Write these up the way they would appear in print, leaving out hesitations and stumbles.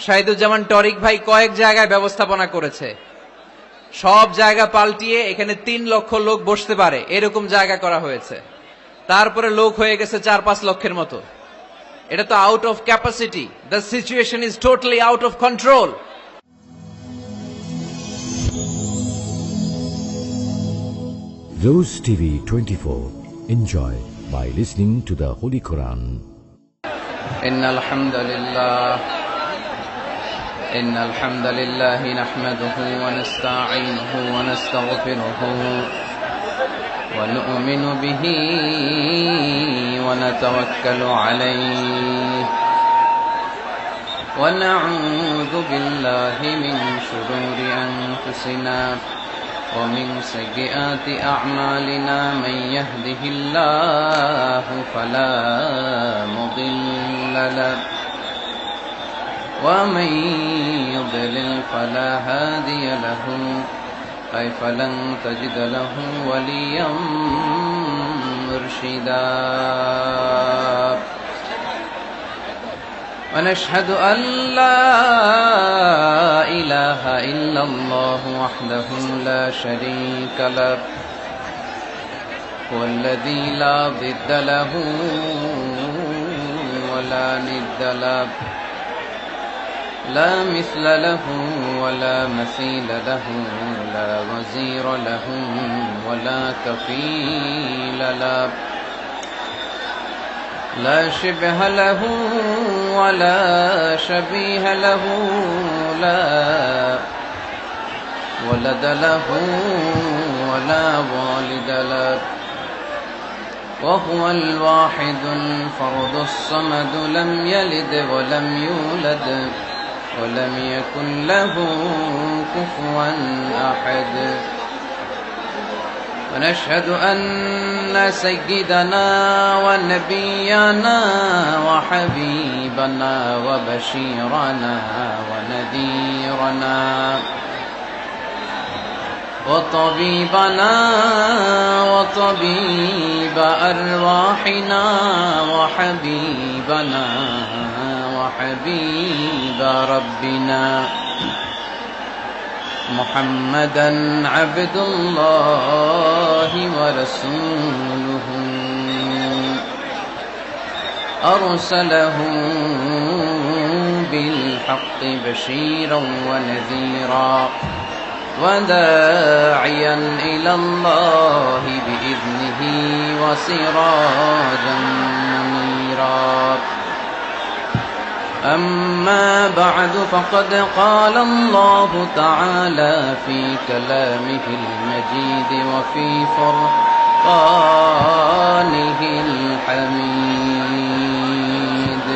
Shahiduzzaman toric ভাই কয়েক জায়গায় ব্যবস্থাপনা করেছে, সব জায়গা পাল্টিয়ে এখানে 3 লক্ষ লোক বসতে পারে এরকম জায়গা করা হয়েছে। তারপরে লোক হয়ে গেছে 4-5 লক্ষের মতো। এটা তো out of capacity. The situation is totally out of control. Rose TV 24. Enjoy by listening to the Holy Quran. إن الحمد لله نحمده ونستعينه ونستغفره ونؤمن به ونتوكل عليه ونعوذ بالله من شرور أنفسنا ومن سيئات أعمالنا من يهده الله فلا مضل له ومن يضلل فلا هادي له أي فلن تجد له وليا مرشدا ونشهد أن لا إله إلا الله وحده لا شريك له هو الذي لا ضد له ولا ند له لا مثل له ولا مثيل له لا وزير له ولا كفيل له لا شبه له ولا شبيه له لا ولد له ولا والد له وهو الواحد الفرد الصمد لم يلد ولم يولد ولم يكن له كفوا أحد ونشهد أن سيدنا ونبينا وحبيبنا وبشيرنا ونذيرنا وطبيبنا وطبيب أرواحنا وحبيبنا وحبيب ربنا محمدا عبد الله ورسوله أرسله بالحق بشيرا ونذيرا وداعيا إلى الله بإذنه وسراجا منيرا أما بعد فقد قال الله تعالى في كلامه المجيد وفي فرقانه الحميد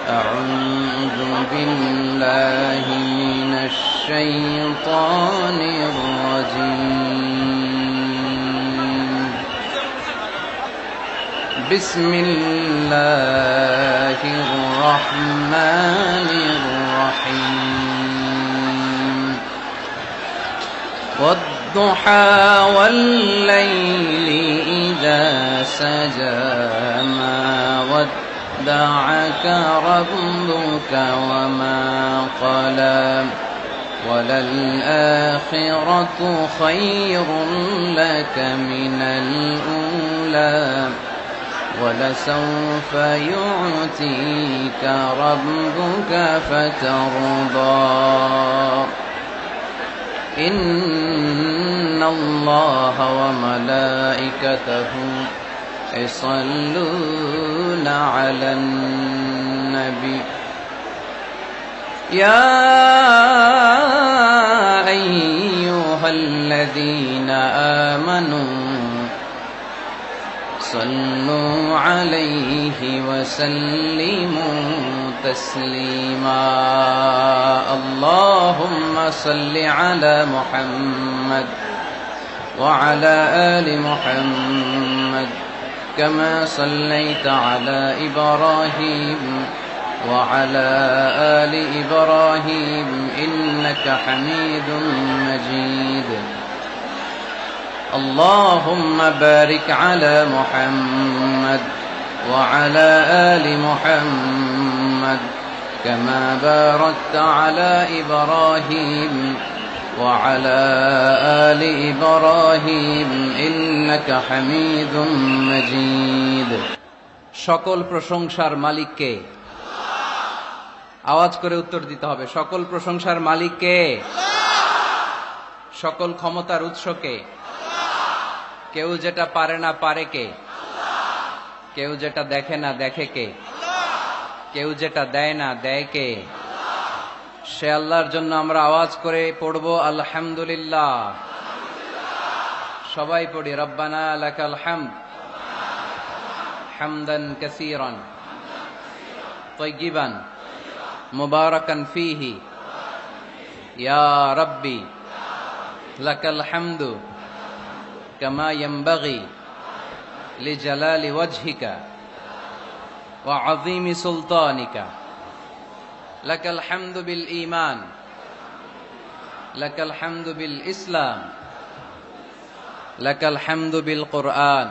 أعوذ بالله من الشيطان الرجيم بسم الله الرحمن الرحيم والضحى والليل إذا سجى ما ودعك ربك وما قلى وللآخرة خير لك من الأولى ولسوف يعطيك ربك فترضى إن الله وملائكته يصلون على النبي يا أيها الذين آمنوا صلوا عليه وسلموا تسليما اللهم صل على محمد وعلى آل محمد كما صليت على إبراهيم وعلى آل إبراهيم إنك حميد مجيد اللهم بارك على محمد وعلى آل محمد كما باركت على إبراهيم وعلى آل إبراهيم إنك حميد مجيد সকল প্রশংসার মালিক কে? আওয়াজ করে উত্তর দিতে হবে। সকল প্রশংসার মালিক কে? সকল ক্ষমতার উৎস কে? কেউ যেটা পারে না পারে কে? কেউ যেটা দেখে না দেখে কে? কেউ যেটা দেয় না দেয় কে? সে আল্লাহর জন্য আমরা আওয়াজ করে পড়ব আলহামদুলিল্লাহ। সবাই পড়ি রব্বানা লাকাল হামদ হামদান কাসীরান তাইয়িবান মুবারাকান ফীহি ইয়া রাব্বি লাকাল হামদু কামা ইয়ানবাগি লিজালালি ওয়াজহিকা ওয়া আযীমি সুলতানিকা লাকাল হামদু বিল ঈমান লাকাল হামদু বিল ইসলাম লাকাল হামদু বিল কুরআন।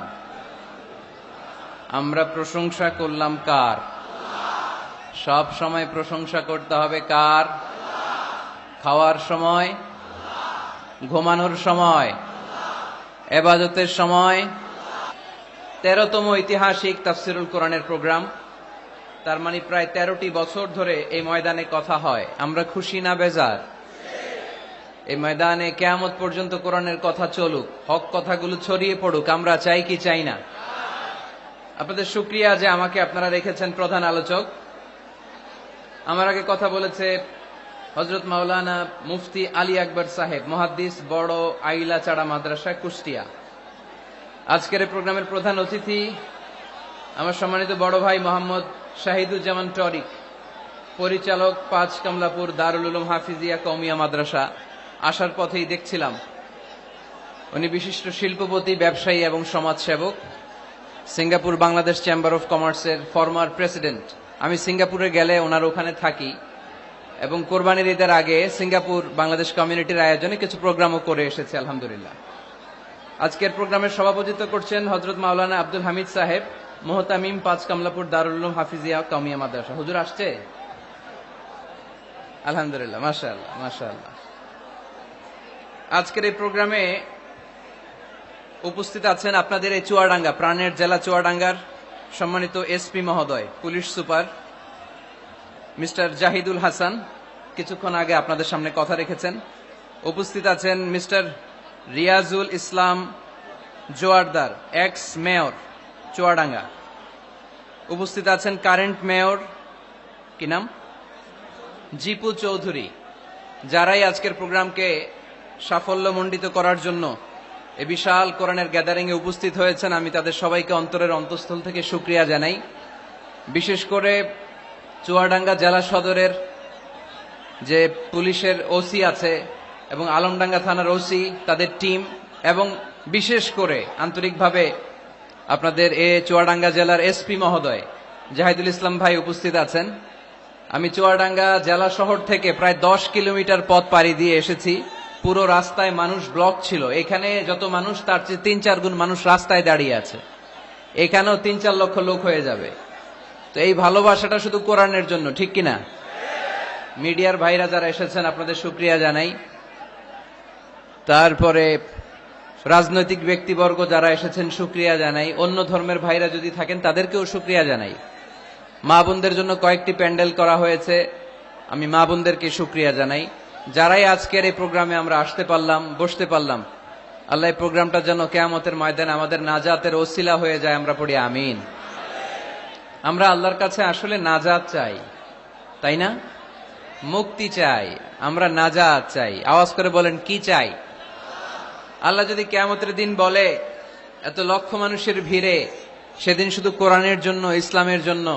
আমরা প্রশংসা করলাম কার? সব সময় প্রশংসা করতে হবে কার? খাওয়ার সময়, ঘুমানোর সময়, ইবাদতের সময়। 13তম ঐতিহাসিক তাফসিরুল কোরআনের প্রোগ্রাম, তার মানে প্রায় 13টি বছর ধরে এই ময়দানে কথা হয়। আমরা খুশি না বেজার? এই ময়দানে কিয়ামত পর্যন্ত কোরআনের কথা চলুক, হক কথাগুলো ছড়িয়ে পড়ুক, আমরা চাই কি চাই না? আপনাদের শুকরিয়া যে আমাকে আপনারা রেখেছেন প্রধান আলোচক। আমার আগে কথা বলেছে হযরত মাওলানা মুফতি আলী আকবর সাহেব, মুহাদ্দিস, বড় আইলাচাড়া মাদ্রাসা, কুষ্টিয়া। আজকের এই প্রোগ্রামের প্রধান অতিথি আমার সম্মানিত বড় ভাই মোহাম্মদ শাহিদুজ্জামান টরিক, পরিচালক, 5 কমলাপুর দারুল উলুম হাফিজিয়া কওমিয়া মাদ্রাসা। আসার পথেই দেখছিলাম উনি বিশিষ্ট শিল্পপতি, ব্যবসায়ী এবং সমাজসেবক, সিঙ্গাপুর বাংলাদেশ চেম্বার অফ কমার্সের ফরমার প্রেসিডেন্ট। আমি সিঙ্গাপুরে গেলে ওনার ওখানে থাকি এবং কোরবানির ঈদের আগে সিঙ্গাপুর বাংলাদেশ কমিউনিটির আয়োজনে কিছু প্রোগ্রামও করে এসেছে আলহামদুলিল্লাহ। আজকের প্রোগ্রামের সভাপতিত্ব করছেন হযরত মাওলানা আব্দুল হামিদ সাহেব, মুহতামিম, 5 কমলাপুর দারুল উলুম হাফিজিয়া কওমিয়া মাদ্রাসা। হুজুর আসছে? আলহামদুলিল্লাহ, মাশাআল্লাহ মাশাআল্লাহ। আজকের এই প্রোগ্রামে উপস্থিত আছেন আপনাদের এই চুয়াডাঙ্গা, প্রাণের জেলা চুয়াডাঙ্গার সম্মানিত এসপি মহোদয়, police super mister Zahidul Hasan, কিছুক্ষণ আগে আপনাদের সামনে কথা রেখেছেন। উপস্থিত আছেন mister Riazul Islam Joardar, ex mayor Chuadanga. উপস্থিত আছেন কারেন্ট মেয়র, কি নাম, জিপু চৌধুরী। যারাই আজকের প্রোগ্রামকে সাফল্যমণ্ডিত করার জন্য এই বিশাল কোরআনের গ্যাদারিং এ উপস্থিত হয়েছেন, আমি তাদের সবাইকে অন্তরের অন্তঃস্থল থেকে শুকরিয়া জানাই। বিশেষ করে চুয়াডাঙ্গা জেলা সদরের যে পুলিশের ওসি আছে এবং আলমডাঙ্গা থানার ওসি, তাদের টিম, এবং বিশেষ করে আন্তরিকভাবে আপনাদের চুয়াডাঙ্গা জেলার এসপি মহোদয় জাহিদুল ইসলাম ভাই উপস্থিত আছেন। আমি চুয়াডাঙ্গা জেলা শহর থেকে প্রায় 10 কিলোমিটার পথ পাড়ি দিয়ে এসেছি। পুরো রাস্তায় মানুষ ব্লক ছিল। এখানে যত মানুষ তার চেয়ে 3-4 গুণ মানুষ রাস্তায় দাঁড়িয়ে আছে। এখানেও 3-4 লক্ষ লোক হয়ে যাবে। তো এই ভালোবাসাটা শুধু কোরআনের জন্য, ঠিক কিনা? মিডিয়ার ভাইরা যারা এসেছেন আপনাদের শুকরিয়া জানাই। তারপরে রাজনৈতিক ব্যক্তিবর্গ যারা এসেছেন শুকরিয়া জানাই। অন্য ধর্মের ভাইরা যদি থাকেন তাদেরকেও শুকরিয়া জানাই। মা বোনদের জন্য কয়েকটি প্যান্ডেল করা হয়েছে, আমি মা বোনদেরকে শুকরিয়া জানাই। যারাই আজকের এই প্রোগ্রামে আমরা আসতে পারলাম, বসতে পারলাম, আল্লাহ এই প্রোগ্রামটা যেন কিয়ামতের ময়দানে আমাদের নাজাতের ওসিলা হয়ে যায়, আমরা পড়ি আমিন। আমরা আল্লাহর কাছে আসলে নাজাত চাই, তাই না? মুক্তি চাই, আমরা নাজাত চাই। আওয়াজ করে বলেন, কি চাই? আল্লাহ যদি কিয়ামতের দিন বলে এত লক্ষ মানুষের ভিড়ে সেদিন শুধু কোরআনের জন্য, ইসলামের জন্য,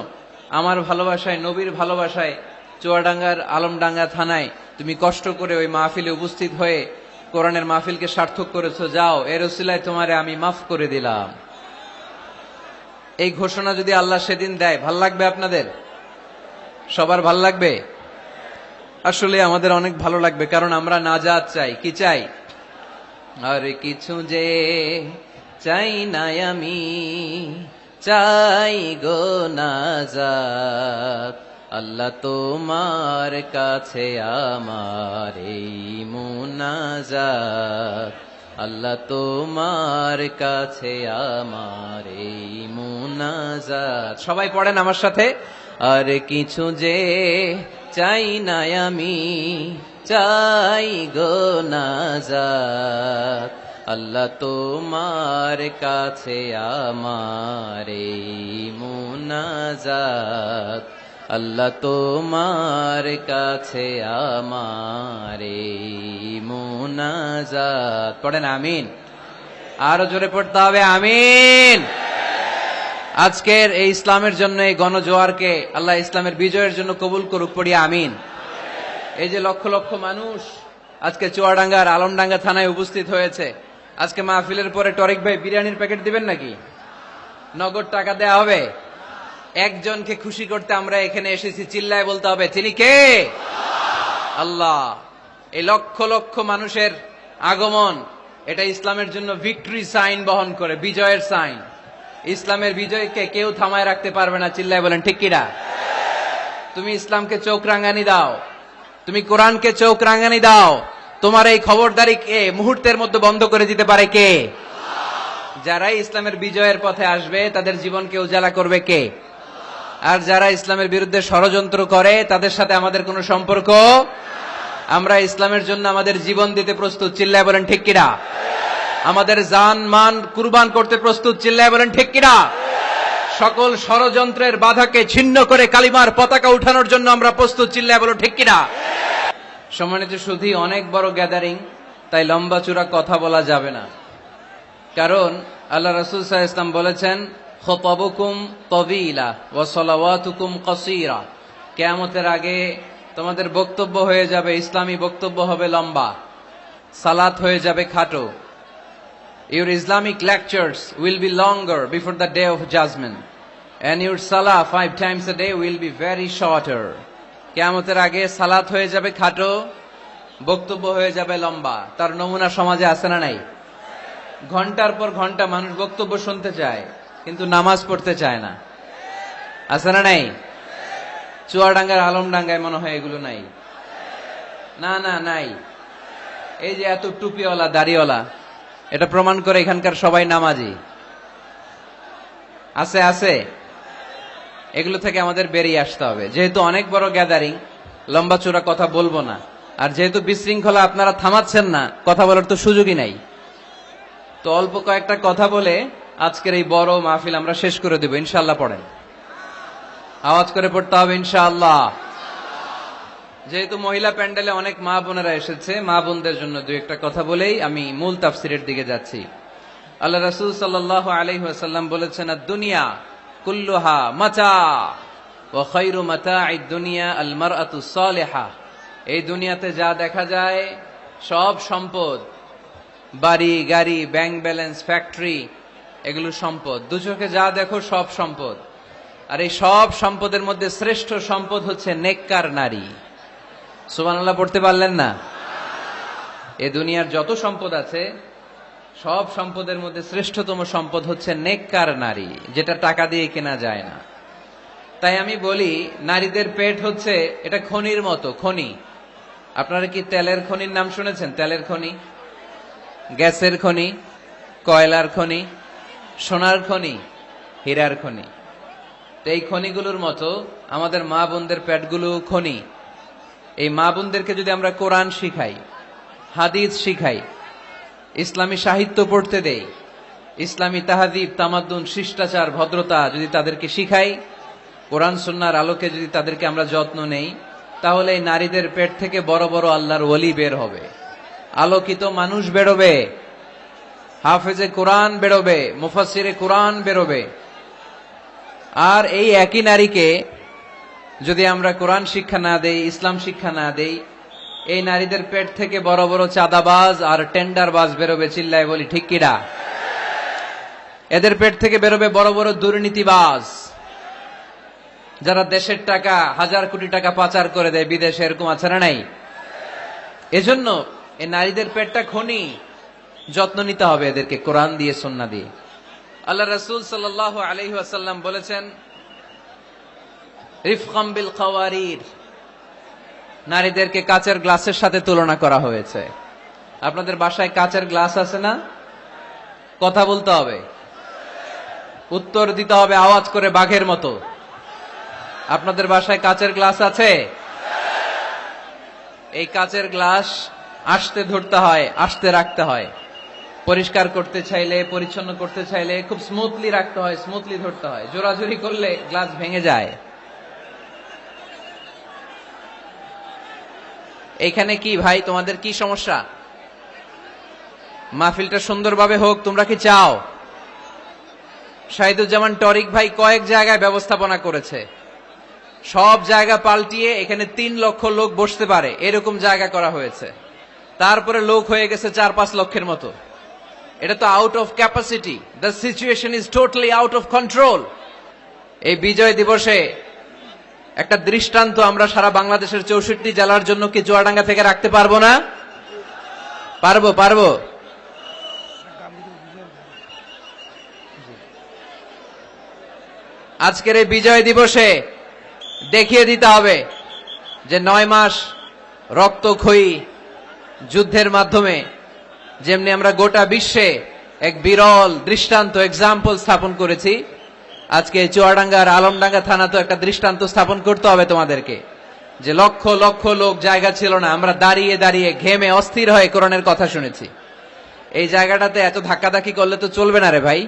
আমার ভালোবাসায়, নবীর ভালোবাসায় চুয়াডাঙ্গার আলমডাঙ্গা থানায় তুমি কষ্ট করে ওই মাহফিলে উপস্থিত হয়ে কোরআনের মাহফিলকে সার্থক করেছো, যাও, এর ওসিলায় তোমারে আমি মাফ করে দিলাম, এই ঘোষণা যদি আল্লাহ সেদিন দেয়, ভাল লাগবে আপনাদের? সবার ভাল লাগবে? আসলে আমাদের অনেক ভালো লাগবে, কারণ আমরা নাজাত চাই। কি চাই? আর কিছু যে চাই না আমি, চাই গো নাজাত, আল্লাহ তোমার কাছে আমার এই মুনাজাত, আল্লাহ তোমার কাছে আমার এই মুনাজাত। সবাই পড়েন আমার সাথে, আর কিছু যে চাই না আমি, চাই গো নাজাত, আল্লাহ তোমার কাছে আমার এই মুনাজাত, আল্লাহ তোমার কাছে আমার এই মুনাজাত। পড়েন আমিন। আরো জোরে পড়তে হবে আমিন। আজকের এই ইসলামের জন্য এই গণজোয়ারকে আল্লাহ ইসলামের বিজয়ের জন্য কবুল করুক, পড়ি আমিন। এই যে লক্ষ লক্ষ মানুষ আজকে চুয়াডাঙ্গার আলমডাঙ্গা থানায় উপস্থিত হয়েছে, আজকে মাহফিলের পরে টরিক ভাই বিরিয়ানির প্যাকেট দিবেন নাকি? নগদ টাকা দেয়া হবে? একজনকে খুশি করতে আমরা এখানে এসেছি, চিল্লায় বলতে হবে তিনি কে? আল্লাহ। এই লক্ষ লক্ষ মানুষের আগমন, এটা ইসলামের জন্য ভিক্টরি সাইন বহন করে, বিজয়ের সাইন। ইসলামের বিজয়কে কেউ থামায় রাখতে পারবে না, চিল্লায় বলেন ঠিক কিনা? তুমি ইসলামকে চোখ রাঙানি দাও, তুমি কোরআনকে চোখ রাঙানি দাও, তোমার এই খবরদারি কে মুহূর্তের মধ্যে বন্ধ করে দিতে পারে? কে? যারাই ইসলামের বিজয়ের পথে আসবে তাদের জীবনকে উজালা করবে কে? আর যারা ইসলামের বিরুদ্ধে ষড়যন্ত্র করে তাদের সাথে আমাদের কোনো সম্পর্ক। আমরা ইসলামের জন্য আমাদের জীবন দিতে প্রস্তুত, চিল্লায় বলেন ঠিক কিনা? আমাদের জান মান কুরবান করতে প্রস্তুত, চিল্লায় বলেন ঠিক কিনা? সকল ষড়যন্ত্রের বাধাকে ছিন্ন করে কালিমার পতাকা উঠানোর জন্য আমরা প্রস্তুত, চিল্লায় বলো ঠিক কিনা? সম্মানিত সুধী, অনেক বড় গ্যাদারিং, তাই লম্বা চূড়া কথা বলা যাবে না। কারণ আল্লাহ রাসূল সাল্লাল্লাহু আলাইহি ওয়াসাল্লাম বলেছেন, খুতাবুকুম তাওয়িলা ওয়া সালাওয়াতুকুম কাসীরা। কিয়ামতের আগে তোমাদের বক্তব্য হয়ে যাবে, ইসলামী বক্তব্য হবে লম্বা, সালাত হয়ে যাবে খাটো। Your Islamic lectures will be longer before the day of judgment, and your salah 5 times a day will be very shorter. কিয়ামতের আগে সালাত হয়ে যাবে খাটো, বক্তব্য হয়ে যাবে লম্বা। তার নমুনা সমাজে আছে না নাই? ঘন্টার পর ঘন্টা মানুষ বক্তব্য শুনতে চায়, কিন্তু নামাজ পড়তে চায় না, আছে না নাই? চুয়াডাঙ্গার আলমডাঙ্গায় মনে হয় এগুলো নাই। না না নাই। এই যে এত টুপিওয়ালা দাড়িওয়ালা, এটা প্রমাণ করে এখানকার সবাই নামাজি। আছে আছে, এগুলো থেকে আমাদের বেরিয়ে আসতে হবে। যেহেতু অনেক বড় গ্যাদারিং, লম্বা চূড়া কথা বলবো না। আর যেহেতু বিশৃঙ্খলা আপনারা থামাচ্ছেন না, কথা বলার তো সুযোগই নাই। তো অল্প কয়েকটা কথা বলে আজকের এই বড় মাহফিল আমরা শেষ করে দেব ইনশাআল্লাহ। পড়েন, আওয়াজ করে পড়তে হবে ইনশাআল্লাহ। যেহেতু মহিলা প্যান্ডেলে অনেক মা বোনেরা এসেছে, মা বোনদের জন্য দুই একটা কথা বলেই আমি মূল তাফসিরের দিকে যাচ্ছি। আল্লাহ রাসূল সাল্লাল্লাহু আলাইহি ওয়াসাল্লাম বলেছেন, আদ-দুনিয়া কুল্লুহা মাতা ওয়া খায়রু মাতা'id দুনিয়া আল মারআতু সালিহা। এই দুনিয়াতে যা দেখা যায় সব সম্পদ, বাড়ি গাড়ি ব্যাংক ব্যালেন্স ফ্যাক্টরি, এগুলো সম্পদ। দু চোখে যা দেখো সব সম্পদ। আর এই সব সম্পদের মধ্যে শ্রেষ্ঠ সম্পদ হচ্ছে নেককার নারী। সুবহানাল্লাহ পড়তে পারলেন না? এই দুনিয়ার যত সম্পদ আছে সব সম্পদের মধ্যে শ্রেষ্ঠতম সম্পদ হচ্ছে নেককার নারী, যেটা টাকা দিয়ে কেনা যায় না। তাই আমি বলি, নারীদের পেট হচ্ছে এটা খনির মতো। খনি, আপনারা কি তেলের খনির নাম শুনেছেন? তেলের খনি, গ্যাসের খনি, কয়লার খনি, সোনার খনি, হীরার খনি। তো এই খনিগুলোর মতো আমাদের মা বোনদের পেটগুলো খনি। এই মা বোনদেরকে যদি আমরা কোরআন শিখাই, হাদিস শিখাই, ইসলামী সাহিত্য পড়তে দেই, ইসলামী তাহাদিব তামাদ্দুন শিষ্টাচার ভদ্রতা যদি তাদেরকে শিখাই, কোরআন সুন্নাহর আলোকে যদি তাদেরকে আমরা যত্ন নেই, তাহলে এই নারীদের পেট থেকে বড় বড় আল্লাহর ওলি বের হবে, আলোকিত মানুষ বেরোবে, হাফেজে কোরআন বেরোবে, মুফাসসিরে কোরআন বেরোবে। আর এই একই নারীকে যদি আমরা কোরআন শিক্ষা না দেই, ইসলাম শিক্ষা না দেই, এই নারীদের পেট থেকে বড় বড় চাঁদাবাজ আর টেন্ডারবাজ বেরোবে, চিল্লায় বলি ঠিক কিনা? এদের পেট থেকে বেরোবে বড় বড় দুর্নীতিবাজ, যারা দেশের টাকা, হাজার কোটি টাকা পাচার করে দেয় বিদেশে, এরকম আছে না নাই? এজন্য এই নারীদের পেটটা খনি, যত্ন নিতে হবে এদেরকে কোরআন দিয়ে, সুন্নাহ দিয়ে। আল্লাহ রাসূল সাল্লাল্লাহু আলাইহি ওয়াসাল্লাম বলেছেন, রিফকাম বিল কাওয়ারির, নারীদেরকে কাচের গ্লাসের সাথে তুলনা করা হয়েছে। আপনাদের বাসায় কাচের গ্লাস আছে না? কথা বলতে হবে, উত্তর দিতে হবে আওয়াজ করে বাঘের মতো। আপনাদের বাসায় কাচের গ্লাস আছে? এই কাচের গ্লাস আস্তে ধরতে হয়, আস্তে রাখতে হয়। পরিষ্কার করতে চাইলে, পরিচ্ছন্ন করতে চাইলে খুব স্মুথলি রাখতে হয়, স্মুথলি ধরতে হয়। জোরাজুরি করলে গ্লাস ভেঙে যায়। এইখানে কি ভাই, তোমাদের কি সমস্যা? মাহফিলটা সুন্দরভাবে হোক, তোমরা কি চাও? শাহিদুজ্জামান টরিক ভাই কয়েক জায়গায় ব্যবস্থাপনা করেছে, সব জায়গা পাল্টিয়ে এখানে 3 লক্ষ লোক বসতে পারে এরকম জায়গা করা হয়েছে। তারপরে লোক হয়ে গেছে 4-5 লক্ষের মতো। এটা তো out of capacity. The situation is totally out of control. এই বিজয় দিবসে একটা দৃষ্টান্ত আমরা সারা বাংলাদেশের 64 জেলার জন্য কি চুয়াডাঙ্গা থেকে রাখতে পারবো না? পারবো। আজকের এই বিজয় দিবসে দেখিয়ে দিতে হবে যে 9 মাস রক্তক্ষয়ী যুদ্ধের মাধ্যমে যেমনি আমরা গোটা বিশ্বে এক বিরল দৃষ্টান্ত, এক্সাম্পল স্থাপন করেছি, আজকে চুয়াডাঙ্গার আলমডাঙ্গা থানা তো একটা দৃষ্টান্ত স্থাপন করতে হবে তোমাদেরকে, যে লক্ষ লক্ষ লোক জায়গা ছিল না, আমরা দাঁড়িয়ে দাঁড়িয়ে ঘেমে অস্থির হয়ে কোরআনের কথা শুনেছি। এই জায়গাটাতে এত ধাক্কাধাক্কি করলে তো চলবে না রে ভাই।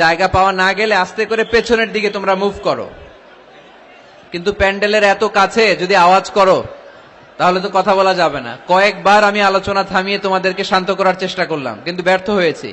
জায়গা পাওয়া না গেলে আস্তে করে পেছনের দিকে তোমরা মুভ করো, কিন্তু প্যান্ডেলের এত কাছে যদি আওয়াজ করো তাহলে তো কথা বলা যাবে না। কয়েকবার আমি আলোচনা থামিয়ে তোমাদেরকে শান্ত করার চেষ্টা করলাম, কিন্তু ব্যর্থ হয়েছি।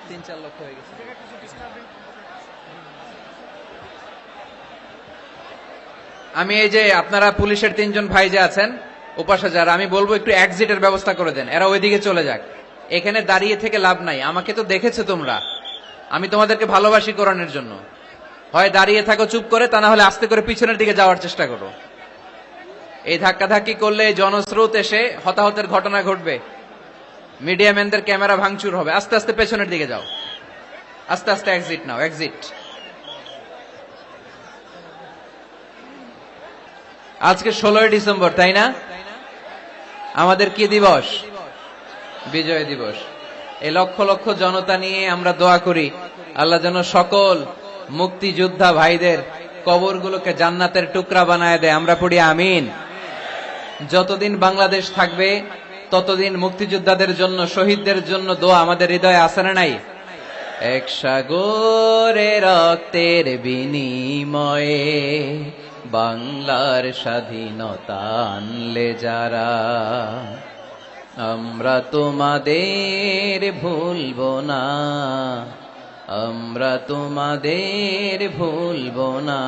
তিন চার লক্ষ হয়ে গেছে। আমি এই যে আপনারা পুলিশের 3 জন ভাই যে আছেন উপাসা যারা, আমি বলবো একটু এক্সিটের ব্যবস্থা করে দেন, এরা ওইদিকে চলে যাক। এখানে দাঁড়িয়ে থেকে লাভ নাই। আমাকে তো দেখেছো তোমরা, আমি তোমাদেরকে ভালোবাসি কোরআনের জন্য। হয় দাঁড়িয়ে থাকো চুপ করে, তা না হলে আস্তে করে পিছনের দিকে যাওয়ার চেষ্টা করো। এই ধাক্কাধাক্কি করলে জনস্রোত এসে হতাহতের ঘটনা ঘটবে, মিডিয়া ম্যানদের ক্যামেরা ভাঙচুর হবে। আস্তে আস্তে পেছনের দিকে যাও, আস্তে আস্তে এক্সিট নাও, এক্সিট। আজকে 16ই ডিসেম্বর, তাই না? আমাদের কি দিবস? বিজয় দিবস। এই লক্ষ লক্ষ জনতা নিয়ে আমরা দোয়া করি আল্লাহ যেন সকল মুক্তিযোদ্ধা ভাইদের কবরগুলোকে জান্নাতের টুকরা বানায় দেয়। আমরা পড়ি আমিন। যতদিন বাংলাদেশ থাকবে ততদিন মুক্তিযোদ্ধাদের জন্য, শহীদদের জন্য দোয়া আমাদের হৃদয়ে আছে না নাই? এক সাগরে রক্তের বিনিময়ে বাংলার স্বাধীনতা আনলে যারা, আমরা তোমাদের ভুলবো না, আমরা তোমাদের ভুলবো না।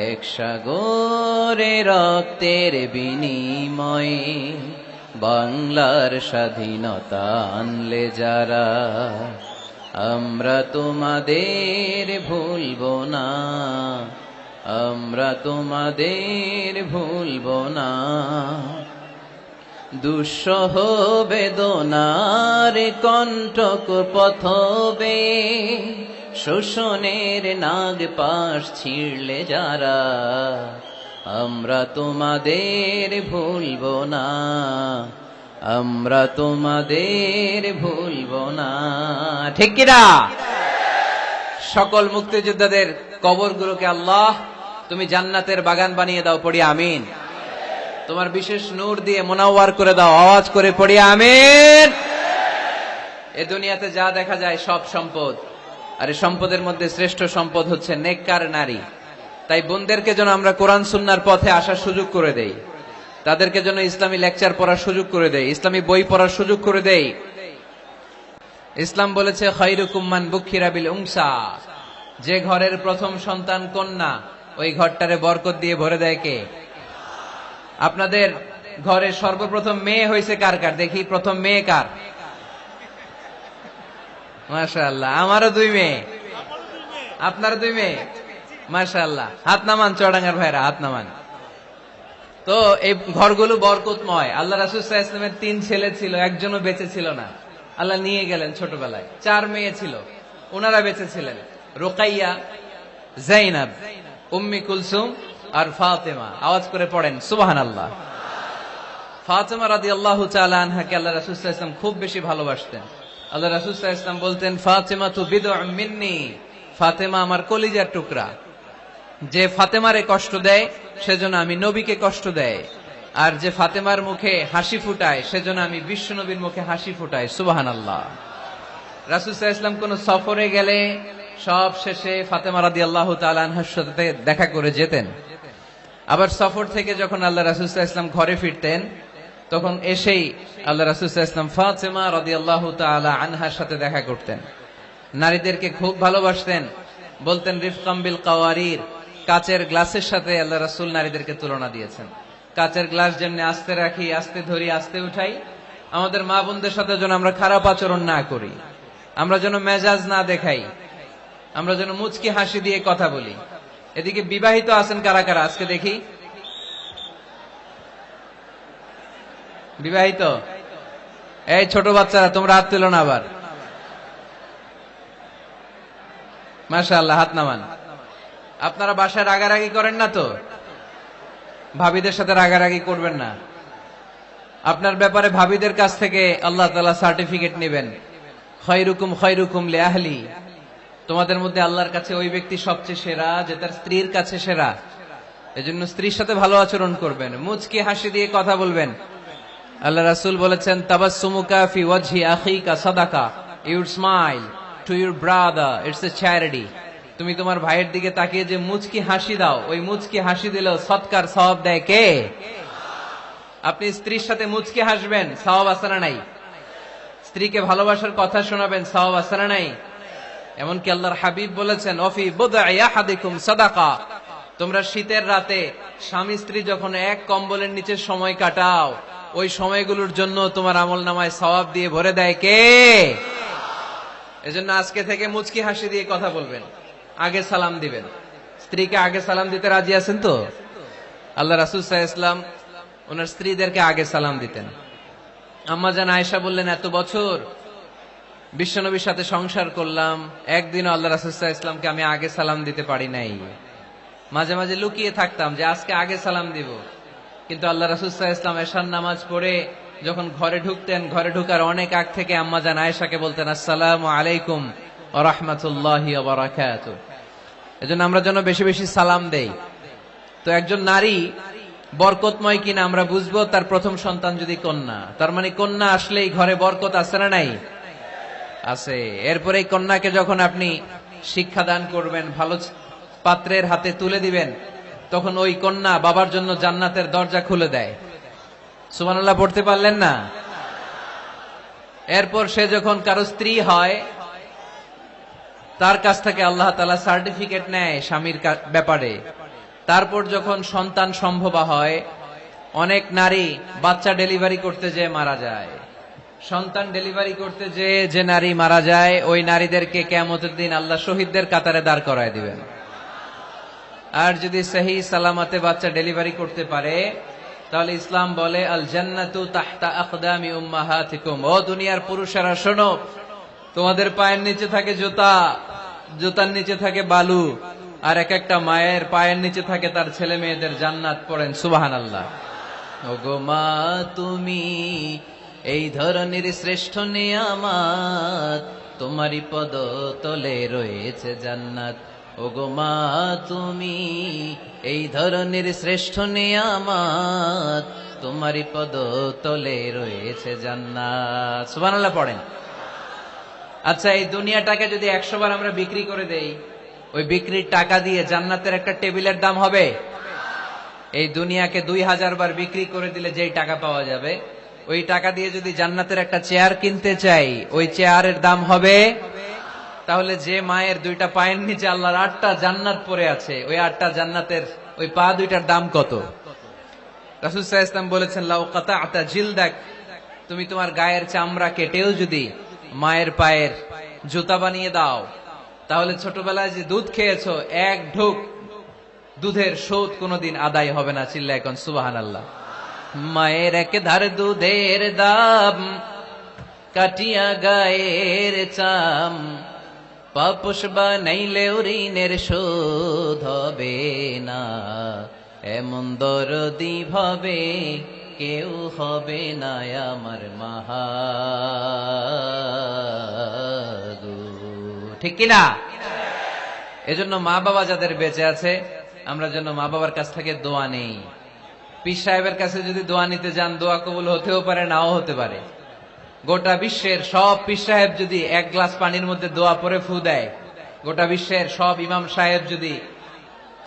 এক সাগরে রক্তের বিনিময়ে বাংলার স্বাধীনতা আনলে যারা, আমরা তোমাদের ভুলবো না, আমরা তোমাদের ভুলবো না। দুঃসহ বেদনার কণ্টক পথবে শোষণের নাগ পাশ ছিঁড়লে যারা, আমরা তোমাদের ভুলবো না, আমরা তোমাদের ভুলবো না। ঠিক কিনা? সকল মুক্তিযোদ্ধাদের কবরগুলোকে আল্লাহ তুমি জান্নাতের বাগান বানিয়ে দাও, পড়ি আমিন। তোমার বিশেষ নূর দিয়ে মুনাওয়ার করে দাও, আওয়াজ করে পড়ি আমিন। এ দুনিয়াতে যা দেখা যায় সব সম্পদ, আর এই সম্পদের মধ্যে শ্রেষ্ঠ সম্পদ হচ্ছে নেককার নারী। তাই বোনদেরকে যেন আমরা কোরআন সুন্নাহর পথে আসার সুযোগ করে দেই, তাদেরকে যেন ইসলামী লেকচার পড়ার সুযোগ করে দেই, ইসলামী বই পড়ার সুযোগ করে দেই। ইসলাম বলেছে খায়রুকুম মান বুখিরা বিল উনসা, যে ঘরের প্রথম সন্তান কন্যা ওই ঘরটারে বরকত দিয়ে ভরে দেয় কে? আপনাদের ঘরে সর্বপ্রথম মেয়ে হয়েছে কার কার? দেখি প্রথম মেয়ে কার? মাশাআল্লাহ, আমারও 2 মেয়ে। আপনার 2 মেয়ে, মাশাআল্লাহ। হাত নামান চুয়াডাঙ্গার ভাইরা, হাত নামান। তো এই ঘরগুলো বরকতময়। আল্লাহ রাসূল সাল্লাল্লাহু আলাইহি ওয়াসাল্লামের 3 ছেলে ছিল, একজনও বেঁচে ছিল না। আল্লাহ নিয়ে গেলেন ছোটবেলায়। 4 মেয়ে ছিল, ওনারা বেঁচে ছিলেন। রুকাইয়া, যায়েনাব, উম্মি কুলসুম আর ফাতেমা। আওয়াজ করে পড়েন সুবহানাল্লাহ। ফাতেমা রাদিয়াল্লাহু তাআলা আনহাকে আল্লাহ রাসূল সাল্লাল্লাহু আলাইহি ওয়াসাল্লাম খুব বেশি ভালোবাসতেন। আল্লাহ রাসূল সাল্লাল্লাহু আলাইহি ওয়াসাল্লাম বলতেন, ফাতেমা তু বিদউম মিন্নি, ফাতেমা আমার কলিজার টুকরা। যে ফাতেমারে কষ্ট দেয় সেজন্য আমি নবীকে কষ্ট দেয়, আর যে ফাতেমার মুখে হাসি ফুটায় সেজন্য আমি বিশ্ব নবীর মুখে হাসি ফুটাই। সুবহানাল্লাহ। রাসূল সাল্লাল্লাহু আলাইহি ওয়াসাল্লাম কোন সফরে গেলে সব শেষে ফাতেমা রাদিয়াল্লাহু তাআলা আনহার সাথে দেখা করে যেতেন। আবার সফর থেকে যখন আল্লাহ রাসূল সাল্লাল্লাহু আলাইহি ওয়াসাল্লাম ঘরে ফিরতেন, তখন এসেই আল্লাহ রাসূল সাল্লাল্লাহু আলাইহি ওয়াসাল্লাম ফাতেমা রাদিয়াল্লাহু তাআলা আনহার সাথে দেখা করতেন। নারীদেরকে খুব ভালোবাসতেন। বলতেন রিফকাম বিল কাওয়ারির, কাচের গ্লাসের সাথে আল্লাহ রাসূল নারীদেরকে তুলনা দিয়েছেন। কাচের গ্লাস যেমনি আস্তে রাখি, আস্তে ধরি, আস্তে উঠাই, আমাদের মা বোনদের সাথে যেন আমরা খারাপ আচরণ না করি, আমরা যেন মেজাজ না দেখাই, আমরা যেন মুচকি হাসি দিয়ে কথা বলি। এদিকে বিবাহিত আছেন কারা কারা আজকে দেখি? বিবাহিত? এই ছোট বাচ্চারা তোমরা হাত তুলো না আবার। মাশাআল্লাহ, হাত নামান। আপনারা বাসায় রাগারাগি করেন না তো? ভাবিদের সাথে রাগারাগি করবেন না। আপনার ব্যাপারে ভাবিদের কাছ থেকে আল্লাহ তাআলা সার্টিফিকেট নেবেন। খায়রুকুম খায়রুকুম লিআহলি, তোমাদের মধ্যে আল্লাহর কাছে ওই ব্যক্তি সবচেয়ে সেরা যে তার স্ত্রীর কাছে সেরা। এজন্য স্ত্রীর সাথে ভালো আচরণ করবেন, মুচকি হাসি দিয়ে কথা বলবেন। আল্লাহ রাসূল বলেছেন, তাবাসসুমুকা ফি ওয়াজহি আখিকা সাদাকা, your smile to your brother it's a charity. তুমি তোমার ভাইয়ের দিকে তাকিয়ে যে মুচকি হাসি দাও, ওই মুচকি হাসি দিলেও সৎকার সওয়াব দেয় কে? আপনি স্ত্রীর সাথে মুচকি হাসবেন, সওয়াব আছে না নাই? স্ত্রীকে ভালোবাসার কথা শোনাবেন, সওয়াব আছে না নাই? এমনকি আল্লাহর হাবিব বলেছেন, অফি বুদআই আহাদিকুম সাদাকা, তোমরা শীতের রাতে স্বামী স্ত্রী যখন এক কম্বলের নিচে সময় কাটাও, ওই সময়গুলোর জন্য তোমার আমলনামায় সওয়াব দিয়ে ভরে দেয় কে? এজন্য আজকে থেকে মুচকি হাসি দিয়ে কথা বলবেন, আগে সালাম দিবেন। স্ত্রীকে আগে সালাম দিতে রাজি আছেন তো? আল্লাহ রাসূল সাল্লাল্লাহু আলাইহি ওয়াসাল্লাম ওনার স্ত্রীদেরকে আগে সালাম দিতেন। আম্মা জান আয়েশা বললেন, এত বছর বিশ্বনবীর সাথে সংসার করলাম, একদিনও আল্লাহ রাসূল সাল্লাল্লাহু আলাইহি ওয়াসাল্লামকে আমি আগে সালাম দিতে পারি নাই। মাঝে মাঝে লুকিয়ে থাকতাম যে আজকে আগে সালাম দিব। কিন্তু আল্লাহ রাসূল সাল্লাল্লাহু আলাইহি ওয়াসাল্লাম এশার নামাজ পড়ে যখন ঘরে ঢুকতেন, ঘরে ঢুকার অনেক আগ থেকে আম্মা জান আয়েশাকে বলতেন, আসসালামু আলাইকুম ওয়া রাহমাতুল্লাহি ওয়া বারাকাতুহু। এজন্য আমরা যেন বেশি বেশি সালাম দেই। তো একজন নারী বরকতময় কিনা আমরা বুঝবো তার প্রথম সন্তান যদি কন্যা। তার মানে কন্যা আসলেই ঘরে বরকত আছে না নাই? আছে। এরপরে এই কন্যাকে যখন আপনি শিক্ষাদান করবেন, ভালো পাত্রের হাতে তুলে দিবেন, তখন ওই কন্যা বাবার জন্য জান্নাতের দরজা খুলে দেয়। সুবহানাল্লাহ পড়তে পারলেন না? এরপর সে যখন কারো স্ত্রী হয়, তার কাছ থেকে আল্লাহ তাআলা সার্টিফিকেট নেয় স্বামীর ব্যাপারে। তারপর যখন সন্তান সম্ভবা হয়, অনেক নারী বাচ্চা ডেলিভারি করতে যেয়ে মারা যায়। সন্তান ডেলিভারি করতে যেয়ে যে নারী মারা যায়, ওই নারীদেরকে কিয়ামতের দিন আল্লাহ শহীদদের কাতারে দাঁড় করায় দিবেন। আর যদি সহি সালামতে বাচ্চা ডেলিভারি করতে পারে, তাহলে ইসলাম বলে আল জান্নাতু তাহতা আকদামি উম্মাহাতিকুম। ও দুনিয়ার পুরুষেরা শোনো, তোমাদের পায়ের নিচে থাকে জুতা, জুতার নিচে থাকে বালু, আর এক একটা মায়ের পায়ের নিচে থাকে তার ছেলে মেয়েদের জান্নাত। পড়েন সুবহানাল্লাহ। ওগো মা তুমি এই ধরনের শ্রেষ্ঠ নিয়ামত, তোমারই পদ তলে রয়েছে জান্নাত। ওগো মা তুমি এই ধরনের শ্রেষ্ঠ নিয়ামত, তোমারই পদ তলে রয়েছে জান্নাত। সুবহানাল্লাহ পড়েন। আচ্ছা, এই দুনিয়াটাকে যদি 100 বার আমরা বিক্রি করে দেই, ওই বিক্রির টাকা দিয়ে জান্নাতের একটা টেবিলের দাম হবে? এই দুনিয়াকে 2000 বার বিক্রি করে দিলে যেই টাকা পাওয়া যাবে, ওই টাকা দিয়ে যদি জান্নাতের একটা চেয়ার কিনতে চাই, ওই চেয়ারের দাম হবে? তাহলে যে মায়ের 2টা পায়ের নিচে আল্লাহর 8টা জান্নাত পড়ে আছে, ওই 8টা জান্নাতের ওই পা 2টার দাম কত? রাসূল সাল্লাল্লাহু আলাইহি ওয়াসাল্লাম বলেছেন, লাউ কাতা'তা জিলদাক, তুমি তোমার গায়ের চামড়া কেটেও যদি মায়ের পায়ের জুতা বানিয়ে দাও, তাহলে ছোটবেলায় যে দুধ খেয়েছো, এক ঢোক দুধের শোধ কোনোদিন আদায় হবে না। চিল্লায় এখন সুবহানাল্লাহ। মায়ের এক ধার দুধের দাম, কাটিয়া গায়ের চাম, পাপস বানাইলেও ঋণের শোধ হবে না। এমন দরদি ভাবে কেউ হবে না আমার মাহাগো। ঠিক কিনা? এজন্য মা বাবা যাদের বেঁচে আছে, আমরা যেন মা বাবার কাছ থেকে দোয়া নেই। পীর সাহেবের কাছে যদি দোয়া নিতে যান, দোয়া কবুল হতেও পারে, নাও হতে পারে। গোটা বিশ্বের সব পীর সাহেব যদি এক গ্লাস পানির মধ্যে দোয়া পরে ফু দেয়, গোটা বিশ্বের সব ইমাম সাহেব যদি,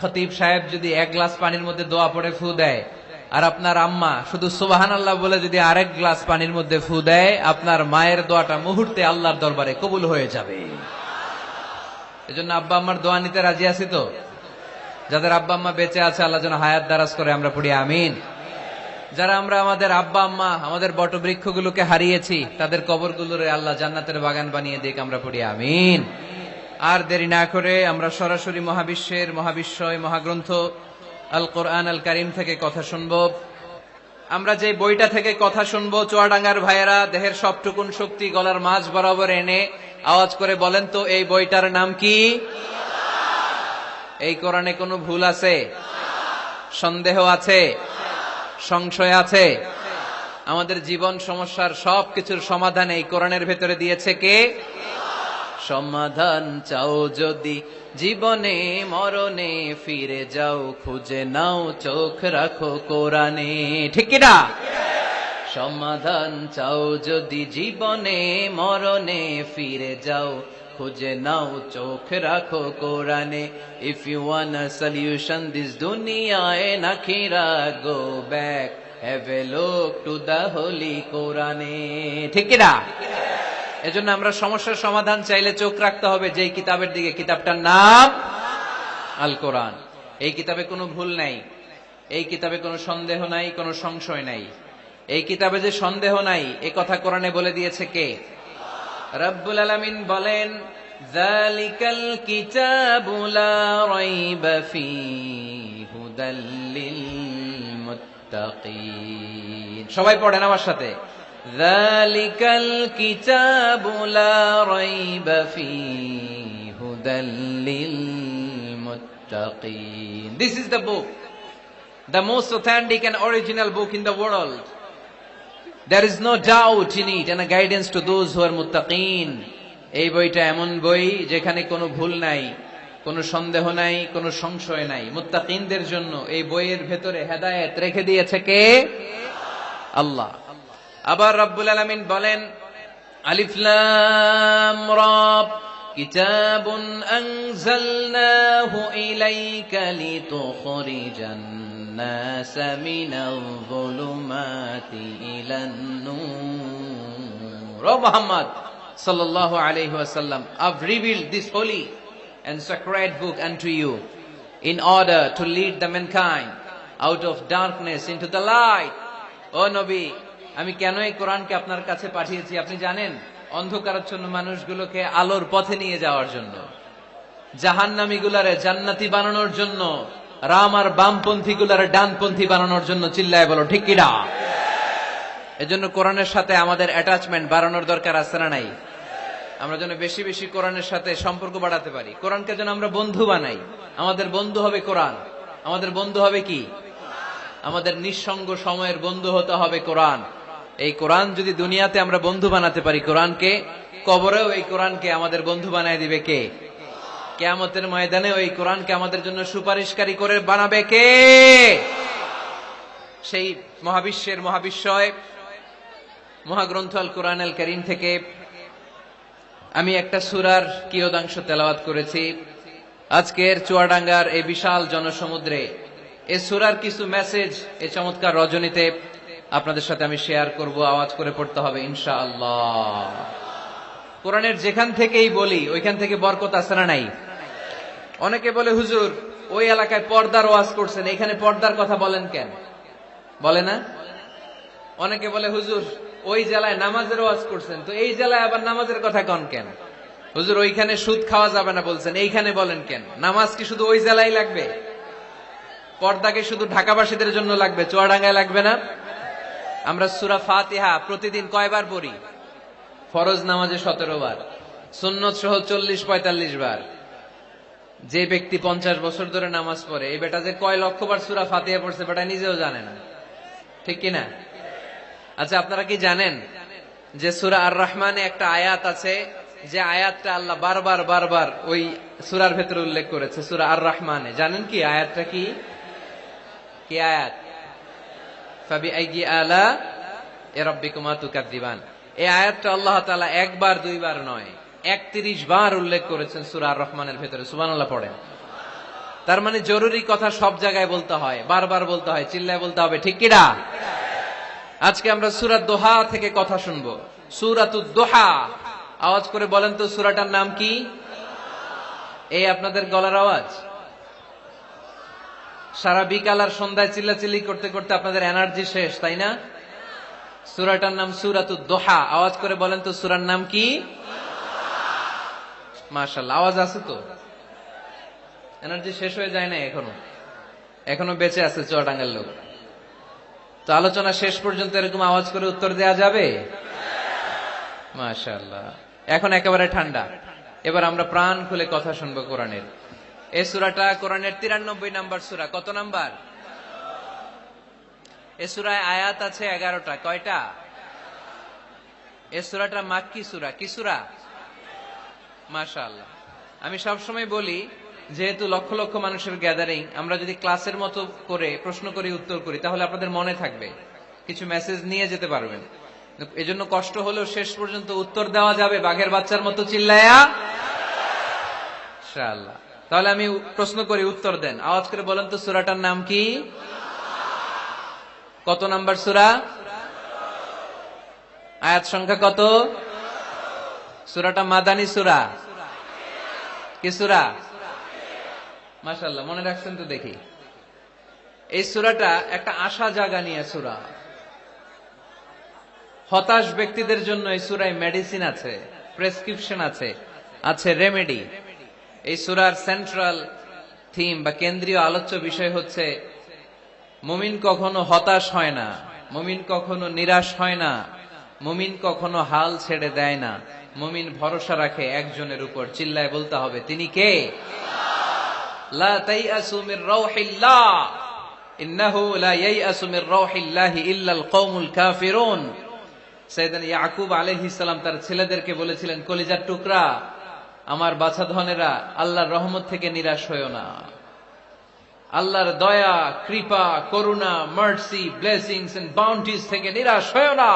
খতিব সাহেব যদি এক গ্লাস পানির মধ্যে দোয়া পরে ফু দেয়, আর আপনার আম্মা শুধু সুবহানাল্লাহ বলে যদি আরেক গ্লাস পানির মধ্যে ফু দেয়, আপনার মায়ের দোয়াটা মুহূর্তে আল্লাহর দরবারে কবুল হয়ে যাবে। এজন্য আব্বা আম্মার দোয়া নিতে রাজি আছি তো? যাদের আব্বা আম্মা বেঁচে আছে, আল্লাহ যেন হায়াত দারাজ করে, আমরা পড়ি আমিন। যারা আমরা আমাদের আব্বা আম্মা, আমাদের বটবৃক্ষগুলোকে হারিয়েছি, তাদের কবরগুলোরে আল্লাহ জান্নাতের বাগান বানিয়ে দিক, আমরা পড়ি আমিন। আর দেরি না করে আমরা সরাসরি মহাবিশ্বের মহাবিশ্বয় মহাগ্রন্থ আল কোরআন আল কারীম থেকে কথা শুনবো। আমরা যে বইটা থেকে কথা শুনবো, চুয়াডাঙ্গার ভাইয়েরা দেহের সবটুকুন শক্তি গলার মাঝ বরাবর এনে আওয়াজ করে বলেন তো, এই বইটার নাম কি? এই কোরআনে কোনো ভুল আছে? সন্দেহ আছে? সংশয় আছে? আমাদের জীবন সমস্যার সবকিছুর সমাধান এই কোরআনের ভেতরে দিয়েছে কে? সমাধান চাও যদি জীবনে মরণে, ফিরে যাও খুঁজে নাও, চোখ রাখো কোরআনে। ঠিক কিনা? সমাধান চাও যদি জীবনে মরণে, ফিরে যাও খুঁজে নাও, চোখ রাখো কোরআনে। If you want a solution this দুনিয়া এন্ড আখিরা, go back, have a look to the holy কোরআনে। ঠিক কিনা? এজন্য আমরা সমস্যার সমাধান চাইলে চোখ রাখতে হবে যেই কিতাবের দিকে, কিতাবটার নাম আল কোরআন। এই কিতাবে কোনো ভুল নাই, এই কিতাবে কোনো সন্দেহ নাই, কোনো সংশয় নাই। এই কিতাবে যে সন্দেহ নাই, এ কথা কোরআনে বলে দিয়েছে কে? রব্বুল আলামিন বলেন, যালিকাল কিতাবু লা রাইবা ফীহি হুদাল লিল মুত্তাকিন। সবাই পড়েন আমার সাথে, যালিকাল কিতাবু লা রাইবা ফীহি হুদাল লিল মুত্তাকিন। This is the book, the most authentic and original book in the world. There is no doubt in it and a guidance to those who are muttaqin. এই বইটা এমন বই যেখানে কোনো ভুল নাই, কোনো সন্দেহ নাই, কোনো সংশয় নাই। মুত্তাকিনদের জন্য এই বইয়ের ভেতরে হেদায়েত রেখে দিয়েছে কে? আল্লাহ। আবার রব্বুল আলামিন বলেন, আলিফ লাম রা, কিতাবুন আনজালনাহু ইলাইকা লিতুখরিজান الناس من الظلمات إلى النور. O Muhammad sallallahu alayhi wasallam, I've revealed this holy and sacred book unto you in order to lead the mankind out of darkness into the light. O Nabi, আমি কেন এই কোরআনকে আপনার কাছে পাঠিয়েছি আপনি জানেন? অন্ধকারাচ্ছন্ন মানুষগুলোকে আলোর পথে নিয়ে যাওয়ার জন্য, জাহান্নামীগুলারে জান্নাতি বানানোর জন্য, রাম আর বামপন্থী গুলারে ডানপন্থী বানানোর জন্য। চিল্লায় বলো ঠিক কিনা? এজন্য কোরআনের সাথে আমাদের অ্যাটাচমেন্ট বাড়ানোর দরকার আছে না নাই? আমরা যেন বেশি বেশি কোরআনের সাথে সম্পর্ক বাড়াতে পারি, কোরআনকে যেন আমরা বন্ধু বানাই। আমাদের বন্ধু হবে কোরআন। আমাদের বন্ধু হবে কি? আমাদের নিঃসঙ্গ সময়ের বন্ধু হতে হবে কোরআন। এই কোরআন যদি দুনিয়াতে আমরা বন্ধু বানাতে পারি কোরআনকে, কবরেও এই কোরআনকে আমাদের বন্ধু বানায় দিবে কে? কিয়ামতের ময়দানে ওই কোরআনকে আমাদের জন্য সুপারিশকারী করে বানাবে কে? সেই মহাবিশ্বের মহাবিশ্বয় মহাগ্রন্থ আল কোরআন আল কারীম থেকে আমি একটা সূরার কিয়দাংশ তেলাওয়াত করেছি। আজকের চুয়াডাঙ্গার এই বিশাল জনসমুদ্রে এই সূরার কিছু মেসেজ এই চমৎকার রজনীতে আপনাদের সাথে আমি শেয়ার করব। আওয়াজ করে পড়তে হবে ইনশাআল্লাহ। কোরআনের যেখান থেকেই বলি ওইখান থেকে বরকত আছে না নাই? অনেকে বলে, হুজুর ওই এলাকায় পর্দার ওয়াজ করছেন, এখানে পর্দার কথা বলেন কেন? বলে না? অনেকে বলে, হুজুর ওই জেলায় নামাজের ওয়াজ করছেন, তো এই জেলায় আবার নামাজের কথা কন কেন? হুজুর ওইখানে সুদ খাওয়া যাবে না বলছেন, এইখানে বলেন কেন? নামাজ কি শুধু ওই জেলায় লাগবে? পর্দাকে শুধু ঢাকাবাসীদের জন্য লাগবে, চুয়াডাঙ্গায় লাগবে না? আমরা সূরা ফাতিহা প্রতিদিন কয়বার পড়ি? ফরজ নামাজে 17 বার, সুন্নত সহ 40-45 বার। যে ব্যক্তি 50 বছর ধরে নামাজ পড়ে, এই বেটা যে কয় লক্ষ বার সূরা ফাতিহা পড়ছে বেটা নিজেও জানে না, ঠিক কিনা? আচ্ছা, আপনারা কি জানেন যে সূরা আর রহমানে একটা আয়াত আছে, যে আয়াতটা আল্লাহ বারবার বারবার ওই সূরার ভেতরে উল্লেখ করেছে, সূরা আর রহমানে? জানেন কি আয়াতটা কি? কি আয়াত? ফাবিআইয়ি আলা রাব্বিকুমা তুকাদ্দিবান। এই আয়াতটা আল্লাহ তাআলা একবার দুইবার নয় 31 বার উল্লেখ করেছেন সূরা আর রহমানের ভেতরে। সুবহানাল্লাহ পড়েন। তার মানে জরুরি কথা সব জায়গায় বলতে হয়, বারবার বলতে হয়, চিল্লায় বলতে হবে, ঠিক কিনা? আজকে আমরা সূরা দোহা থেকে কথা শুনবো। সূরাতুদ দোহা, আওয়াজ করে বলেন তো সূরাটার নাম কি? এই আপনাদের গলার আওয়াজ। সারা বিকাল আর সন্ধ্যায় চিল্লাচিল্লি করতে করতে আপনাদের এনার্জি শেষ, তাই না? সূরাটার নাম সূরাতুদ দোহা। আওয়াজ করে বলেন তো সূরার নাম কি? মাশাআল্লাহ, আওয়াজ আছে তো? এনার্জি শেষ হয়ে যায় না এখনো বেঁচে আছে চুয়াডাঙ্গার লোক। তো আলোচনা শেষ পর্যন্ত এরকম আওয়াজ করে উত্তর দেয়া যাবে? মাশাআল্লাহ। এখন একেবারে ঠান্ডা। এবার আমরা প্রাণ খুলে কথা শুনবো কোরআনের। এই সূরাটা কোরআনের 93 নাম্বার সূরা। কত নাম্বার? এই সূরায় আয়াত আছে 11টা। কয়টা? এই সূরাটা মাক্কি সূরা। কি সূরা? মাশাআল্লাহ। আমি সবসময় বলি, যেহেতু লক্ষ লক্ষ মানুষের গ্যাদারিং, আমরা যদি ক্লাসের মতো করে প্রশ্ন করি, উত্তর করি, তাহলে আপনাদের মনে থাকবে, কিছু মেসেজ নিয়ে যেতে পারবেন। এজন্য কষ্ট হলেও শেষ পর্যন্ত উত্তর দেওয়া যাবে বাঘের বাচ্চার মতো চিল্লায়া, ইনশাআল্লাহ। তাহলে আমি প্রশ্ন করি, উত্তর দেন। আওয়াজ করে বলেন তো সূরাটার নাম কি? কত নাম্বার সূরা? আয়াত সংখ্যা কত? সূরাটা মাদানী সূরা। কি সূরা? মাশাআল্লাহ, মনে রাখছেন তো দেখি। এই সূরাটা একটা আশা জাগা নিয়ে সূরা। হতাশ ব্যক্তিদের জন্য এই সূরায় মেডিসিন আছে, প্রেসক্রিপশন আছে, আছে রেমেডি। এই সূরার সেন্ট্রাল থিম বা কেন্দ্রীয় আলোচ্য বিষয় হচ্ছে, মুমিন কখনো হতাশ হয় না, মুমিন কখনো নিরাশ হয় না, মুমিন কখনো হাল ছেড়ে দেয় না, মুমিন ভরসা রাখে একজনের উপর। চিল্লায় বলতে হবে, তিনি কে? লা তাইয়াসু মির রাউহিল্লাহ ইন্নাহু লা ইয়াইয়াসু মির রাউহিল্লাহি ইল্লাল কওমুল কাফিরুন। সাইয়েদনা ইয়াকুব আলাইহিস সালাম তার ছেলেদেরকে বলেছিলেন, কলিজার টুকরা, আমার বাছাধনেরা, আল্লাহর রহমত থেকে নিরাশ হয়ো না। আল্লাহর দয়া, কৃপা, করুণা, মার্সি, ব্লেসিংস এন্ড বাউন্টিজ থেকে নিরাশ হয়ো না।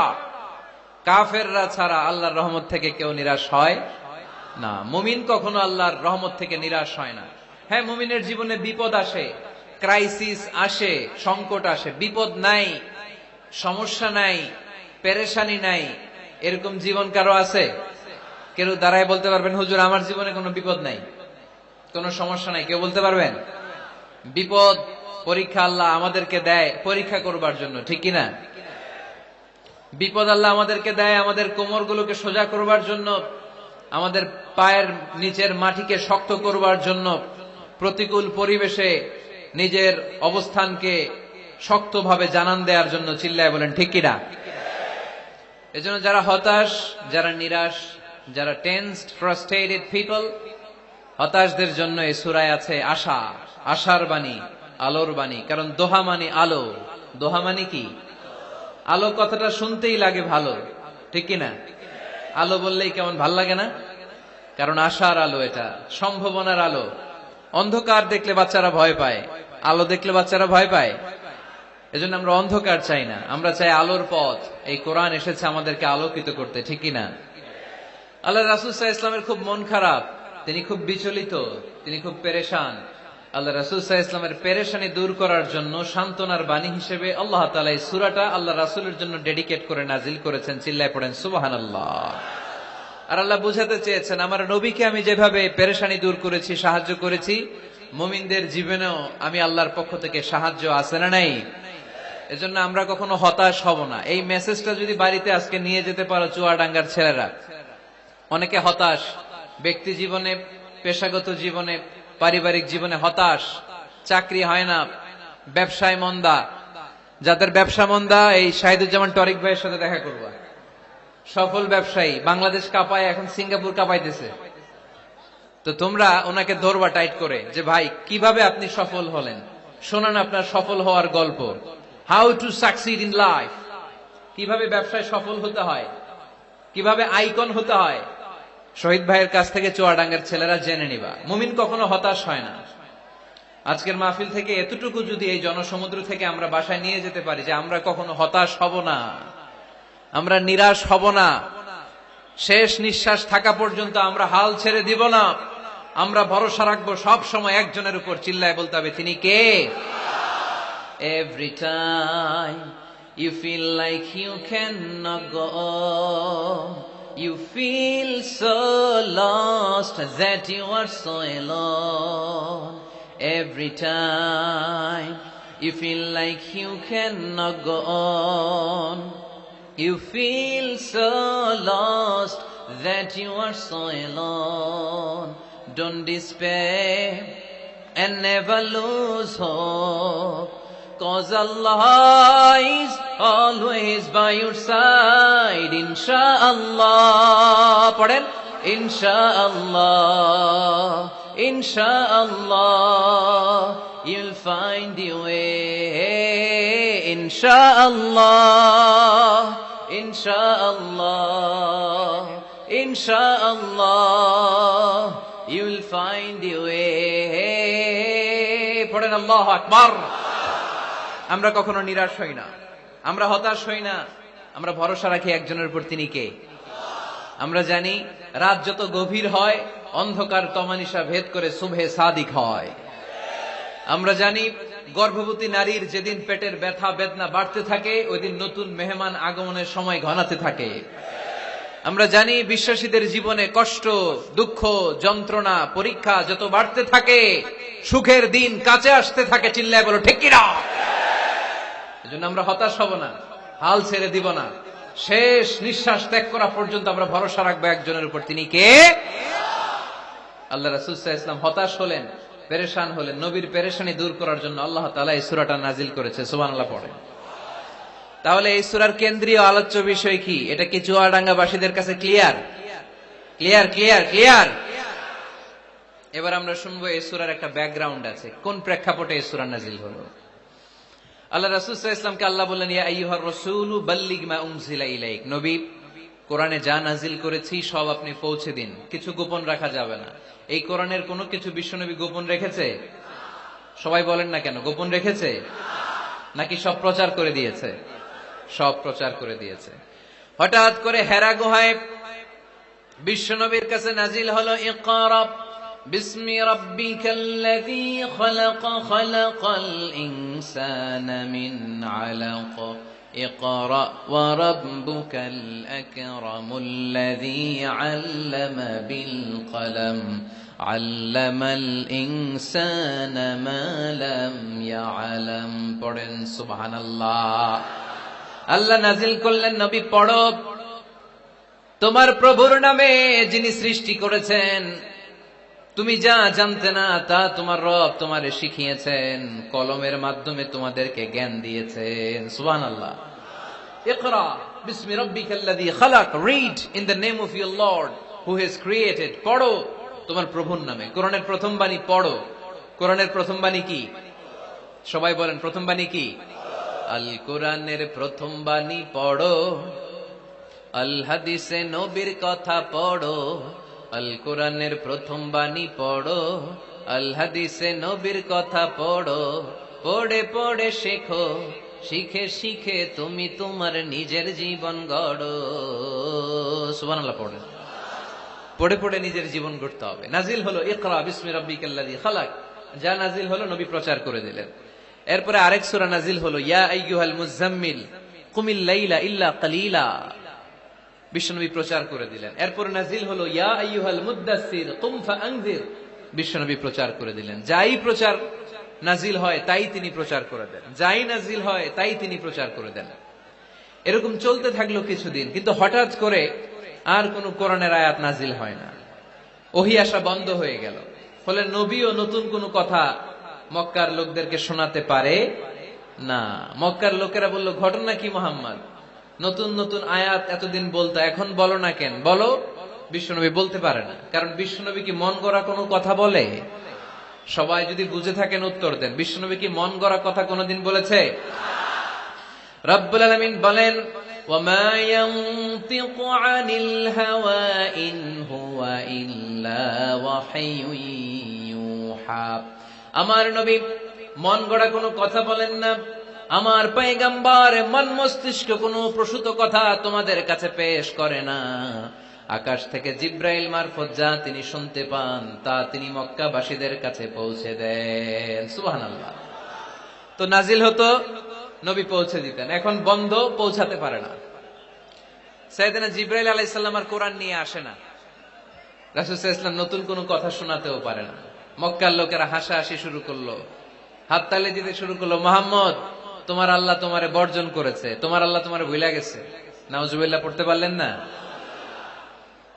কাফেররা ছাড়া আল্লাহর রহমত থেকে কেউ নিরাশ হয় না। মুমিন কখনো আল্লাহর রহমত থেকে নিরাশ হয় না। হ্যাঁ, মুমিনের জীবনে বিপদ আসে, ক্রাইসিস আসে, সংকট আসে। বিপদ নাই, সমস্যা নাই, পেরেশানি নাই, এরকম জীবন কারো আছে? কেউ দাঁড়ায় বলতে পারবেন, হুজুর আমার জীবনে কোনো বিপদ নাই, কোনো সমস্যা নাই? কেউ বলতে পারবেন? বিপদ, পরীক্ষা আল্লাহ আমাদেরকে দেয় পরীক্ষা করবার জন্য, ঠিক কিনা? বিপদ আল্লাহ আমাদেরকে দেয় আমাদের কোমরগুলোকে সোজা করবার জন্য, আমাদের পায়ের নিচের মাটিকে শক্ত করবার জন্য, প্রতিকূল পরিবেশে নিজের অবস্থানকে শক্তভাবে জানান দেওয়ার জন্য। চিল্লায় বলেন ঠিক কিনা? এজন্য যারা হতাশ, যারা নিরাশ, যারা টেন্সড, ফ্রাস্ট্রেটেড পিপল, হতাশদের জন্য এই সূরায় আছে আশা, আশার বাণী, আলোর বাণী। কারণ দোহা মানে আলো। দোহা মানে কি? আলো কথাটা শুনতেই লাগে ভালো, ঠিক কিনা? আলো বললেই কেমন ভাল লাগে না? কারণ আশার আলো, এটা সম্ভাবনার আলো। অন্ধকার দেখলে বাচ্চারা ভয় পায়, আলো দেখলে বাচ্চারা ভয় পায়। এজন্য আমরা অন্ধকার চাই না, আমরা চাই আলোর পথ। এই কোরআন এসেছে আমাদেরকে আলোকিত করতে, ঠিক কিনা? আল্লাহ রাসূল সাল্লাল্লাহু আলাইহি ওয়াসাল্লামের খুব মন খারাপ, তিনি খুব বিচলিত, তিনি খুব পেরেশান। আল্লাহ রাসূল সাল্লাল্লাহু আলাইহি ওয়াসাল্লামের পেরেশানি দূর করার জন্য সান্ত্বনার বাণী হিসেবে আল্লাহ তাআলা এই সূরাটা আল্লাহ রাসূলের জন্য ডেডিকেট করে নাজিল করেছেন। চিল্লায় পড়েন সুবহানাল্লাহ। আর আল্লাহ বুঝাতে চেয়েছেন, আমার নবীকে আমি যেভাবে পেরেশানি দূর করেছি, সাহায্য করেছি, মুমিনদের জীবনেও আমি আল্লাহর পক্ষ থেকে সাহায্য আছে না নাই? এজন্য আমরা কখনো হতাশ হব না। এই মেসেজটা যদি বাড়িতে আজকে নিয়ে যেতে পারো চুয়াডাঙ্গার ছেলেরা, অনেকে হতাশ, ব্যক্তি জীবনে, পেশাগত জীবনে, পারিবারিক জীবনে হতাশ, চাকরি হয় না, ব্যবসায় মন্দা। যাদের ব্যবসা মন্দা, এই শাহিদুজ্জামান টরিক ভাইয়ের সাথে দেখা করবা। সফল ব্যবসায়ী, বাংলাদেশ কাঁপায়, এখন সিঙ্গাপুর কাঁপাইতেছে। তো তোমরা ওনাকে ধরবা টাইট করে যে ভাই কিভাবে আপনি সফল হলেন, শোনান আপনার সফল হওয়ার গল্প। How to succeed in life, কিভাবে ব্যবসায় সফল হতে হয়, কিভাবে আইকন হতে হয়। শহীদ ভাইয়ের কাছ থেকে চুয়াডাঙ্গার ছেলেরা জেনে নিবা। মুমিন কখনো হতাশ হয় না। আজকের মাহফিল থেকে এতটুকু যদি এই জনসমুদ্র থেকে আমরা বাসায় নিয়ে যেতে পারি যে আমরা কখনো হতাশ হব না, আমরা নিরাশ হব না, শেষ নিঃশ্বাস থাকা পর্যন্ত আমরা হাল ছেড়ে দিব না, আমরা ভরসা রাখবো সব সময় একজনের উপর, চিল্লায় বলতে হবে তিনি কে। Every time you feel like you cannot go on, you feel so lost that you are so alone. Every time you feel like you cannot go on, you feel so lost that you are so alone. Don't despair and never lose hope, 'cause Allah is always by your side. Insha'Allah, পড়েন, Insha'Allah, Insha'Allah, you'll find your way. Insha'Allah, Insha'Allah, Insha'Allah, you'll find your way. পড়েন আল্লাহু আকবার। আমরা কখনো নিরাশ হই না, আমরা হতাশ হই না, আমরা ভরসা রাখি একজনের উপর, তিনি কে। আমরা জানি রাত যত গভীর হয় অন্ধকার তমানিসা ভেদ করে সুবহে সাদিক হয়। আমরা জানি গর্ভবতী নারীর যেদিন পেটের ব্যথা বেদনা বাড়তে থাকে ওই দিন নতুন মেহমান আগমনের সময় ঘনাতে থাকে। আমরা জানি বিশ্বাসীদের জীবনে কষ্ট, দুঃখ, যন্ত্রণা, পরীক্ষা যত বাড়তে থাকে সুখের দিন কাছে আসতে থাকে। চিল্লায় বলো ঠিক কিনা। এজন্য আমরা হতাশ হব না, হাল ছেড়ে দিব না, শেষ নিঃশ্বাস ত্যাগ করা পর্যন্ত আমরা ভরসা রাখবো একজনের উপর, তিনি কে। আল্লাহ রাসূল সাল্লাল্লাহু আলাইহি ওয়াসাল্লাম হতাশ হলেন, পেরেশান হলেন, নবীর পেরেশানি দূর করার জন্য আল্লাহ তাআলা এই সূরাটা নাজিল করেছে। সুবহানাল্লাহ পড়েন। তাহলে এই সূরার কেন্দ্রীয় আলোচ্য বিষয় কি, এটা কি চুয়াডাঙ্গাবাসীদের কাছে ক্লিয়ার? Clear, clear, clear. এবার আমরা শুনবো এই সূরার একটা ব্যাকগ্রাউন্ড আছে, কোন প্রেক্ষাপটে এই সূরা নাজিল হলো। আল্লাহ রাসূল সাল্লাল্লাহু আলাইহি ওয়াসাল্লামকে আল্লাহ বললেন, ইয়া আইয়ুহার রাসূলু বাল্লিগ মা উনজিলা ইলাইক, নবী কোরআনে যা নাজিল করেছি সব আপনি পৌঁছে দিন, কিছু গোপন রাখা যাবে না। এই কোরআনের কোনো কিছু বিশ্বনবী গোপন রেখেছে? সবাই বলেন না কেন, গোপন রেখেছে নাকি সব প্রচার করে দিয়েছে? সব প্রচার করে দিয়েছে। হঠাৎ করে হেরা গুহায় বিশ্বনবীর কাছে নাজিল হলো, ইকরা বিসমি রাব্বিকাল্লাযী খালাক, খালাকাল ইনসানা মিন আলাক, ইকরা ওয়া রাব্বুকাল আকরামুল্লাযী আল্লামা বিল কলম, আল্লামাল ইনসানা মা লাম ইয়ালাম। পড়েন সুবহানাল্লাহ। আল্লাহ নাজিল করলেন, নবী পড়ো, তোমার প্রভুর নামে যিনি সৃষ্টি করেছেন, তুমি যা জানতে না তা তোমার রব তোমারে শিখিয়েছেন, কলমের মাধ্যমে তোমাদেরকে জ্ঞান দিয়েছেন। সুবহানাল্লাহ। ইকরা বিসমি রাব্বিকাল্লাযী খালাক, read in the name of your lord who has created. পড়ো তোমার প্রভুর নামে। কোরআনের প্রথম বাণী পড়ো। কোরআনের প্রথম বাণী কি? সবাই বলেন, প্রথম বাণী কি? আল কোরআনের প্রথম বাণী পড়ো, আল হাদিসে নবীর কথা পড়ো। আল কোরআনের প্রথম বাণী পড়ো, আল হাদিসে নবীর কথা পড়ো। পড়ে পড়ে শেখো, শিখে শিখে তুমি তোমার নিজের জীবন গড়ো। সুবহানাল্লাহ পড়েন। পড়ে পড়ে নিজের জীবন গড়তে হবে। নাজিল হলো ইকরা বিসমি রাব্বিকাল্লাযী খালাক, যা নাজিল হলো নবী প্রচার করে দিলেন। এরপরে আরেক সূরা নাজিল হলো, ইয়া আইয়ুহাল মুযাম্মিল কুমিল লাইলা ইল্লা কালিলা, বিশ্বনবী প্রচার করে দিলেন। এরপরে নাজিল হলো, ইয়া আইয়ুহাল মুদ্দাসসির কুম ফাআনযির, বিশ্বনবী প্রচার করে দিলেন। যাই প্রচার নাজিল হয় তাই তিনি প্রচার করে দেন, যাই নাজিল হয় তাই তিনি প্রচার করে দেন। এরকম চলতে থাকলো কিছুদিন, কিন্তু হঠাৎ করে আর কোন কোরআনের আয়াত নাজিল হয় না। ওহী আসা বন্ধ হয়ে গেল। ফলে নবীও নতুন কোন কথা মক্কার লোকদেরকে শোনাতে পারে না। মক্কার লোকেরা বলল, ঘটনা কি মুহাম্মদ? নতুন নতুন আয়াত এতদিন বলতো, এখন বলো না কেন? বলো। বিশ্বনবী বলতে পারে না, কারণ বিশ্বনবী কি মন গড়া কোনো কথা বলে? সবাই যদি বুঝে থাকেন উত্তর দেন। বিশ্বনবী কি মন গড়া কথা কোনোদিন বলেছে? রব্বুল আলামিন বলেন, ওয়ামা ইয়ানতিকু আনিল হাওয়া ইন হুয়া ইল্লা ওয়াহয়ুন ইউহা। আমার নবী মন গড়া কোনো কথা বলেন না। আমার পয়গম্বর মন মস্তিষ্ক কোনো প্রসূত কথা তোমাদের কাছে পেশ করে না। আকাশ থেকে জিব্রাইল মারফত যা তিনি শুনতে পান তা তিনি মক্কাবাসীদের কাছে পৌঁছে দেন। সুবহানাল্লাহ। তো নাজিল হতো, নবী পৌঁছে দিতেন। এখন বন্ধ, পৌঁছাতে পারে না। সাইয়েদনা জিব্রাইল আলাইহিস সালাম আর কোরআন নিয়ে আসে না। রাসূল সাল্লাল্লাহু আলাইহি ওয়াসাল্লাম নতুন কোনো কথা শোনাতেও পারে না। মক্কার লোকেরা হাসাহাসি শুরু করলো, হাততালি দিতে শুরু করলো। মুহাম্মদ, তোমার আল্লাহ তোমারে বর্জন করেছে, তোমার আল্লাহ তোমারে ভুলে গেছে। নাউজুবিল্লাহ পড়তে পারলেন না?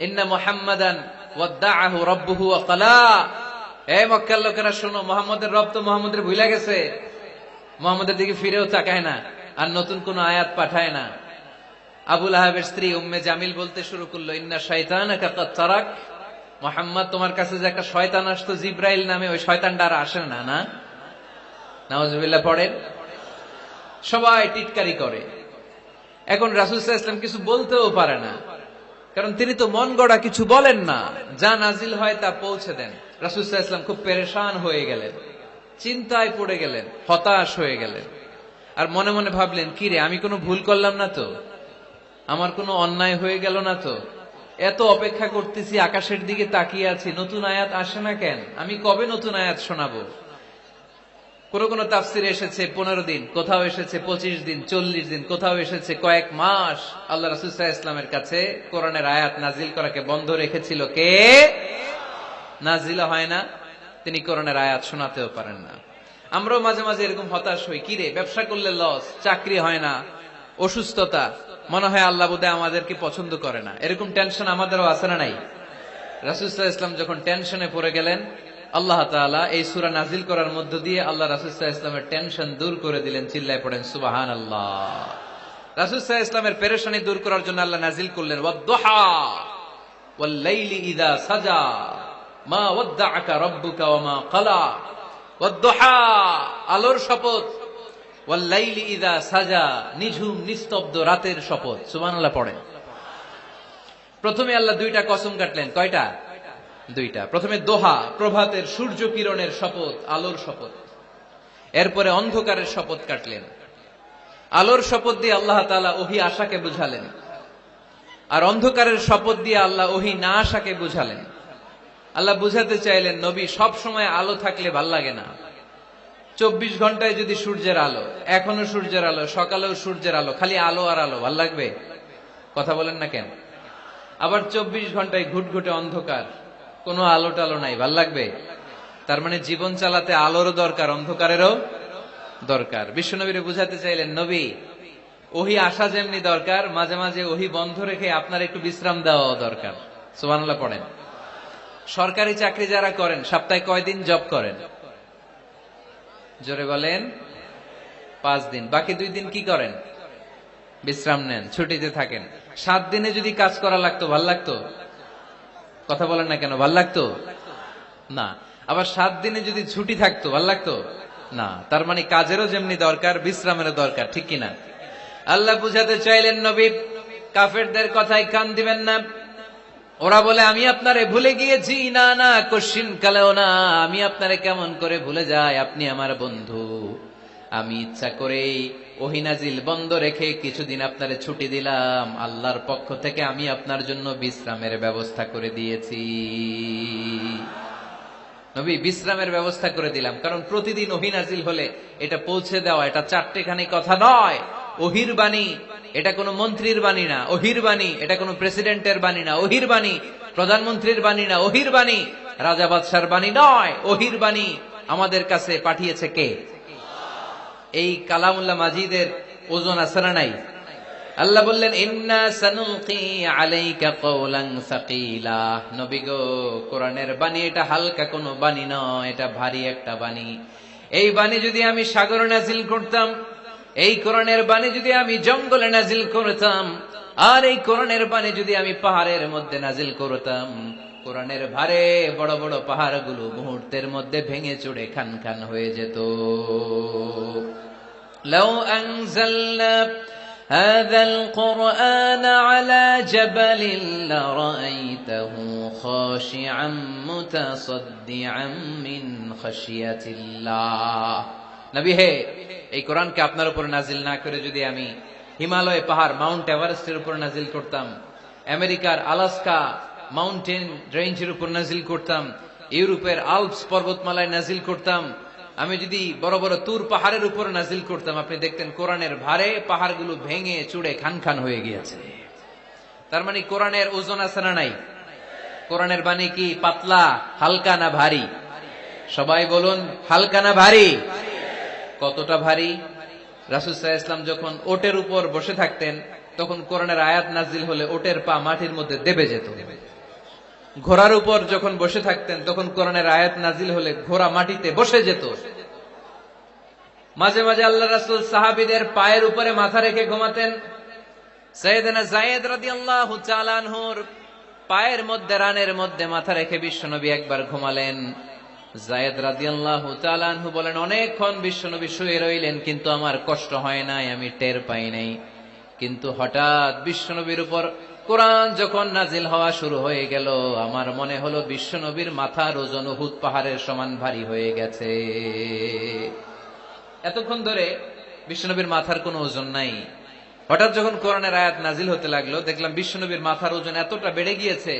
ইন্না মুহাম্মাদান ওয়াদ্দাআহু রাব্বুহু ওয়া ক্বালা। এই মক্কার লোকেরা শোনো, মুহাম্মদের রব তো মুহাম্মদের ভুলে গেছে, মুহাম্মদের দিকে ফিরেও তাকায় না, আর নতুন কোন আয়াত পাঠায় না। আবু লাহাবের স্ত্রী উম্মে জামিল বলতে শুরু করলো, ইন্না শাইতানাকা কাদ তারাক। মুহাম্মদ, তোমার কাছে যে একটা শয়তান আসতো জিব্রাইল নামে, ওই শয়তানটা আর আসে না। না, নাউজুবিল্লাহ পড়েন। সবাই টিটকারি করে। এখন রাসূল সাল্লাল্লাহু আলাইহি ওয়াসাল্লাম কিছু বলতেও পারে না, কারণ তিনি তো মন গড়া কিছু বলেন না। যা নাজিল হয় তা পৌঁছে দেন। রাসূল সাল্লাল্লাহু আলাইহি ওয়াসাল্লাম খুব পেরেশান হয়ে গেলেন, চিন্তায় পড়ে গেলেন, হতাশ হয়ে গেলেন। আর মনে মনে ভাবলেন, কি রে, আমি কোনো ভুল করলাম না তো? আমার কোনো অন্যায় হয়ে গেল না তো? এত অপেক্ষা করতেছি, আকাশের দিকে তাকিয়ে আছি, নতুন আয়াত আসে না কেন? আমি কবে নতুন আয়াত শোনাবো? কোন কোন তাফসিরে এসেছে 15 দিন, কোথাও এসেছে 25 দিন, 40 দিন, কোথাও এসেছে কয়েক মাস আল্লাহ রাসূল সাল্লাল্লাহু আলাইহি ওয়াসাল্লামের কাছে কোরআনের আয়াত নাজিল করাকে বন্ধ রেখেছিল। কে? নাজিল হয় না, তিনি কোরআনের আয়াত শোনাতেও পারেন না। আমরাও মাঝে মাঝে এরকম হতাশ হই, কি রে, ব্যবসা করলে লস, চাকরি হয় না, অসুস্থতা, মনে হয় আল্লাহ বোধহয় আমাদেরকে পছন্দ করে না। এরকম টেনশন আমাদেরও আছে না নাই? রাসূল সাল্লাল্লাহু আলাইহি ওয়াসাল্লাম যখন টেনশনে পড়ে গেলেন, আল্লাহ তাআলা এই সূরা নাজিল করার মধ্য দিয়ে আল্লাহ রাসূল সাল্লাল্লাহু আলাইহি ওয়াসাল্লামের টেনশন দূর করে দিলেন। চিল্লায় পড়েন সুবহানাল্লাহ। রাসূল সাল্লাল্লাহু আলাইহি ওয়াসাল্লামের পেরেশানি দূর করার জন্য আল্লাহ নাজিল করলেন, ওয়াদ-দুহা ওয়াল লাইলি ইযা সাজা মা ওয়াদ্দাআকা রাব্বুকা ওয়া মা ক্বালা। ওয়াদ-দুহা, আলোর শপথ, ওয়াল লাইলি ইযা সাজা, নিঝুম নিস্তব্ধ রাতের শপথ। সুবহানাল্লাহ পড়েন। প্রথমে আল্লাহ দুইটা কসম কাটলেন। কয়টা? দুইটা। প্রথমে দোহা, প্রভাতের সূর্য কিরণের শপথ, আলোর শপথ। এরপরে অন্ধকারের শপথ কাটলেন। আলোর শপথ দিয়ে আল্লাহ তাআলা ওহী আশাকে বুঝালেন, আর অন্ধকারের শপথ দিয়ে আল্লাহ ওহী না আশাকে বুঝালেন। আল্লাহ বুঝাতে চাইলেন, নবী, সব সময় আলো থাকলে ভাল লাগে না। 24 ঘন্টায় যদি সূর্যের আলো, এখনো সূর্যের আলো, সকালেও সূর্যের আলো, খালি আলো আর আলো, ভাল লাগবে? কথা বলেন না কেন? আবার 24 ঘন্টায় ঘুটঘুটে অন্ধকার, কোনো আলো টালো নাই, ভাল লাগবে? তার মানে জীবন চালাতে আলোরও দরকার, অন্ধকারেরও দরকার। বিশ্বনবীরে বুঝাতে চাইলেন, নবী, ওহী আসা যেমনি দরকার, মাঝে মাঝে ওহী বন্ধ রেখে আপনার একটু বিশ্রাম দেওয়া দরকার। সুবহানাল্লাহ পড়েন। সরকারি চাকরি যারা করেন, সপ্তাহে কয়দিন জব করেন? জোরে বলেন। 5 দিন। বাকি 2 দিন কি করেন? বিশ্রাম নেন, ছুটিতে থাকেন। 7 দিনে যদি কাজ করা লাগতো, ভাল লাগতো? কথা বলেন না কেন? ভাল লাগতো না। আবার 7 দিনে যদি ছুটি থাকতো, ভাল লাগতো না। তার মানে কাজেরও যেমনি দরকার, বিশ্রামেরও দরকার, ঠিক কিনা? আল্লাহ বুঝাতে চাইলেন, নবী, কাফেরদের কথায় কান দিবেন না। ওরা বলে, আমি আপনারে ভুলে গিয়েছি। না না, কোশ্চিন কালেও না। আমি আপনারে কেমন করে ভুলে যাই? আপনি আমার বন্ধু। আমি ইচ্ছা করেই ওহী নাজিল বন্ধ রেখে কিছুদিন আপনারে ছুটি দিলাম। আল্লাহর পক্ষ থেকে আমি আপনার জন্য বিশ্রামের ব্যবস্থা করে দিয়েছি। নবী, বিশ্রামের ব্যবস্থা করে দিলাম, কারণ প্রতিদিন ওহী নাজিল হলে এটা পৌঁছে দেওয়া, এটা চারটেখানি কথা নয়। ওহীর বাণী, এটা কোনো মন্ত্রীর বাণী না। ওহীর বাণী, এটা কোনো প্রেসিডেন্টের বাণী না। ওহীর বাণী প্রধানমন্ত্রীর বাণী না। ওহীর বাণী রাজা বাদশার বাণী নয়। ওহীর বাণী আমাদের কাছে পাঠিয়েছে কে? এই কালামুল্লাহ মাজিদের ওজন আছে না নাই? আল্লাহ বললেন ইন্না সানুলকি আলাইকা কওলান সাকিলা, নবী গো কোরআনের বাণী এটা হালকা কোনো বাণী নয়, এটা ভারী একটা বাণী। এই বাণী যদি আমি সাগরে নাজিল করতাম, এই কোরআনের বাণী যদি আমি জঙ্গলে নাজিল করতাম, আর এই কোরআনের বাণী যদি আমি পাহাড়ের মধ্যে নাজিল করতাম, কোরআনের ভারে বড় বড় পাহাড়গুলো মুহূর্তের মধ্যে ভেঙে চুরে খান খান হয়ে যেত। লাউ আনজালনা হাযাল কুরআন আলা জাবালিন লারাআইতাহু খাশিআম মুতাসাদ্দিআম মিন খাশিয়াতিল্লাহ। নবী হে, এই কোরআনকে আপনার উপর নাজিল না করে যদি আমি হিমালয় পাহাড় মাউন্ট এভারেস্টের উপর নাজিল করতাম, আমেরিকার আলাস্কা মাউন্টেন রেঞ্জের উপর নাজিল করতাম, ইউরোপের আল্পস পর্বতমালায় নাজিল করতাম, আমি যদি বড় বড় তুর পাহাড়ের উপর নাজিল করতাম, আপনি দেখতেন কোরআনের ভারে পাহাড়গুলো ভেঙে চুড়ে খান খান হয়ে গিয়েছে। তার মানে কোরআনের ওজন আছে না নাই? কোরআনের বাণী কি পাতলা, হালকা না ভারী? সবাই বলুন, হালকা না ভারী? কতটা ভারী? রাসূল সাল্লাল্লাহু আলাইহি ওয়াসাল্লাম যখন ওটের উপর বসে থাকতেন, তখন কোরআনের আয়াত নাজিল হলে ওটের পা মাটির মধ্যে দেবে যেত। ঘোড়ার উপর যখন বসে থাকতেন, তখন কোরআনের আয়াত নাজিল হলে ঘোড়া মাটিতে বসে যেত। মাঝে মাঝে আল্লাহ রাসূল সাহাবীদের পায়ের উপরে মাথা রেখে ঘুমাতেন। সাইয়েদনা যায়েদ রাদিয়াল্লাহু তাআলা আনহুর পায়ের মধ্যে, রানের মধ্যে মাথা রেখে বিশ্বনবী একবার ঘুমালেন। যায়েদ রাদিয়াল্লাহু তাআলা আনহু বলেন, অনেকক্ষণ বিশ্বনবী শুয়ে রইলেন, কিন্তু আমার কষ্ট হয় নাই, আমি টের পাই নাই। কিন্তু হঠাৎ বিশ্বনবীর উপর কোরআন যখন নাজিল হওয়া শুরু হয়ে গেল, আমার মনে হলো বিশ্বনবীর মাথার ওজন উহুদ পাহাড়ের সমান ভারী হয়ে গেছে। এতক্ষণ ধরে বিশ্বনবীর মাথার কোনো ওজন নাই। হঠাৎ যখন কোরআনের আয়াত নাজিল হতে লাগলো, দেখলাম বিশ্বনবীর মাথার ওজন এতটা বেড়ে গিয়েছে,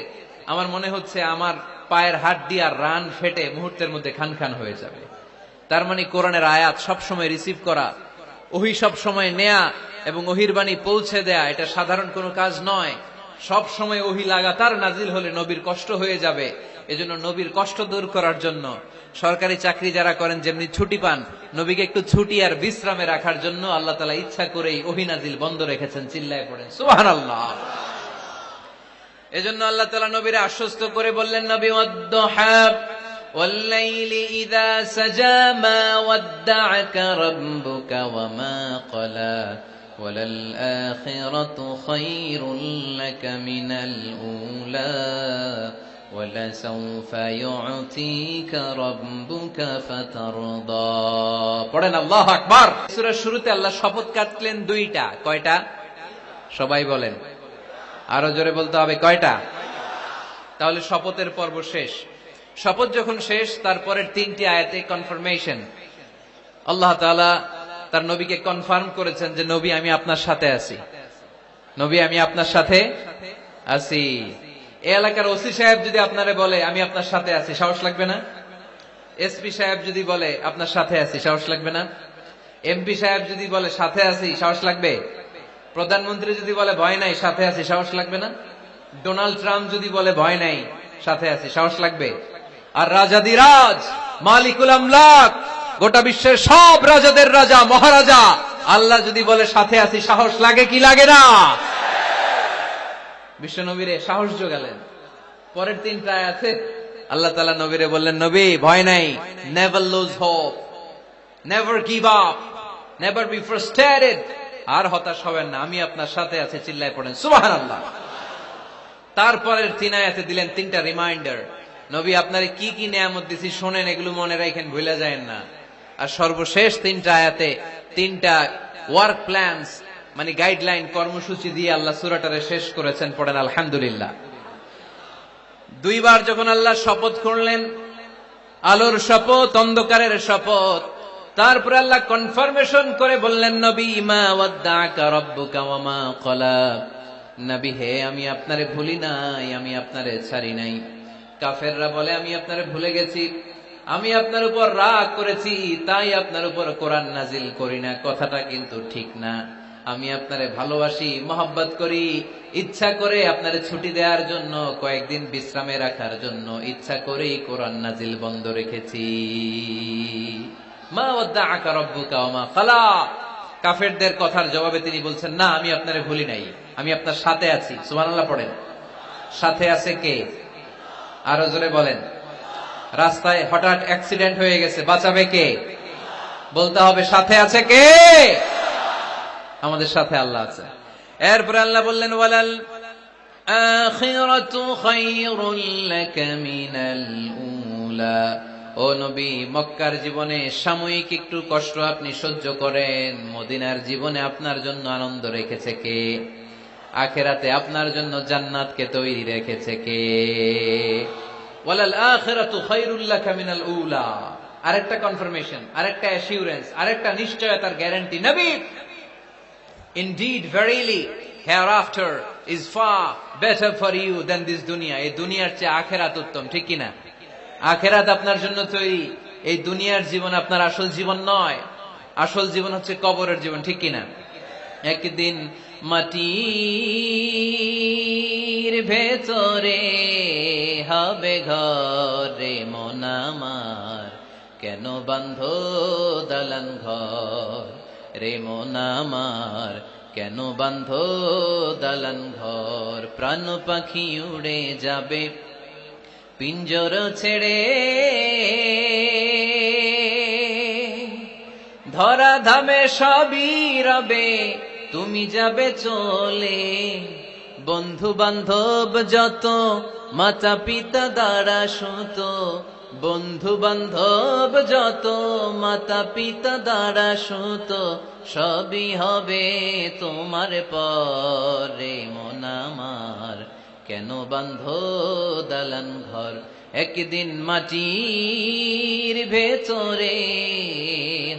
আমার মনে হচ্ছে আমার পায়ের হাড্ডি আর রান ফেটে মুহূর্তের মধ্যে খান খান হয়ে যাবে। তার মানে কোরআনের আয়াত সবসময় রিসিভ করা, ওহী সবসময় নেয়া এবং ওহীর বাণী পৌঁছে দেয়া, এটা সাধারণ কোনো কাজ নয়। সব সময় ওহী লাগাতার নাজিল হলে নবীর কষ্ট হয়ে যাবে। এজন্য নবীর কষ্ট দূর করার জন্য সরকারি চাকরি যারা করেন যেমনি ছুটি পান, নবীকে একটু ছুটি আর বিশ্রামে রাখার জন্য আল্লাহ তাআলা ইচ্ছা করেই ওহী নাজিল বন্ধ রেখেছেন। চিল্লায়ে পড়েন সুবহানাল্লাহ। এজন্য আল্লাহ তাআলা নবীরে আশ্বস্ত করে বললেন, নবী ওয়াদ-দুহা ওয়াল-লাইলি ইযা সাজা মা ওয়াদ্দা'আকা রাব্বুকা ওয়া মা ক্বালা ওয়ালাল আখিরাতু খায়রুল লাকা মিনাল উলা ওয়ালাসাউফা ইউ'তিকা রাব্বুকা ফাতারদা। পড়েন আল্লাহু আকবার। সূরার শুরুতে আল্লাহ শপথ কাটলেন দুইটা। কয়টা? সবাই বলেন, আরো জোরে বলতে হবে, কয়টা? তাহলে শপথের পর্ব শেষ। শপথ যখন শেষ, তারপরের তিনটি আয়াতে কনফার্মেশন। আল্লাহ তাআলা তার নবীকে কনফার্ম করেছেন যে নবী আমি আপনার সাথে আছি, নবী আমি আপনার সাথে আছি। এই এলাকার ওসি সাহেব যদি আপনারে বলে আমি আপনার সাথে আছি, সাহস লাগবে না? এসপি সাহেব যদি বলে আপনার সাথে আছি, সাহস লাগবে না? এমপি সাহেব যদি বলে সাথে আছি, সাহস লাগবে? প্রধানমন্ত্রী যদি বলে ভয় নাই, সাথে আছি, সাহস লাগবে না? ডোনাল্ড ট্রাম্প যদি বলে ভয় নাই, সাথে আছি, সাহস লাগবে? আর রাজাদিরাজ মালিকুল আমলাক, গোটা বিশ্বের সব রাজাদের রাজা মহারাজা আল্লাহ যদি বলে সাথে আছি, সাহস লাগে কি লাগে না? বিশ্ব নবীরে সাহস যোগালেন। পরের তিনটা আয়াতে আল্লাহ তাআলা নবীরে বললেন, নবী ভয় নাই, never lose hope, never give up, never be frustrated, আর হতাশ হবেন না, আমি আপনার সাথে আছি। চিল্লায় পড়েন সুবহানাল্লাহ। তারপরের তিন আয়াতে দিলেন তিনটা রিমাইন্ডার, নবী আপনারে কি কি নিয়ামত দিছি শোনেন, এগুলো মনে রাখেন, ভুলে যায়েন না। আর সর্বশেষ তিনটা আয়াতে তিনটা ওয়ার্ক প্ল্যানস, মানে গাইডলাইন, কর্মসূচি দিয়ে আল্লাহ সূরাটারে শেষ করেছেন। পড়েন আলহামদুলিল্লাহ। দুইবার যখন আল্লাহ শপথ করলেন, আলোর শপথ, অন্ধকারের শপথ, তারপরে আল্লাহ কনফার্মেশন করে বললেন, নবী মা ওয়াদ্দা'আকা রাব্বুকা ওয়া মা ক্বালা, নবী হে আমি আপনারে ভুলি নাই, আমি আপনারে ছাড়ি নাই। কাফেররা বলে আমি আপনারে ভুলে গেছি, আমি আপনার উপর রাগ করেছি, তাই আপনার উপর কোরআন নাজিল করি না। কথাটা কিন্তু ঠিক না। আমি আপনারে ভালোবাসি, মহব্বত করি, ইচ্ছা করে আপনারে ছুটি দেওয়ার জন্য, কয়েকদিন বিশ্রামে রাখার জন্য ইচ্ছা করেই কোরআন নাজিল বন্ধ রেখেছি। মা ওয়াদ্দা'আকা রাব্বুকা ওয়া মা ক্বালা, কাফেরদের কথার জবাবে তিনি বলছেন, না আমি আপনারে ভুলি নাই, আমি আপনার সাথে আছি। সুবহানাল্লাহ পড়েন। সাথে আছে কে? আরো জোরে বলেন। রাস্তায় হঠাৎ অ্যাক্সিডেন্ট হয়ে গেছে, বাঁচাবে কে? বলতে হবে সাথে আছে কে? আমাদের সাথে আল্লাহ আছে। এরপরে আল্লাহ বললেন, ওয়ালাল আখিরাতু খায়রুল লাকা মিনাল উলা। ও নবী, মক্কার জীবনে সাময়িক একটু কষ্ট আপনি সহ্য করেন, মদিনার জীবনে আপনার জন্য আনন্দ রেখেছে কে? আখিরাতে আপনার জন্য জান্নাতকে তৈরি রেখেছে কে? ওয়ালাল আখিরাতু খায়রুল লাকা মিনাল উলা। আরেকটা কনফার্মেশন, আরেকটা অ্যাসিউরেন্স, আরেকটা নিশ্চয়তার গ্যারান্টি। নবী, indeed verily hereafter is far better for you than this dunya. এই দুনিয়ার চেয়ে আখিরাত উত্তম, ঠিক কি না? আখিরাত আপনার জন্য তৈরি, এই দুনিয়ার জীবন আপনার আসল জীবন নয়। আসল জীবন হচ্ছে কবরের জীবন, ঠিক কি না? একদিন মাটির ভেতরে হবে ঘর রে মন আমার, কেন বাঁধো দালান ঘর রে মন আমার, কেন বাঁধো দালান ঘর। প্রাণ পাখি উড়ে যাবে পিঞ্জর ছেড়ে, ধরা ধামে সবই রবে তুমি যাবে চলে। বন্ধু বান্ধব যত মাতা পিতা দ্বারা সুত, বন্ধু বান্ধব যত মাতা পিতা দ্বারা সুত, সবই হবে তোমার পরে মন আমার, কেন বাঁধো দালান ঘর। একদিন মাটির ভেতরে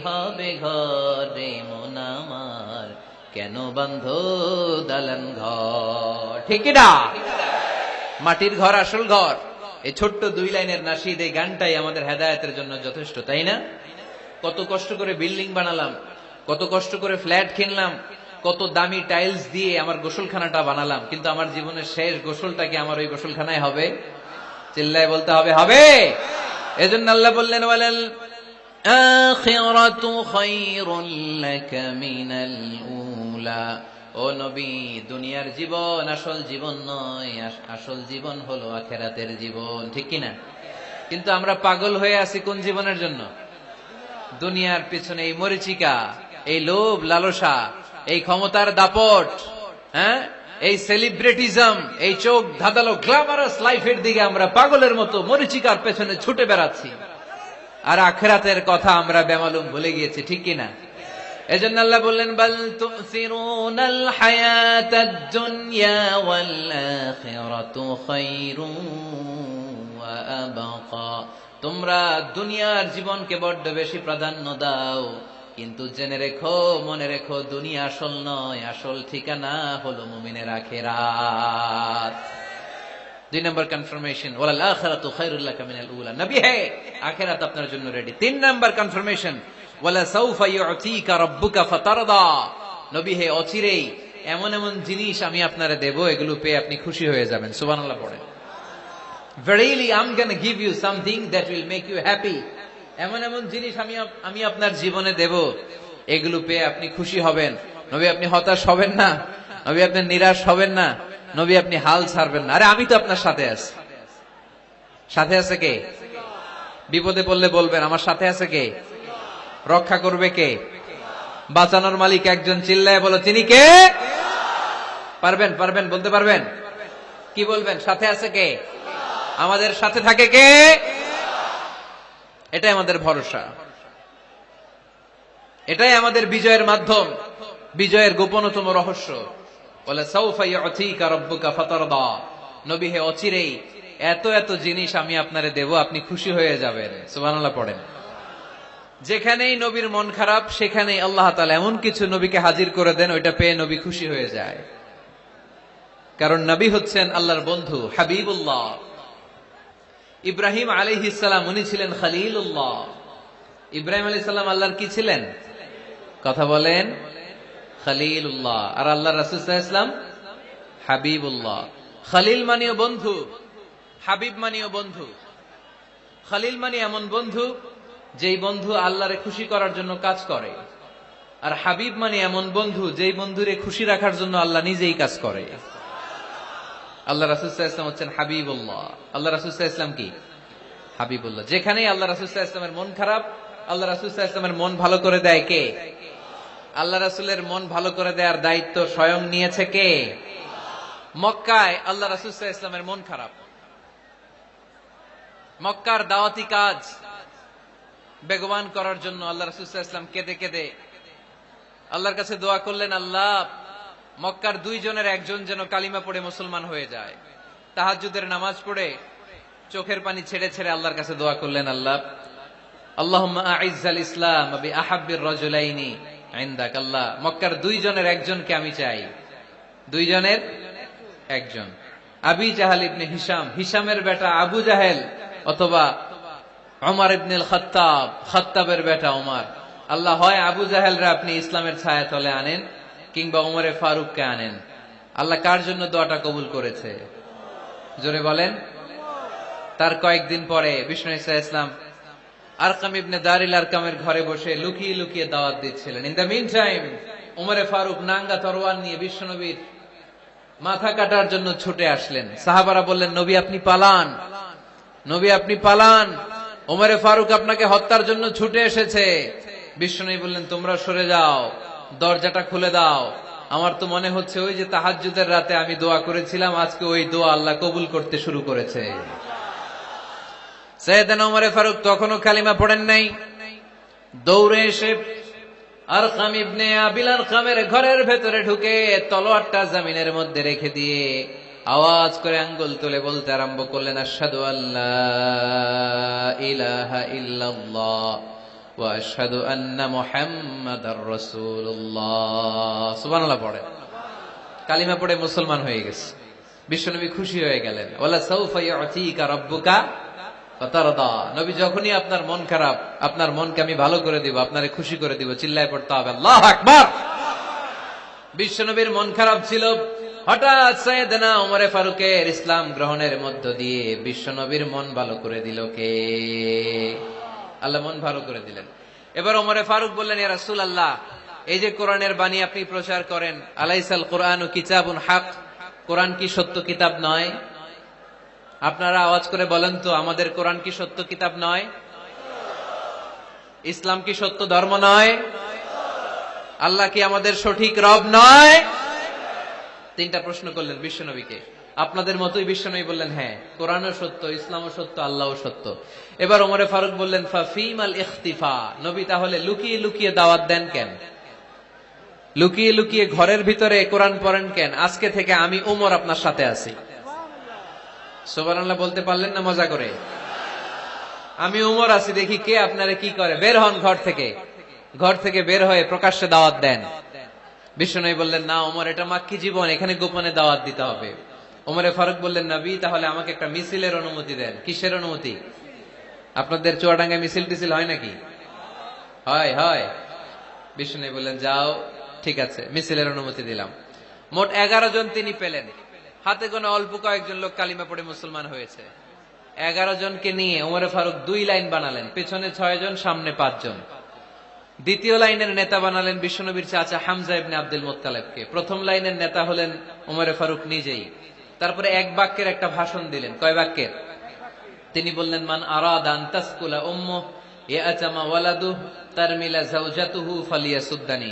হবে ঘরে মন আমার, কেন বাঁধো দালান ঘর। ঠিক না? মাটির ঘর আসল ঘর। এই ছোট্ট 2 লাইনের নাশিদ, এই গানটাই আমাদের হেদায়েতের জন্য যথেষ্ট, তাই না? কত কষ্ট করে বিল্ডিং বানালাম, কত কষ্ট করে ফ্ল্যাট কিনলাম, কত দামি টাইলস দিয়ে আমার গোসলখানাটা বানালাম, কিন্তু আমার জীবনের শেষ গোসলটা কি আমার ওই গোসলখানায় হবে? চিল্লায় বলতে হবে, হবে। এজন্য আল্লাহ বললেন, ওয়ালাল আখিরাতু খায়রুল লাকা মিনাল উলা। ও নবী, দুনিয়ার জীবন আসল জীবন নয়, আসল জীবন হলো আখিরাতের জীবন, ঠিক কিনা? কিন্তু আমরা পাগল হয়ে আছি কোন জীবনের জন্য? দুনিয়ার পিছনে এই মরিচিকা, এই লোভ লালসা, এই ক্ষমতার দাপট, হ্যাঁ, এই সেলিব্রিটিজম, এই চোখ ধাঁধালো গ্ল্যামারাস লাইফের দিকে আমরা পাগলের মতো মরিচিকার পেছনে ছুটে বেড়াচ্ছি, আর আখিরাতের কথা আমরা বেমালুম ভুলে গিয়েছি, ঠিক কিনা? এজন্য আল্লাহ বললেন, বাল তুসিরুনাল হায়াতাদ দুনিয়া ওয়াল আখিরাতু খায়রুন ওয়া আবকা। তোমরা দুনিয়ার জীবনকে বড্ড বেশি প্রাধান্য দাও, কিন্তু জেনে রেখো, মনে রেখো, দুনিয়া আসল নয়, আসল ঠিকানা হলো মুমিনের আখিরাত। 2 নম্বর কনফার্মেশন, ওয়ালাল আখিরাতু খায়রুল লাকা মিনাল উলা। নবী হে, আখিরাত আপনার জন্য রেডি। 3 নম্বর কনফার্মেশন, ওয়ালা সাউফা ইউতিকা রাব্বুকা ফাতারদা। নবী হে, অচিরেই এমন এমন জিনিস আমি আপনারে দেব, এগুলো পেয়ে আপনি খুশি হয়ে যাবেন। সুবহানাল্লাহ পড়েন। Verily I'm going to give you something that will make you happy. এমন এমন জিনিস আমি আপনার জীবনে দেব, এগুলো পেয়ে আপনি খুশি হবেন। নবী, আপনি হতাশ হবেন না, নবী আপনি নিরাশ হবেন না, নবী আপনি হাল ছাড়বেন না। আরে আমি তো আপনার সাথে আছি। সাথে আছে কে? বিপদে পড়লে বলবেন আমার সাথে আছে কে? রক্ষা করবে কে? বাঁচানোর মালিক একজন। চিল্লায় বলো, তিনি কে? পারবেন? পারবেন? বলতে পারবেন? কি বলবেন? সাথে আছে কে? আমাদের সাথে থাকে কে? এটাই আমাদের ভরসা, এটাই আমাদের বিজয়ের মাধ্যম, বিজয়ের গোপনতম রহস্য। ওয়ালা সাউফা ইউতিকা রাব্বুকা ফাতারদা। নবী হে, অচিরেই এত এত জিনিস আমি আপনারে দেব, আপনি খুশি হয়ে যাবেন। সুবহানাল্লাহ পড়েন। যেখানেই নবীর মন খারাপ, সেখানেই আল্লাহ তাআলা এমন কিছু নবীকে হাজির করে দেন, ওইটা পেয়ে নবী খুশি হয়ে যায়। কারণ নবী হচ্ছেন আল্লাহর বন্ধু, হাবিবুল্লাহ। ইব্রাহিম আলাইহিস সালাম, উনি ছিলেন খলিলুল্লাহ। ইব্রাহিম আলাইহিস সালাম আল্লাহর কি ছিলেন? কথা বলেন, খলিলুল্লাহ। আর আল্লাহ রাসূল সাল্লাল্লাহু আলাইহি ওয়াসাল্লাম হাবিবুল্লাহ। খলিল মানেও বন্ধু, হাবিব মানেও বন্ধু। খলিল মানে এমন বন্ধু যেই বন্ধু আল্লাহরে খুশি করার জন্য কাজ করে, আর হাবিব মানে এমন বন্ধু যেই বন্ধুরে খুশি রাখার জন্য আল্লাহ নিজেই কাজ করে। আল্লাহ রাসূল সাল্লাল্লাহু আলাইহি ওয়াসাল্লাম হচ্ছেন হাবিবুল্লাহ। আল্লাহ রাসূল সাল্লাল্লাহু আলাইহি ওয়াসাল্লাম কি হাবিবুল্লাহ। যেখানেই আল্লাহ রাসূল সাল্লাল্লাহু আলাইহি ওয়াসাল্লামের মন খারাপ, আল্লাহ রাসূল সাল্লাল্লাহু আলাইহি ওয়াসাল্লামের মন ভালো করে দেয় কে? আল্লাহ রাসূলের মন ভালো করে দেওয়ার দায়িত্ব স্বয়ং নিয়েছে কে? মক্কায় আল্লাহ রাসূল সাল্লাল্লাহু আলাইহি ওয়াসাল্লামের মন খারাপ। মক্কার দাওয়াতি কাজ বেগবান করার জন্য আল্লাহ রাসূল সাল্লাল্লাহু আলাইহি ওয়াসাল্লাম কেঁদে কেঁদে আল্লাহর কাছে দোয়া করলেন, আল্লাহ মক্কার দুইজনের একজন যেন কালিমা পড়ে মুসলমান হয়ে যায়। তাহাজ্জুদের নামাজ পড়ে চোখের পানি ছেড়ে ছেড়ে আল্লাহর কাছে দোয়া করলেন, আল্লাহ আল্লাহুম্মা আইজ্জাল ইসলাম বি আহাব্বির রাজুলাইনি ইনদাক। আল্লাহ মক্কার দুইজনের একজনকে আমি চাই, দুইজনের একজন। আবি জাহাল ইবনে হিশাম, হিশামের বেটা আবু জাহেল, অথবা ওমর ইবনে খাত্তাব, খাত্তাবের বেটা ওমর। আল্লাহ হয় আবু জাহেলরা আপনি ইসলামের ছায়া তলে আনেন, কিংবা ওমরে ফারুককে আনেন। আল্লাহ কার জন্য দোয়াটা কবুল করেছে? জোরে বলেন। তার কয়েকদিন পরে বিষ্ণু ইসলাম আরকাম ইবনে দারিল আরকামের ঘরে বসে লুকিয়ে লুকিয়ে দাওয়াত দিচ্ছিলেন। ইন দ্য মিন টাইম ওমরে ফারুক নাঙ্গা তরোয়াল নিয়ে বিশ্বনবীর মাথা কাটার জন্য ছুটে আসলেন। সাহাবারা বললেন, নবী আপনি পালান, নবী আপনি পালান, ওমরে ফারুক আপনাকে হত্যার জন্য ছুটে এসেছে। বিশ্বনবী বললেন, তোমরা সরে যাও, দরজাটা খুলে দাও। আমার তো মনে হচ্ছে ওই যে তাহাজ্জুদের রাতে আমি দোয়া করেছিলাম, আজকে ওই দোয়া আল্লাহ কবুল করতে শুরু করেছে। সাইয়েদনা ওমরে ফারুক তখনও কালিমা পড়েন নাই। দৌড়ে এসে আরকাম ইবনে আবিল আরকামের ঘরের ভেতরে ঢুকে তলোয়ারটা জমিনের মধ্যে রেখে দিয়ে আওয়াজ করে আঙ্গুল তুলে বলতে আরম্ভ করলেন, আশহাদু আল্লা ইলাহা ইল্লাল্লাহ ওয়া আশহাদু আন্না মুহাম্মাদার রাসূলুল্লাহ। সুবহানাল্লাহ পড়ে কালিমা পড়ে মুসলমান হয়ে গেছে। বিশ্বনবী খুশি হয়ে গেলেন। ওয়ালা সাউফা ইউতিকা রাব্বুকা ফাতারদা। নবী যখনই আপনার মন খারাপ, আপনার মনকে আমি ভালো করে দিব, আপনারে খুশি করে দিব, চিল্লায় পড়তে হবে আল্লাহু আকবার। বিশ্বনবীর মন খারাপ ছিল। হঠাৎ সাইয়েদনা ওমরে ফারুকের ইসলাম গ্রহণের মধ্য দিয়ে বিশ্বনবীর মন ভালো করে দিল কে? আল্লাহ মন ভালো করে দিলেন। এবার ওমরে ফারুক বললেন, ইয়া রাসূলুল্লাহ, এই যে কোরআনের বাণী আপনি প্রচার করেন, আলাইসাল কোরআনু কিতাবুন হক, কোরআন কি সত্য কিতাব নয়? আপনারা আওয়াজ করে বলেন তো, আমাদের কোরআন কি সত্য কিতাব নয়? ইসলাম কি সত্য ধর্ম নয়? আল্লাহ কি আমাদের সঠিক রব নয়? তিনটা প্রশ্ন করলেন বিশ্বনবীকে। আপনাদের মতোই বিশ্বনবী বললেন, হ্যাঁ কোরআনও সত্য, ইসলামও সত্য, আল্লাহও সত্য। এবার ওমরে ফারুক বললেন, ফাফিমাল ইখতিফা, নবী তাহলে লুকিয়ে লুকিয়ে দাওয়াত দেন কেন? লুকিয়ে লুকিয়ে ঘরের ভিতরে কোরআন পড়েন কেন? আজকে থেকে আমি ওমর আপনার সাথে আছি। সুবহানাল্লাহ বলতে পারলেন না মজা করে? আমি ওমর আছি, দেখি কে আপনারে কি করে। বের হন ঘর থেকে। ঘর থেকে বের হয়ে প্রকাশ্যে দাওয়াত দেন। বিশ্বনবী বললেন, না ওমর, এটা মাক্কি জীবন, এখানে গোপনে দাওয়াত দিতে হবে। ওমরে ফারুক বললেন, নবী তাহলে আমাকে একটা মিছিলের অনুমতি দেন। কিসের অনুমতি? আপনাদের চুয়াডাঙ্গায় মিছিল টিছিল হয় নাকি? হয় হয়। বিশ্বনবী বললেন, যাও, ঠিক আছে, মিছিলের অনুমতি দিলাম। মোট 11 জন তিনি পেলেন। হাতে গোনা অল্প কয়েকজন লোক কালিমা পড়ে মুসলমান হয়েছে। 11 জনকে নিয়ে ওমরে ফারুক 2 লাইন বানালেন, পেছনে 6 জন, সামনে 5 জন। দ্বিতীয় লাইনের নেতা বানালেন বিশ্বনবীর চাচা হামজা ইবনে আব্দুল মুত্তালিবকে। প্রথম লাইনের নেতা হলেন ওমরে ফারুক নিজেই। তারপরে এক বাক্যের একটা ভাষণ দিলেন। কয় বাক্যের? তিনি বললেন, মান আরাদা আন তাসকুলা উম্মুহু ইয়াতামা ওয়ালাদুহু তারমিলা যাওজাতুহু ফালিয়াসুদ্দানি।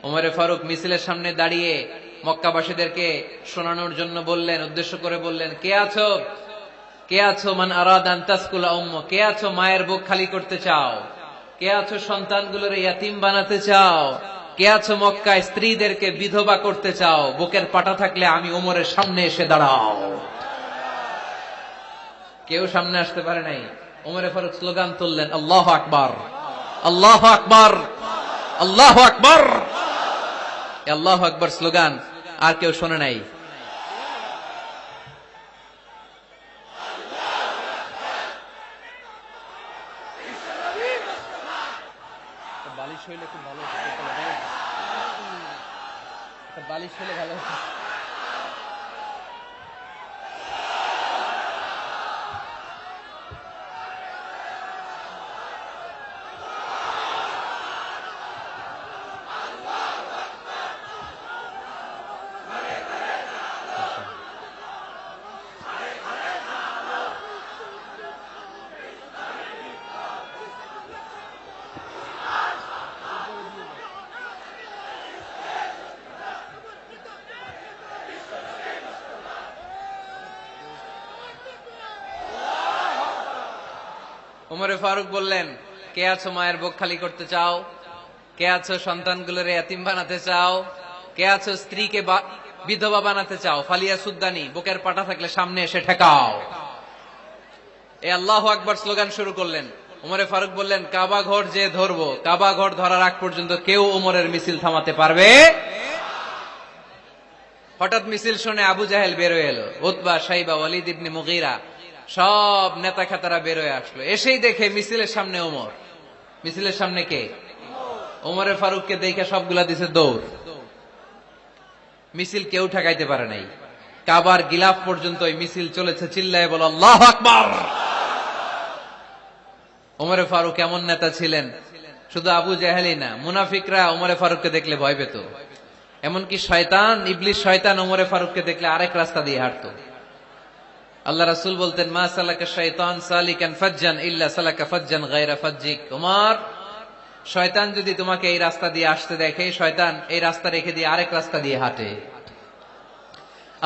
ওমরে ফারুক মিছিলের সামনে দাঁড়িয়ে মক্কাবাসীদেরকে শোনানোর জন্য বললেন, উদ্দেশ্য করে বললেন, কে আছো, কে আছো মান আরাদা আন তাসকুলা উম্মুহু, কে আছো মায়ের বুক খালি করতে চাও, কে আছো সন্তানগুলোর ইয়াতিম বানাতে চাও, কে আছো মক্কায় স্ত্রীদেরকে বিধবা করতে চাও, বুকের পাটা থাকলে আমি ওমরের সামনে এসে দাঁড়াও। কেউ সামনে আসতে পারে নাই। ওমরে ফারুক স্লোগান তুললেন, আল্লাহু আকবার, আল্লাহু আকবার, আল্লাহু আকবার। আল্লাহু আকবার স্লোগান আর কেউ শোনে নাই। বালিশ হইলে খুব ভালো, বালিশ হইলে ভালো। উমরে ফারুক বললেন, কে আছো মায়ের বুক খালি করতে চাও? কে আছো সন্তানগুলোর এতিম বানাতে চাও? কে আছো স্ত্রীকে বিধবা বানাতে চাও? ফালিয়া সুদ্দানি, বুকের পাটা থাকলে সামনে এসে ঠেকাও। এই আল্লাহু আকবার স্লোগান শুরু করলেন। উমরে ফারুক বললেন, কাবা ঘর যে ধরবো, কাবা ঘর ধরার আগ পর্যন্ত কেউ উমরের মিছিল থামাতে পারবে। হঠাৎ মিছিল শুনে আবু জাহেল বেরোয় এলো, উতবা, সাইবা, ওয়ালিদ ইবনে মুগীরা, সব নেতা খেতারা বেরোয় আসলো। এসেই দেখে মিছিলের সামনে ওমর। মিছিলের সামনে কে? ওমরে ফারুককে দেখে সবগুলা দিছে দৌড়। মিছিল কেউ ঠেকাইতে পারে নাই। কাবার গিলাফ পর্যন্ত ওই মিছিল চলেছে। চিল্লায় বলো আল্লাহু আকবার। ওমরে ফারুক এমন নেতা ছিলেন, শুধু আবু জাহেলই না, মুনাফিকরা ওমরে ফারুককে দেখলে ভয় পেত। এমনকি শয়তান, ইবলিস শয়তান ওমরে ফারুককে দেখলে আরেক রাস্তা দিয়ে হাঁটতো। আল্লাহ রাসূল বলতেন, মা সালাকা শাইতান সালিকান ফাজ্জান ইল্লা সালাকা ফাজ্জান গায়রা ফাজ্জিক। ওমর, শয়তান যদি তোমাকে এই রাস্তা দিয়ে আসতে দেখে, শয়তান এই রাস্তা রেখে দিয়ে আরেক রাস্তা দিয়ে হাঁটে।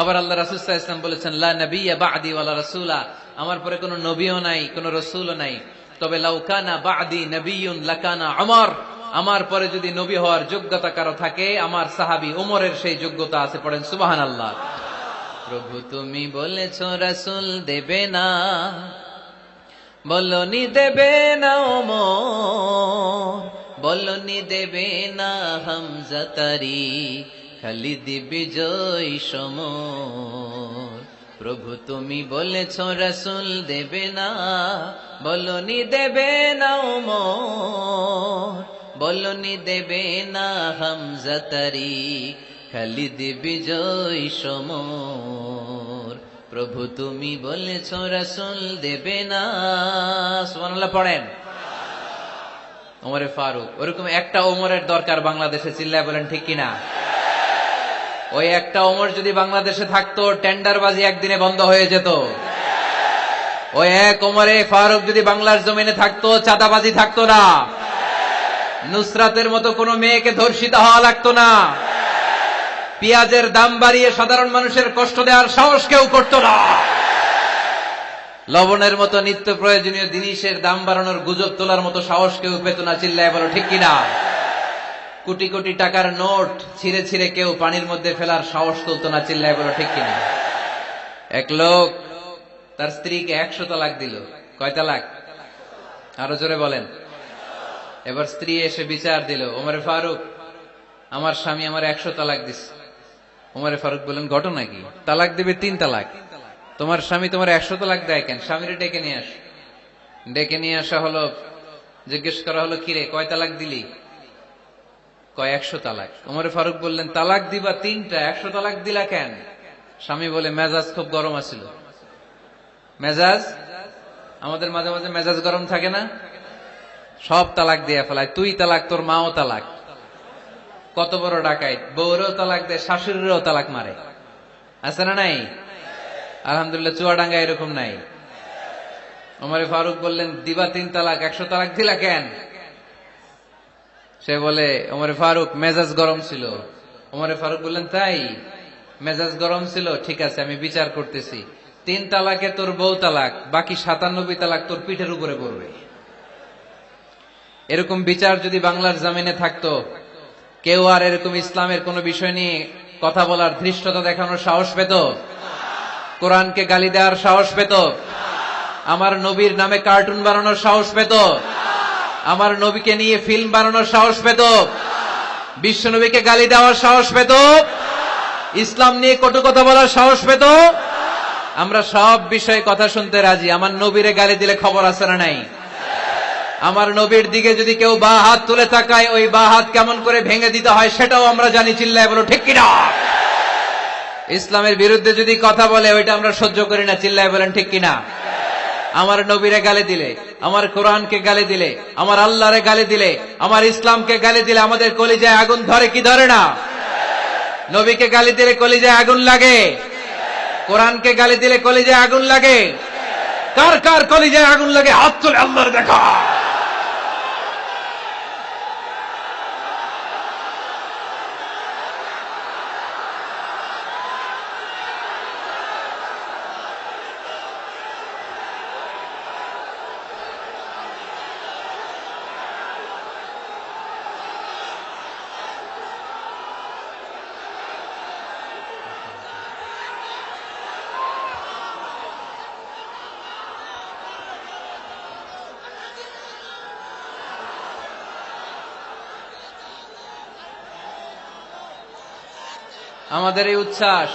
আবার আল্লাহ রাসূল সাল্লাল্লাহু আলাইহি ওয়াসাল্লাম বলেছেন, লা নাবিয়্যা বা'দি ওয়ালা রাসূলা, আমার পরে কোনো নবীও নাই, কোনো রাসূলও নাই, তবে লাউ কানা বা'দি নাবিয়্যুন লাকানা উমর, আমার পরে যদি নবী হওয়ার যোগ্যতা কারো থাকে, আমার সাহাবী ওমরের সেই যোগ্যতা আছে। পড়েন সুবহানাল্লাহ। প্রভু তুমি বলেছো রাসূল দেবে না, বলনি দেবে না ওমর, বলনি দেবে না হামজা তারি, খালিদ বিজয় সমর। প্রভু তুমি বলেছো রাসূল দেবে না, বলনি দেবে না ওমর, বলনি দেবে না হামজা তারি, খালিদ বিজয় সমর। প্রভু তুমি বলেছো রাসূল দেবে না। সুবহানাল্লাহ পড়েন। ওমরে ফারুক, ওরকম একটা ওমরের দরকার বাংলাদেশে। চিল্লায় বলেন ঠিক কিনা? ওই একটা ওমর যদি বাংলাদেশে থাকতো, টেন্ডারবাজি একদিনে বন্ধ হয়ে যেত। ওই এক ওমরে ফারুক যদি বাংলার জমিনে থাকতো, চাঁদাবাজি থাকতো না। নুসরাতের মতো কোনো মেয়েকে ধর্ষিত হওয়া লাগতো না। পেঁয়াজের দাম বাড়িয়ে সাধারণ মানুষের কষ্ট দেওয়ার সাহস কেউ করতো না। লবণের মতো নিত্য প্রয়োজনীয় জিনিসের দাম বাড়ানোর গুজব তোলার মতো সাহস কেউ পেত না। চিল্লায় বলো ঠিক কিনা? কোটি কোটি টাকার নোট ছিঁড়ে ছিঁড়ে কেউ পানির মধ্যে ফেলার সাহস তুলতো না। চিল্লায় বলো ঠিক কিনা? এক লোক তার স্ত্রীকে 100 তালাক দিল। কয় তালাক? আরো জোরে বলেন। এবার স্ত্রী এসে বিচার দিল, ওমরে ফারুক, আমার স্বামী আমার 100 তালাক দিছে। ওমরে ফারুক বললেন, ঘটনা কি? তালাক দিবে 3 তালাক, তোমার স্বামী তোমার 100 তালাক দেয় কেন? স্বামীরে ডেকে নিয়ে আস। ডেকে নিয়ে আসা হলো, জিজ্ঞেস করা হলো, কিরে কয় তালাক দিলি? কয় 100 তালাক। ওমরে ফারুক বললেন, তালাক দিবা 3টা, 100 তালাক দিলা কেন? স্বামী বলে, মেজাজ খুব গরম আছিল। মেজাজ, আমাদের মাঝে মাঝে মেজাজ গরম থাকে না? সব তালাক দিয়ে ফেলায়। তুই তালাক, তোর মাও তালাক। কত বড় ডাকাইত! বউরেও তালাক দেয়, শাশুড়িরও তালাক মারে। আছে না নাই? আলহামদুলিল্লাহ চুয়াডাঙ্গা এরকম নাই। ওমরে ফারুক বললেন, দিবা 3 তালাক, 100 তালাক দিলা কেন? সে বলে, ওমরে ফারুক মেজাজ গরম ছিল। ওমরে ফারুক বললেন, তাই? মেজাজ গরম ছিল, ঠিক আছে আমি বিচার করতেছি। 3 তালাকে তোর বউ তালাক, বাকি 97 তালাক তোর পিঠের উপরে পড়বে। এরকম বিচার যদি বাংলার জমিনে থাকতো, কেউ আর এরকম ইসলামের কোন বিষয় নিয়ে কথা বলার, ধৃষ্টতা দেখানোর সাহস পেত? কোরআনকে গালি দেওয়ার সাহস পেত? আমার নবীর নামে কার্টুন বানানোর সাহস পেত? আমার নবীকে নিয়ে ফিল্ম বানানোর সাহস পেত? বিশ্ব নবীকে গালি দেওয়ার সাহস পেত? ইসলাম নিয়ে কটু কথা বলার সাহস পেত? আমরা সব বিষয়ে কথা শুনতে রাজি। আমার নবীরে গালি দিলে খবর আছে না নাই? আমার নবীর দিকে যদি কেউ বা হাত তুলে তাকায়, ওই বা হাত কেমন করে ভেঙে দিতে হয় সেটাও আমরা জানি। চিল্লায় বলো ঠিক কিনা? ইসলামের বিরুদ্ধে যদি কথা বলে, ওইটা আমরা সহ্য করি না। চিল্লায় বলেন ঠিক কিনা? আমার নবীরে গালি দিলে, আমার কোরআনকে গালি দিলে, আমার আল্লাহরে গালি দিলে, আমার ইসলামকে গালি দিলে আমাদের কলিজায় আগুন ধরে কি ধরে না? নবীকে গালি দিলে কলিজায় আগুন লাগে? কোরআনকে গালি দিলে কলিজায় আগুন লাগে? কার কার কলিজায় আগুন লাগে হাত তুলে আল্লাহর দেখা। আমাদের এই উচ্ছ্বাস,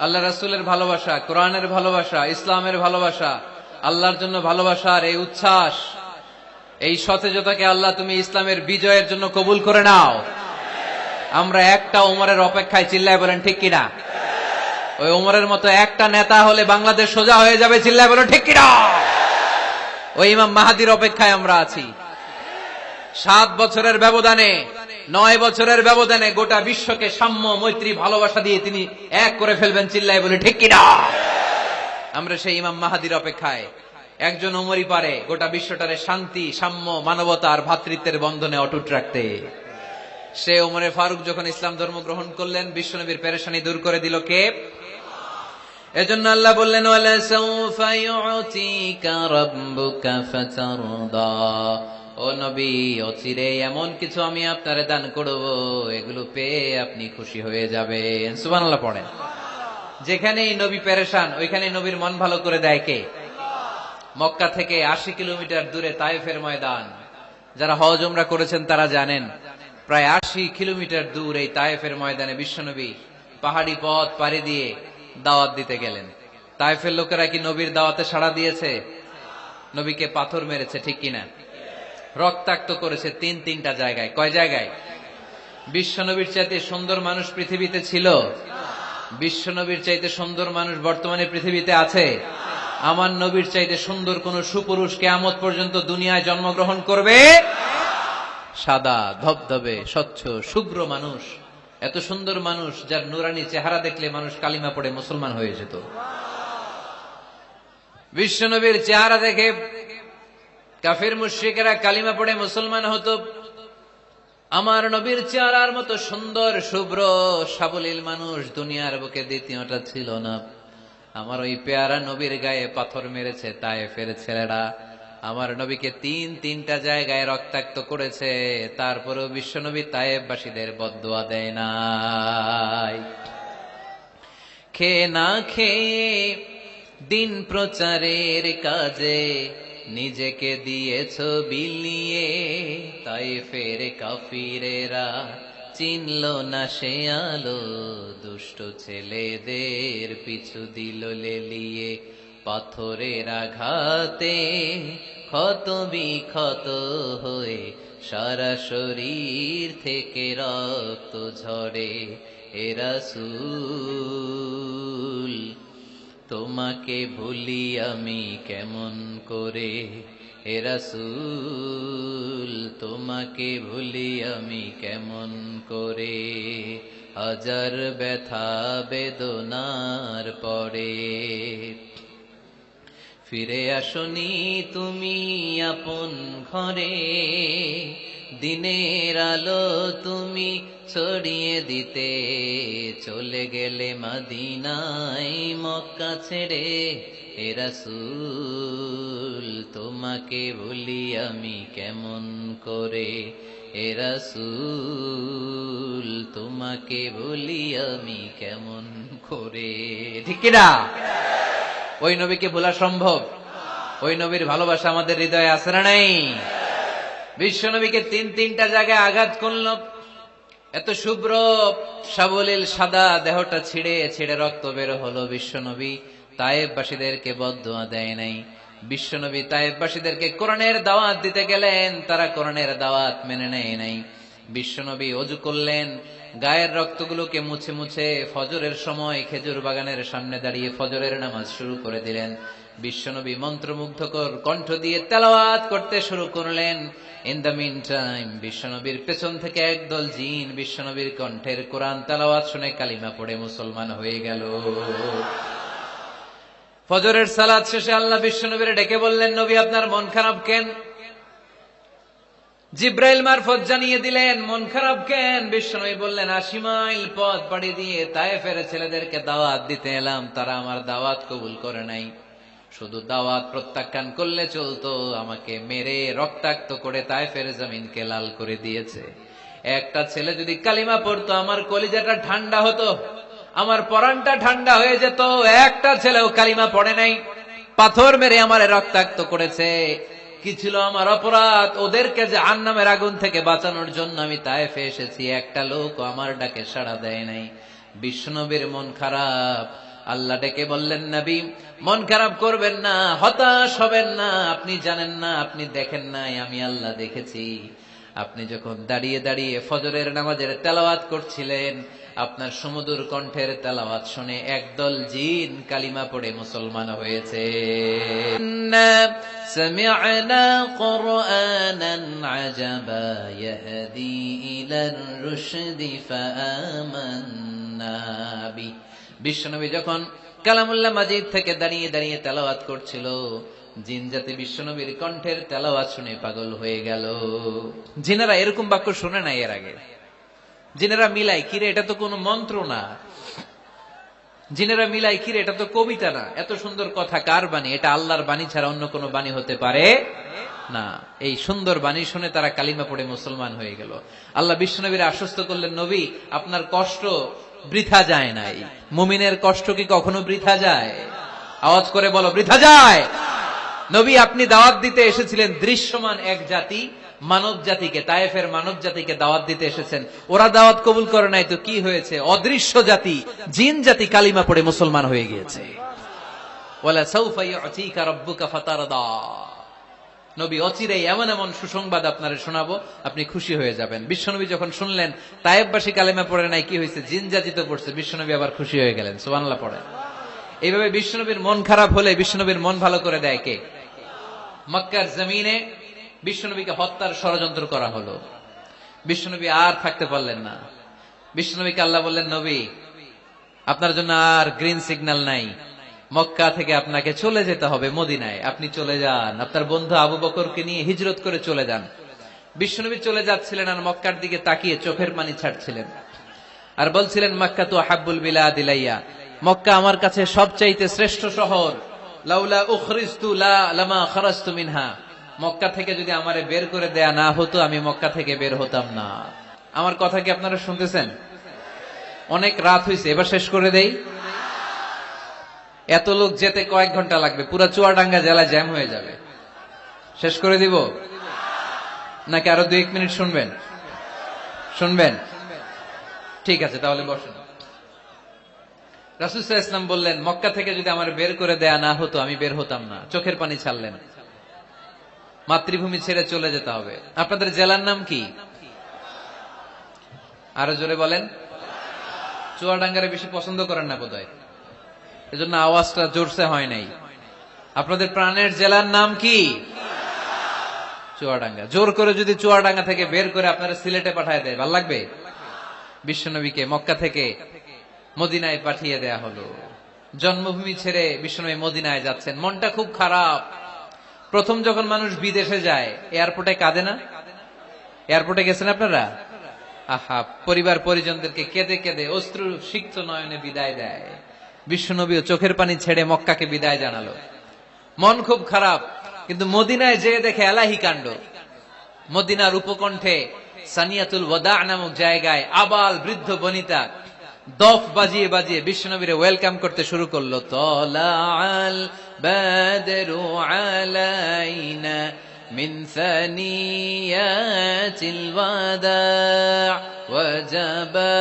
আল্লাহ রাসূলের ভালোবাসা, কোরআনের ভালোবাসা, ইসলামের ভালোবাসা, আল্লাহর জন্য ভালোবাসার এই উচ্ছ্বাস, এই সতেজতাকে আল্লাহ তুমি ইসলামের বিজয়ের জন্য কবুল করে নাও। আমরা একটা ওমরের অপেক্ষায়, চিল্লায় বলেন ঠিক কিনা? ওই ওমরের মতো একটা নেতা হলে বাংলাদেশ সোজা হয়ে যাবে, চিল্লায় বলেন ঠিক কিনা? ওই ইমাম মাহাদির অপেক্ষায় আমরা আছি। 7 বছরের ব্যবধানে, 9 বছরের ব্যবধানে গোটা বিশ্বকে সাম্য, মৈত্রী, ভালোবাসা দিয়ে তিনি এক করে ফেলবেন, চিল্লায় বলে ঠিক কিনা? আমরা সেই ইমাম মাহাদির অপেক্ষায়। একজন ওমরই পারে গোটা বিশ্বটারে শান্তি, সাম্য, মানবতা আর ভ্রাতৃত্বের বন্ধনে অটুট রাখতে। সে ওমরে ফারুক যখন ইসলাম ধর্ম গ্রহণ করলেন, বিশ্বনবীর পেরেশানি দূর করে দিল কে? এজন্য আল্লাহ বললেন, ওয়ালা সাউফা ইউতিকা রাব্বুকা ফাতারদা। ও নবী, অচিরে এমন কিছু আমি আপনারে দান করব, এগুলো পেয়ে আপনি খুশি হয়ে যাবেন। সুবহানাল্লাহ পড়েন। যেখানেই নবী পেরেশান, ওইখানেই নবীর মন ভালো করে দেয় কে? মক্কা থেকে 80 কিলোমিটার দূরে তায়েফের ময়দান। যারা হজ উমরা করেছেন তারা জানেন, প্রায় 80 কিলোমিটার দূর এই তায়েফের ময়দানে বিশ্বনবী পাহাড়ি পথ পাড়ি দিয়ে দাওয়াত দিতে গেলেন। তায়েফের লোকেরা কি নবীর দাওয়াতে সাড়া দিয়েছে? নবীকে পাথর মেরেছে, ঠিক কিনা? রক্তাক্ত করেছে 3টা জায়গায়। কয় জায়গায়? বিশ্বনবীর চাইতে সুন্দর মানুষ পৃথিবীতে ছিল? বিশ্বনবীর চাইতে সুন্দর মানুষ বর্তমানে পৃথিবীতে আছে? আমার নবীর চাইতে সুন্দর কোন সুপুরুষ কিয়ামত পর্যন্ত দুনিয়ায় জন্মগ্রহণ করবে? সাদা ধবধবে স্বচ্ছ শুভ্র মানুষ, এত সুন্দর মানুষ যার নুরানি চেহারা দেখলে মানুষ কালিমা পড়ে মুসলমান হয়ে যেত। বিশ্বনবীর চেহারা দেখে কাফির মুশরিকেরা কালিমা পড়ে মুসলমান হতো। আমার নবীর চেহারার মতো সুন্দর শুভ্র সাবলীল মানুষ দুনিয়ার বুকে দ্বিতীয়টা ছিল না। আমার ওই পেয়ারা নবীর গায়ে পাথর মেরেছে তায়েফের ছেলেরা। আমার নবীকে 3টা জায়গায় রক্তাক্ত করেছে, তারপরেও বিশ্বনবী তায়েফবাসীদের বদদুয়া দেয় নাই। খেয়ে না খেয়ে দিন প্রচারের কাজে নিজেকে দিয়েছ বিলিয়ে, তায়েফের কাফিরেরা চিনল না সে আলো, দুষ্ট ছেলেদের পিছু দিল লেলিয়ে। পাথরের আঘাতে ক্ষত বিক্ষত হয়ে সারা শরীর থেকে রক্ত ঝরে। এ রাসূল, তোমাকে ভুলি আমি কেমন করে? এ রাসূল, তোমাকে ভুলি আমি কেমন করে? হাজার ব্যথা বেদনার পরে ফিরে আসনি তুমি আপন ঘরে, দিনের আলো তুমি ছড়িয়ে দিতে চলে গেলে মদিনায় মক্কা ছেড়ে। হে রাসূল, তোমাকে ভুলি আমি কেমন করে? হে রাসূল, তোমাকে ভুলি আমি কেমন করে? ঠিক কিনা? ওই নবীকে ভোলা সম্ভব? ওই নবীর ভালোবাসা আমাদের হৃদয়ে আছে না নাই? বিশ্ব নবীকে 3টা জায়গায় আঘাত করল। এত শুভ্র সাবলীল সাদা দেহটা ছিঁড়ে ছিঁড়ে রক্ত বের হলো। বিশ্বনবী তায়েফবাসীদেরকে বদদুয়া দেয় নাই। বিশ্বনবী তায়েফবাসীদেরকে কোরআনের দাওয়াত দিতে গেলেন, তারা কোরআনের দাওয়াত মেনে নেয় নাই। বিশ্বনবী ওযু করলেন, গায়ের রক্তগুলোকে মুছে মুছে ফজরের সময় খেজুর বাগানের সামনে দাঁড়িয়ে ফজরের নামাজ শুরু করে দিলেন। বিশ্বনবী মন্ত্রমুগ্ধকর কণ্ঠ দিয়ে তেলাওয়াত করতে শুরু করলেন। ইন দ্য মিন টাইম বিশ্বনবীর পেছন থেকে একদল জিন বিশ্বনবীর কণ্ঠের কোরআন তেলাওয়াত শুনে কালিমা পড়ে মুসলমান হয়ে গেল। ফজরের সালাত শেষে আল্লাহ বিশ্বনবীর ডেকে বললেন, নবী আপনার মন খারাপ কেন? জিব্রাইল মারফত জানিয়ে দিলেন মন খারাপ কেন। বিশ্বনবী বললেন, 80 মাইল পথ পাড়ি দিয়ে তায়েফের ছেলেদেরকে দাওয়াত দিতে এলাম, তারা আমার দাওয়াত কবুল করে নাই। শুধু দাওয়াত প্রত্যাখ্যান করলে চলতো, আমাকে মেরে রক্তাক্ত করে তায়েফের জমিনকে লাল করে দিয়েছে। একটা ছেলে যদি কালিমা পড়তো আমার কলিজাটা ঠান্ডা হতো, আমার পরানটা ঠান্ডা হয়ে যেত। একটা ছেলেও কালিমা পড়ে নাই, পাথর মেরে আমার রক্তাক্ত করেছে। কি ছিল আমার অপরাধ? ওদেরকে যে জাহান্নামের আগুন থেকে বাঁচানোর জন্য আমি তায়েফে এসেছি, একটা লোক আমার ডাকে সাড়া দেয় নাই। বিশ্বনবীর মন খারাপ। আল্লাহ ডেকে বললেন, নবী মন খারাপ করবেন না, হতাশ হবেন না। আপনি জানেন না, আপনি দেখেন নাই, আমি আল্লাহ দেখেছি। আপনি যখন দাঁড়িয়ে দাঁড়িয়ে ফজরের নামাজের তেলাওয়াত করছিলেন, আপনার সুমধুর কণ্ঠের তেলাওয়াত শুনে একদল জিন কালিমা পড়ে মুসলমান হয়েছে। সামি'না কুরআনান আজাবা ইয়াহদি ইলার রুশদি ফাআমান্না বি। বিশ্বনবী যখন কালামুল্লাহ মাজিদ থেকে দাঁড়িয়ে দাঁড়িয়ে তেলাওয়াত করছিল, জিন জাতি বিশ্বনবীর কণ্ঠের তেলাওয়াত শুনে পাগল হয়ে গেল। জিনেরা এরকম বাক্য শুনে নাই এর আগে। জিনেরা মিলাই, কিরে এটা তো কোনো মন্ত্র না। জিনেরা মিলাই, কিরে এটা তো কবিতা না। এত সুন্দর কথা কার বাণী? এটা আল্লাহর বাণী ছাড়া অন্য কোনো বাণী হতে পারে না। এই সুন্দর বাণী শুনে তারা কালিমা পড়ে মুসলমান হয়ে গেল। আল্লাহ বিশ্বনবীর আশ্বস্ত করলেন, নবী আপনার কষ্ট বৃথা যায় নাই। মুমিনের কষ্ট কি কখনো বৃথা যায়? আওয়াজ করে বলো, বৃথা যায়। নবী আপনি দাওয়াত দিতে এসেছিলেন দৃশ্যমান এক জাতি, মানব জাতিকে, তায়েফের মানব জাতিকে দাওয়াত দিতে এসেছেন। ওরা দাওয়াত কবুল করে নাই তো কি হয়েছে? অদৃশ্য জাতি, জিন জাতি কালিমা পড়ে মুসলমান হয়ে গিয়েছে। ওয়ালা সাউফা ইউতিকা রাব্বুকা ফাতারদা। নবী অচিরেই এমন এমন সুসংবাদ আপনারে শোনাবো, আপনি খুশি হয়ে যাবেন। বিশ্বনবী যখন শুনলেন তায়েফবাসী কালিমা পড়ে নাই, কি হয়েছে? জিন জাতি তো পড়ছে। বিশ্বনবী আবার খুশি হয়ে গেলেন। সুবহানাল্লাহ পড়ে। এইভাবে বিশ্বনবীর মন খারাপ হলে বিশ্বনবীর মন ভালো করে দেয় কে? মক্কার জমিনে বিশ্বনবীকে হত্যার ষড়যন্ত্র করা হলো। বিশ্বনবী আর থাকতে পারলেন না। বিশ্বনবীকে আল্লাহ বললেন, নবী আপনার জন্য আর গ্রিন সিগন্যাল নাই, মক্কা থেকে আপনাকে চলে যেতে হবে মদিনায়। আপনি চলে যান, আপনার বন্ধু আবু বকরকে নিয়ে হিজরত করে চলে যান। বিশ্বনবী চলে যাচ্ছিলেন আর মক্কার দিকে তাকিয়ে চোখের পানি ছাড়ছিলেন আর বলছিলেন, মক্কা তো হাব্বুল বিলাদ ইলাইয়া, মক্কা আমার কাছে সবচাইতে শ্রেষ্ঠ শহর। লাউলা উখরিজতু লামা খারাজতু মিনহা, মক্কা থেকে যদি আমারে বের করে দেয়া না হতো আমি মক্কা থেকে বের হতাম না। আমার কথা কি আপনারা শুনতেছেন? অনেক রাত হয়েছে, এবার শেষ করে দেই। এত লোক যেতে কয়েক ঘন্টা লাগবে, পুরো চুয়াডাঙ্গা জেলা জ্যাম হয়ে যাবে। শেষ করে দিব নাকি আরো 2-1 মিনিট শুনবেন? শুনবেন? ঠিক আছে, তাহলে বসেন। রাসূল সাল্লাল্লাহু আলাইহি ওয়াসাল্লাম বললেন, মক্কা থেকে যদি আমার বের করে দেয়া না হতো আমি বের হতাম না। চোখের পানি ছাড়লেন। মাতৃভূমি ছেড়ে চলে যেতে হবে। আপনাদের জেলার নাম কি? আরো জোরে বলেন। চুয়াডাঙ্গারে বেশি পছন্দ করেন না বোধহয়, এজন্য আওয়াজটা জোরসে হয় নাই। আপনাদের প্রাণের জেলার নাম কি? চুয়াডাঙ্গা। জোর করে যদি চুয়াডাঙ্গা থেকে বের করে আপনারা সিলেটে পাঠায় দেয়, ভালো লাগবে? বিশ্বনবীকে মক্কা থেকে মদিনায় পাঠিয়ে দেয়া হলো। জন্মভূমি ছেড়ে বিশ্বনবী মদিনায় যাচ্ছেন, মনটা খুব খারাপ। প্রথম যখন মানুষ বিদেশে যায় এয়ারপোর্টে কাঁদে না? এয়ারপোর্টে গেছেন আপনারা? আহা, পরিবার পরিজনদেরকে কেঁদে কেঁদে অশ্রু সিক্ত নয়নে বিদায় দেয়। বিশ্বনবীও চোখের পানি ছেড়ে মক্কাকে বিদায় জানালো। মন খুব খারাপ, কিন্তু মদিনায় যেয়ে দেখে এলাহি কাণ্ড। মদিনার উপকণ্ঠে সানিয়াতুল ওয়াদা নামক জায়গায় আবাল বৃদ্ধ বনিতা দফ বাজিয়ে বাজিয়ে বিশ্বনবীরে ওয়েলকাম করতে শুরু করলো। তলাআল বাদরু আলাইনা মিন সানিয়াতিল ওয়াদা ওয়াজাবা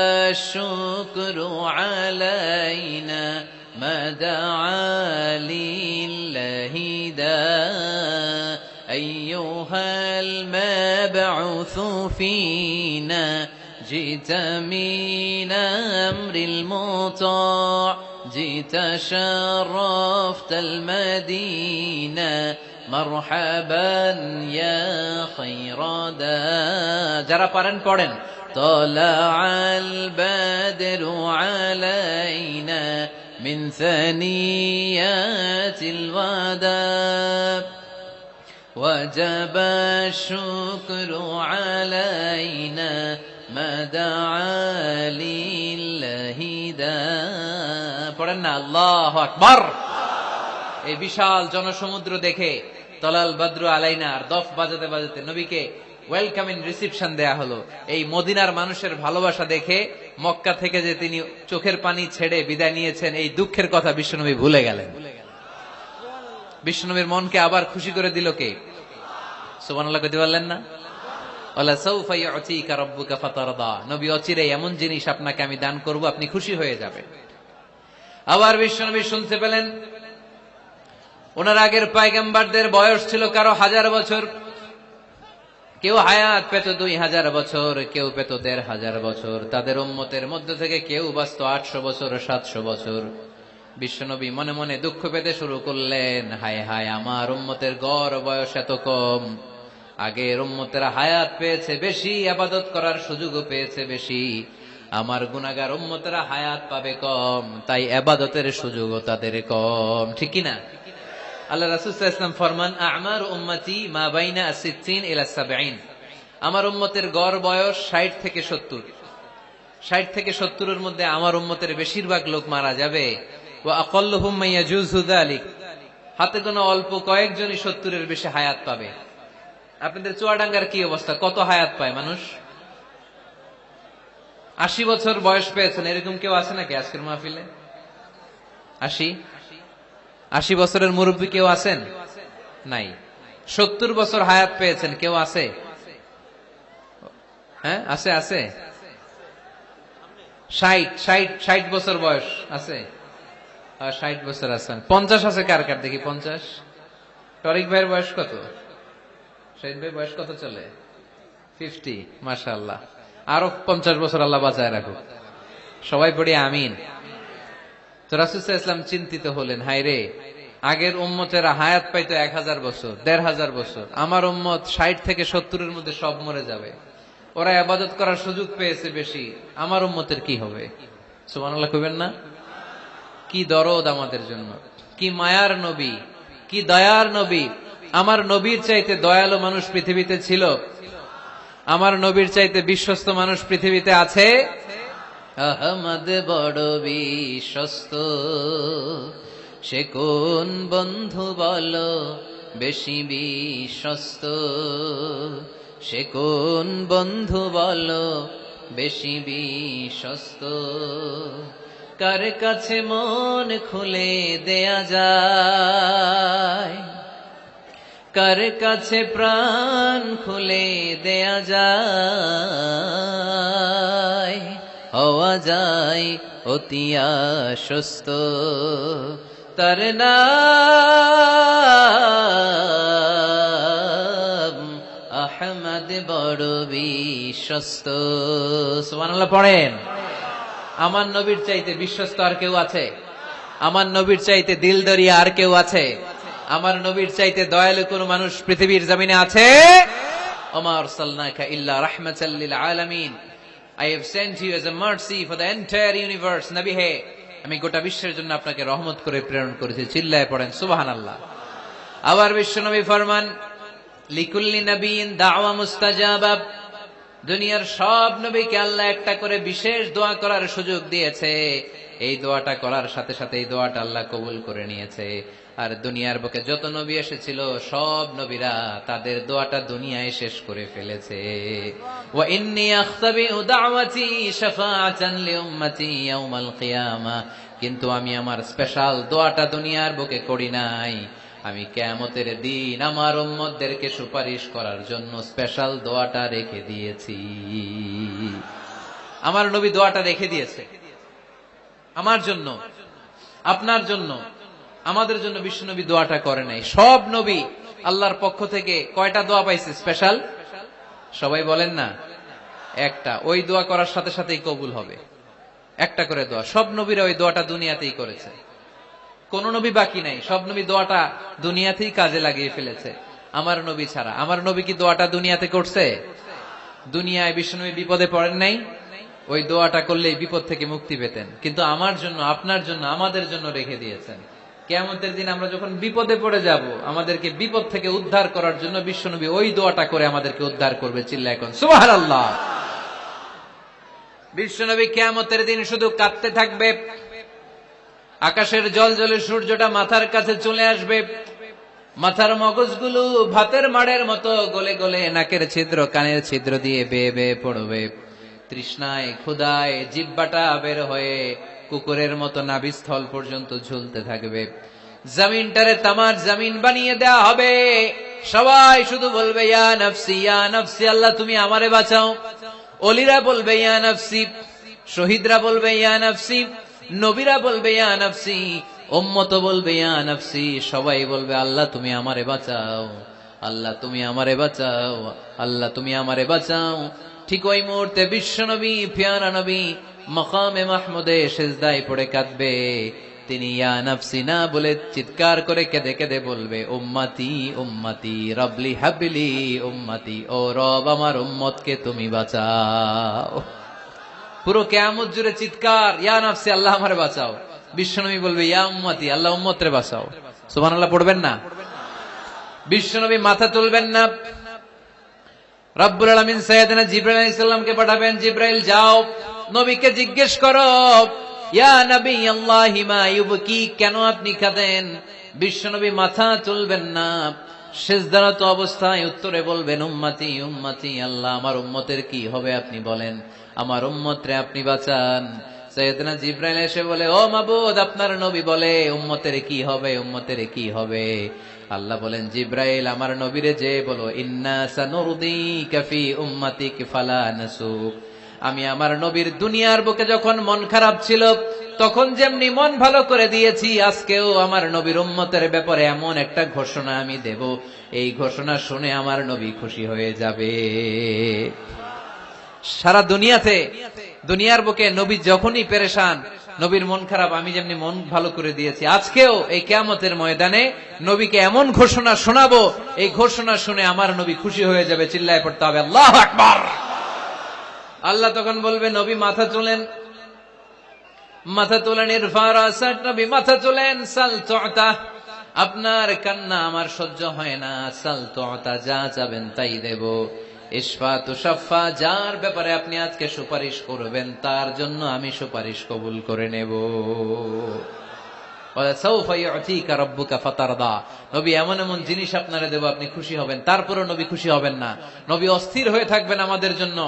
শুকরু আলাইনা মা দাআ লিল্লাহি দা আইয়ুহাল মাবউসু ফিনা جئت من أمر المطاع جئت شرفت المدينة مرحبا يا خير دا যারা পারেন পড়েন। طلع البدر علينا من ثنيات الوداع وجب الشكر علينا ما دعا لله دا পড়েন না আল্লাহু আকবার। এই বিশাল জনসমুদ্র দেখে তলাল বদরু আলাইনা আর দফ বাজাতে বাজাতে নবীকে ওয়েলকামিং রিসিপশন দেয়া হলো। এই মদিনার মানুষের ভালোবাসা দেখে মক্কা থেকে যে তিনি চোখের পানি ছেড়ে বিদায় নিয়েছেন, এই দুঃখের কথা বিশ্বনবী ভুলে গেলেন। বিশ্বনবীর মনকে আবার খুশি করে দিল কে? সুবহানাল্লাহ কইতে পারলেন না? ওয়ালা সাউফা ইউতিকা রাব্বুকা ফাতারদা, নবী অচিরে এমন জিনিস আপনাকে আমি দান করব, আপনি খুশি হয়ে যাবেন। আবার বিশ্বনবী শুনতে পেলেন ওনার আগের পয়গম্বরদের বয়স ছিল কারো 1000 বছর, কেউ হায়াত পেত 2000 বছর, কেউ পেত 1500 বছর। তাদের উম্মতের মধ্যে থেকে কেউ বাঁচত 800 বছর, 700 বছর। বিশ্বনবী মনে মনে দুঃখ পেতে শুরু করলেন, হায় হায়, আমার উম্মতের গড় বয়স এত কম। আগের উম্মতেরা হায়াত পেয়েছে বেশি, ইবাদত করার সুযোগও পেয়েছে বেশি, আমার গুনাহগার উম্মতেরা হায়াত পাবে কম, তাই ইবাদতের সুযোগও তাদের কম। ঠিক কি না? আল্লাহ রাসূল সাল্লাল্লাহু আলাইহি ওয়াসাল্লাম ফরমান, আ'মার উম্মতি মা বাইনা 60 ইলা 70। আমার উম্মতের গড় বয়স 60 থেকে 70। 60 থেকে 70 এর মধ্যে আমার উম্মতের বেশিরভাগ লোক মারা যাবে। ওয়া আকাল্লুহুম মান ইয়াজুযু যালিক, হাতে গোনা অল্প কয়েকজনই 70 এর বেশি হায়াত পাবে। আপনাদের চুয়াডাঙ্গার কি অবস্থা? কত হায়াত পায় মানুষ? 80 বছর বয়স পেয়েছেন এরকম কেউ আছে নাকি আজকের মাহফিলে? 80 বছরের মুরব্বী কেউ আছেন? নাই। 70 বছর হায়াত পেয়েছেন কেউ আছে? হ্যাঁ, আছে আছে। 60 বছর বয়স আছে? 60 বছর আছেন। 50 আছে কার কার দেখি? 50। টরিক ভাইয়ের বয়স কত? শহীদ ভাই বয়স কত চলে? 50। মাশাআল্লাহ, আরো 50 বছর আল্লাহ বাঁচায় রাখুক। সবাই পড়ি আমিন। তো রাসূল সাল্লাল্লাহু আলাইহি ওয়াসাল্লাম চিন্তিত হলেন, হায় রে, আগের উম্মতেরা হায়াত পাইতো 1000 বছর, 1500 বছর, আমার উম্মত 60 থেকে 70 এর মধ্যে সব মরে যাবে। ওরা ইবাদত করার সুযোগ পেয়েছে বেশি, আমার উম্মতের কি হবে? সুবহানাল্লাহ কইবেন না? কি দরদ আমাদের জন্য, কি মায়ার নবী, কি দয়ার নবী। আমার নবীর চাইতে দয়ালু মানুষ পৃথিবীতে ছিল? আমার নবীর চাইতে বিশ্বস্ত মানুষ পৃথিবীতে আছে? আহমদ বড় বিশ্বস্ত, সে কোন বন্ধু বলো বেশি বিশ্বস্ত, সে কোন বন্ধু বলো বেশি বিশ্বস্ত, কার কাছে মন খুলে দেয়া যায়, কার কাছে প্রাণ খুলে দেয়া যায়, হওয়া যায় অতি আশ্বস্ত, তার নাম আহমদ বড় বিশ্বস্ত। সুবহানাল্লাহ পড়েন। আমার নবীর চাইতে বিশ্বস্ত আর কেউ আছে? আমার নবীর চাইতে দিলদরিয়া আর কেউ আছে? আমার নবীর চাইতে দয়ালু কোন মানুষ পৃথিবীর জমিনে আছে? ওমা আরসালনাকা ইল্লা রাহমাতাল লিল আলামিন, I have sent you as a mercy for the entire universe. নবী হে, আমি গোটা বিশ্বের জন্য আপনাকে রহমত করে প্রেরণ করেছি। চিল্লায় পড়েন সুবহানাল্লাহ। আবার বিশ্বনবী ফরমান, লিকুল্লি নবিয়িন দাওয়া মুস্তাজাবা, দুনিয়ার সব নবীকে আল্লাহ একটা করে বিশেষ দোয়া করার সুযোগ দিয়েছে। এই দোয়াটা করার সাথে সাথে এই দোয়াটা আল্লাহ কবুল করে নিয়েছে। আর দুনিয়ার বুকে যত নবী এসেছিল সব নবীরা তাদের দোয়াটা দুনিয়ায় শেষ করে ফেলেছে। ওয়া ইন্নী আখতাবিউ দাওয়াতি শাফাআতান লিউম্মতি ইয়াউমাল কিয়ামাহ, কিন্তু আমি আমার স্পেশাল দোয়াটা দুনিয়ার বুকে করি নাই, আমি কিয়ামতের দিন আমার উম্মতদেরকে সুপারিশ করার জন্য স্পেশাল দোয়াটা রেখে দিয়েছি। আমার নবী দোয়াটা রেখে দিয়েছে আমার জন্য, আপনার জন্য, আমাদের জন্য। বিশ্বনবী দোয়াটা করে নাই। সব নবী আল্লাহর পক্ষ থেকে কয়টা দোয়া পাইছে স্পেশাল? সবাই বলেন না? একটা। ওই দোয়া করার সাথে সাথেই কবুল হবে, একটা করে দোয়া। সব নবীরা ওই দোয়াটা দুনিয়াতেই করেছে, কোন নবী বাকি নাই। সব নবী দোয়াটা দুনিয়াতেই কাজে লাগিয়ে ফেলেছে, আমার নবী ছাড়া। আমার নবী কি দোয়াটা দুনিয়াতে করছে? দুনিয়ায় বিশ্বনবী বিপদে পড়েন নাই, ওই দোয়াটা করলেই বিপদ থেকে মুক্তি পেতেন। কিন্তু আমার জন্য, আপনার জন্য, আমাদের জন্য রেখে দিয়েছেন। কিয়ামতের দিন আমরা যখন বিপদে পড়ে যাব, আমাদেরকে বিপদ থেকে উদ্ধার করার জন্য বিশ্বনবী ওই দোয়াটা করে আমাদেরকে উদ্ধার করবে। চিল্লায় এখন সুবহানাল্লাহ। বিশ্বনবী কিয়ামতের দিন শুধু কাঁদতে থাকবে, আকাশের জল জলে সূর্যটা মাথার কাছে চলে আসবে, মাথার মগজগুলো ভাতের মাড়ের মতো গলে গলে নাকের ছিদ্র কানের ছিদ্র দিয়ে বেয়ে বেয়ে পড়বে। তৃষ্ণায় ক্ষুধায় জিহ্বাটা বের হয়ে কুকুরের মতো নাভিস্থল পর্যন্ত ঝুলতে থাকবে। জমিনটারে তামার জমিন বানিয়ে দেওয়া হবে, সবাই শুধু বলবে ইয়া নাফসি, আল্লাহ তুমি আমারে বাঁচাও। অলিরা বলবে ইয়া নাফসি, শহীদরা বলবে ইয়া নাফসি, নবীরা বলবে ইয়া নাফসি, উম্মত বলবে ইয়া নাফসি। সবাই বলবে আল্লাহ তুমি আমারে বাঁচাও, আল্লাহ তুমি আমারে বাঁচাও, আল্লাহ তুমি আমারে বাঁচাও। ঠিক ওই মুহূর্তে বিশ্বনবী, প্যারা নবী মাকামে মাহমুদে সিজদায় পড়ে কাঁদবে। তিনি ইয়া নাফসি না বলে চিৎকার করে কেঁদে কেঁদে বলবে উম্মতি উম্মতি রবলি হাবলি উম্মতি, ও রব আমার উম্মতকে তুমি বাঁচাও। পুরো কিয়ামত জুড়ে চিৎকার ইয়া নাফসি, আল্লাহ আমারে বাঁচাও। বিশ্বনবী বলবে ইয়া উম্মতি, আল্লাহ উম্মতরে বাঁচাও। সুবহানাল্লাহ পড়বেন না? বিশ্বনবী মাথা তুলবেন না। রব্বুল আলামিন সাইয়েদনা জিবরাইল আলাইহিস সালামকে পাঠাবেন, জিবরাইল যাও নবীকে জিজ্ঞেস করো ইয়া নবী আল্লাহি মা ইউবকি, কেন আপনি কাঁদেন? বিশ্বনবী মাথা তুলবেন না, সিজদারত অবস্থায় উত্তরে বলবেন উম্মতি উম্মতি, আল্লাহ আমার উম্মতের কি হবে আপনি বলেন, আমার উম্মতরে আপনি বাঁচান। সাইয়েদনা জিবরাইল এসে বলে ও মাবুদ, আপনার নবী বলে উম্মতের কি হবে, উম্মতের কি হবে? আল্লাহ বলেন জিবরাইল আমার নবীরে যে বলো ইন্না সানুরদিকা ফি উম্মাতিক ফালা নাসুক, আমি আমার নবীর দুনিয়ার বুকে যখন মন খারাপ ছিল তখন যেমনি মন ভালো করে দিয়েছি, আজকেও আমার নবীর উম্মতের ব্যাপারে এমন একটা ঘোষণা আমি দেব, এই ঘোষণা শুনে আমার নবী খুশি হয়ে যাবে। সারা দুনিয়াতে, দুনিয়ার বুকে নবী যখনই পেরেশান, নবীর মন খারাপ, আমি যেমনি মন ভালো করে দিয়েছি, আজকেও এই কিয়ামতের ময়দানে নবীকে এমন ঘোষণা শোনাবো, এই ঘোষণা শুনে আমার নবী খুশি হয়ে যাবে। চিল্লায় পড়তে হবে আল্লাহু আকবার। আল্লাহ তখন বলবে নবী মাথা তোলেন, মাথা তোলেন, ইরফা রাসাক, নবী মাথা তোলেন, সাল তুতা, আপনার কান্না আমার সহ্য হয় না, সাল তুতা, যা চাবেন তাই দেব। ইশফা তুশাফা, যার ব্যাপারে আপনি আজকে সুপারিশ করবেন তার জন্য আমি সুপারিশ কবুল করে নেব। সাউফা ইউতিকা রাব্বুকা ফাতারদা, নবী এমন এমন জিনিস আপনারে দেব আপনি খুশি হবেন। তারপরও নবী খুশি হবেন না, নবী অস্থির হয়ে থাকবেন আমাদের জন্য।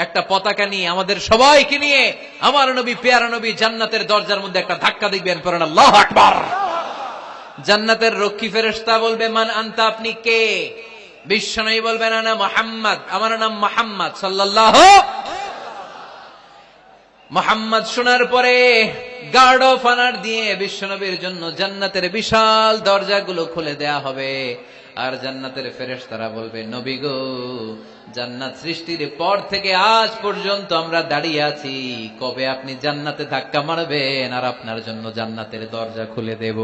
একটা পতাকা নিয়ে, আমাদের সবাইকে নিয়ে আমার নবী, পেয়ারা নবী জান্নাতের দরজার মধ্যে একটা ধাক্কা দিবেন, পড়েন আল্লাহু আকবার। জান্নাতের রক্ষী ফেরেশতা বলবে মান আনতা, আপনি কে? বিশ্বনবী বলবেন আনা মুহাম্মদ, আমার নাম মুহাম্মদ সাল্লাল্লাহু। মুহাম্মদ শোনার পরে গার্ড অফ অনার দিয়ে বিশ্বনবীর জন্য জান্নাতের বিশাল দরজাগুলো খুলে দেয়া হবে। আর জান্নাতের ফেরেশতারা বলবে নবী গো, জান্নাত সৃষ্টির পর থেকে আজ পর্যন্ত আমরা দাঁড়িয়ে আছি, কবে আপনি জান্নাতে ধাক্কা মারবেন আর আপনার জন্য জান্নাতের দরজা খুলে দেব।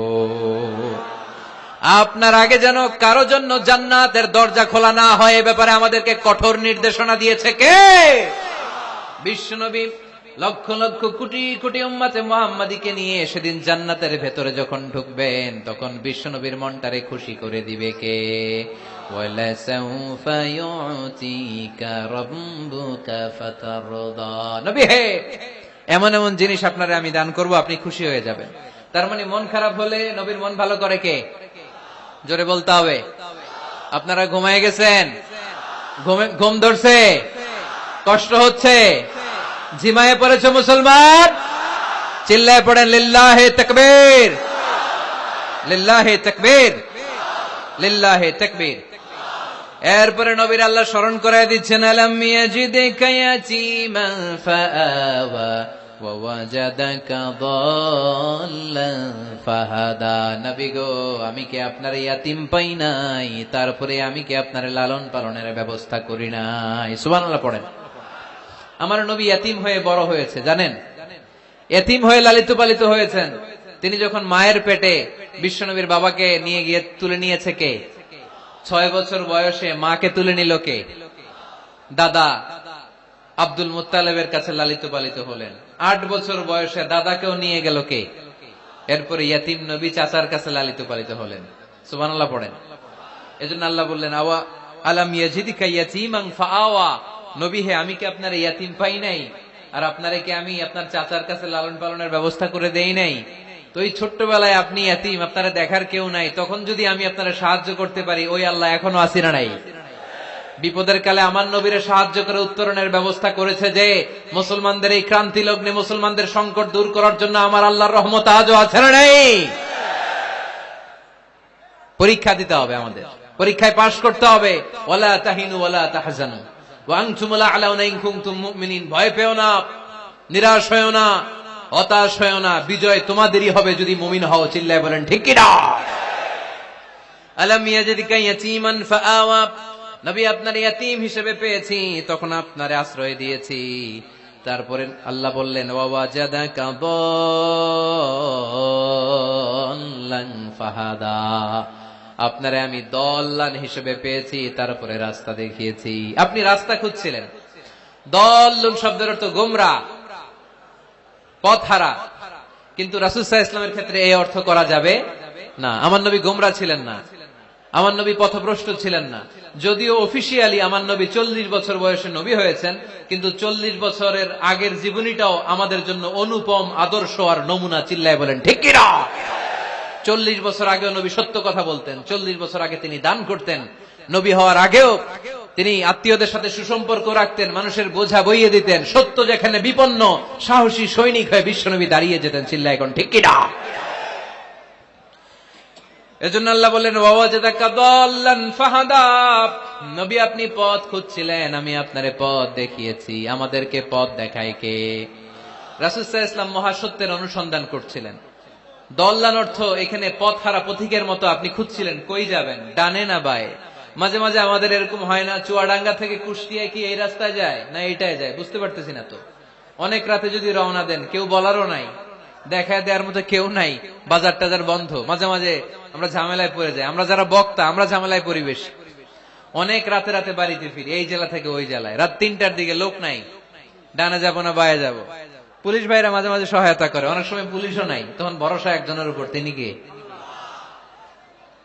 আপনার আগে যেন কারো জন্য জান্নাতের দরজা খোলা না হয়, এ ব্যাপারে আমাদেরকে কঠোর নির্দেশনা দিয়েছে কে? বিশ্বনবী লক্ষ লক্ষ কোটি কোটি উম্মতে মুহাম্মাদীকে নিয়ে সেদিন জান্নাতের ভেতরে যখন ঢুকবেন, তখন বিশ্বনবীর মনটারে খুশি করে দিবে কে? ওয়ালা সাউফা ইউতিকা রাব্বুকা ফাতারদা, নবী হে এমন এমন জিনিস আপনারে আমি দান করব, আপনি খুশি হয়ে যাবেন। তার মানে মন খারাপ হলে নবীর মন ভালো করে কে? জোরে বলতে হবে। আপনারা ঘুমায় গেছেন, ঘুম ধরছে, কষ্ট হচ্ছে, ঝিমায়ে পড়েছে মুসলমান, চিল্লায় পড়েন লিল্লাহে তাকবীর, লিল্লাহে তাকবীর, লিল্লাহে তাকবীর। এরপরে নবীর আল্লাহ স্মরণ করায় দিচ্ছেন আলাম ইয়াজিদিকা ইয়াতীমান ফাআওয়া ওয়া ওয়াজাদাকা দাল্লান ফাহাদা, নবী গো আমি কি আপনার ইয়াতিম পাই নাই, তারপরে আমি কি আপনার লালন পালনের ব্যবস্থা করি নাই? সুবহানাল্লাহ পড়েন। আমার নবী ইয়াতিম হয়ে বড় হয়েছে, জানেন? ইয়াতিম হয়ে লালিত পালিত হয়েছেন। তিনি যখন মায়ের পেটে, বিশ্বনবীর বাবাকে নিয়ে গিয়ে তুলে নিয়েছে কে? 6 বছর বয়সে মাকে তুলে নিল কে? দাদা আব্দুল মুত্তালিবের কাছে লালিত পালিত হলেন। 8 বছর বয়সে দাদাকেও নিয়ে গেল কে? এরপরে ইয়াতিম নবী চাচার কাছে লালিত পালিত হলেন। সুবহানাল্লাহ পড়েন। এজন্য আল্লাহ বললেন আওয়া আলাম ইয়াজিদিকা ইয়াতীমান ফাআওয়া, নবী হে আমি কি আপনার ইয়াতিম পাই নাই, আর আপনারে কি আমি আপনার চাচার কাছে লালন পালনের ব্যবস্থা করে দেই নাই? তো এই ছোট্টবেলায় আপনি ইয়াতিম, আপনারা দেখার কেউ নাই, তখন যদি আমি আপনারা সাহায্য করতে পারি, ওই আল্লাহ এখনো আসি না নাই? বিপদের কালে আমার নবীরে সাহায্য করে উত্তরণের ব্যবস্থা করেছে যে, মুসলমানদের এই ক্রান্তি লগ্নে মুসলমানদের সংকট দূর করার জন্য আমার আল্লাহর রহমত আজও আছে না নাই? পরীক্ষা দিতে হবে আমাদের। পরীক্ষায় পাশ করতে হবে। ওয়ালা তাহিনু ওয়ালা তাহজানু ওয়া আনতুমুল আ'লাউনা ইন কুনতুম মুমিনিন। ভয় পেও না, নিরাশ হয়ো না, হতাশ হয়ো না, বিজয় তোমাদেরই হবে যদি মুমিন হও। চিল্লায় বলেন ঠিক কি না? আলাম ইয়াজিদকা ইয়াতীমান ফাআওয়া। নবী আপনার ইয়াতীম হিসেবে পেয়েছি, তখন আপনারে আশ্রয় দিয়েছি। তারপরে আল্লাহ বললেন ওয়াওয়াজাদাকা দাল্লান ফাহাদা। আপনারে আমি দল্লান হিসেবে পেয়েছি, তারপরে রাস্তা দেখিয়েছি। আপনি রাস্তা খুঁজছিলেন। দল্লুন শব্দের অর্থ গোমরা, পথহারা। কিন্তু রাসূল সাল্লাল্লাহু আলাইহি ওয়াসাল্লামের ক্ষেত্রে এই অর্থ করা যাবে না। আমার নবী গোমরা ছিলেন না, আমার নবী পথভ্রষ্ট ছিলেন না। যদিও অফিসিয়ালি আমার নবী 40 বছর বয়সে নবী হয়েছেন, কিন্তু 40 বছরের আগের জীবনীটাও আমাদের জন্য অনুপম আদর্শ আর নমুনা। চিল্লায় বলেন ঠিক কি না? 40 বছর আগেও নবী সত্য কথা বলতেন। 40 বছর আগে তিনি দান করতেন। নবী হওয়ার আগেও তিনি আত্মীয়দের সাথে সুসম্পর্ক রাখতেন, মানুষের বোঝা বইয়ে দিতেন। সত্য যেখানে বিপন্ন, সাহসী সৈনিক হয়ে বিশ্বনবী দাঁড়িয়ে যেতেন। চিল্লায় এখন ঠিক কি না? এজন্য আল্লাহ বললেন ওয়াওয়াজাদাকা দাল্লান ফাহাদা। নবী আপনি পথ খুঁজছিলেন, আমি আপনারে পথ দেখিয়েছি। আমাদেরকে পথ দেখায় কে? রাসূল সাল্লাল্লাহু আলাইহি ওয়াসাল্লাম মহাসত্যের অনুসন্ধান করছিলেন। দল্লান অর্থ এখানে পথহারা পথিকের মতো আপনি খুঁজছিলেন, কই যাবেন, ডানে না বায়ে। মাঝে মাঝে আমাদের এরকম হয় না, চুয়াডাঙ্গা থেকে কুষ্টিয়া কি এই রাস্তায় যায় না এইটায় যায়, বুঝতে পারতেছি না তো। অনেক রাতে যদি রওনা দেন, কেউ বলারও নাই, দেখা দেওয়ার মতো কেউ নাই, বাজার টাজার বন্ধ। মাঝে মাঝে আমরা ঝামেলায় পড়ে যাই। আমরা যারা বক্তা, আমরা ঝামেলায় পরিবেশ। অনেক রাতে রাতে বাড়িতে ফিরি, এই জেলা থেকে ওই জেলায়, রাত 3টার দিকে, লোক নাই, ডানে যাবো না বায়ে যাবো। পুলিশ ভাইরা মাঝে মাঝে সহায়তা করে, অনেক সময় পুলিশও নাই, তখন ভরসা একজনের উপর, তিনি কে?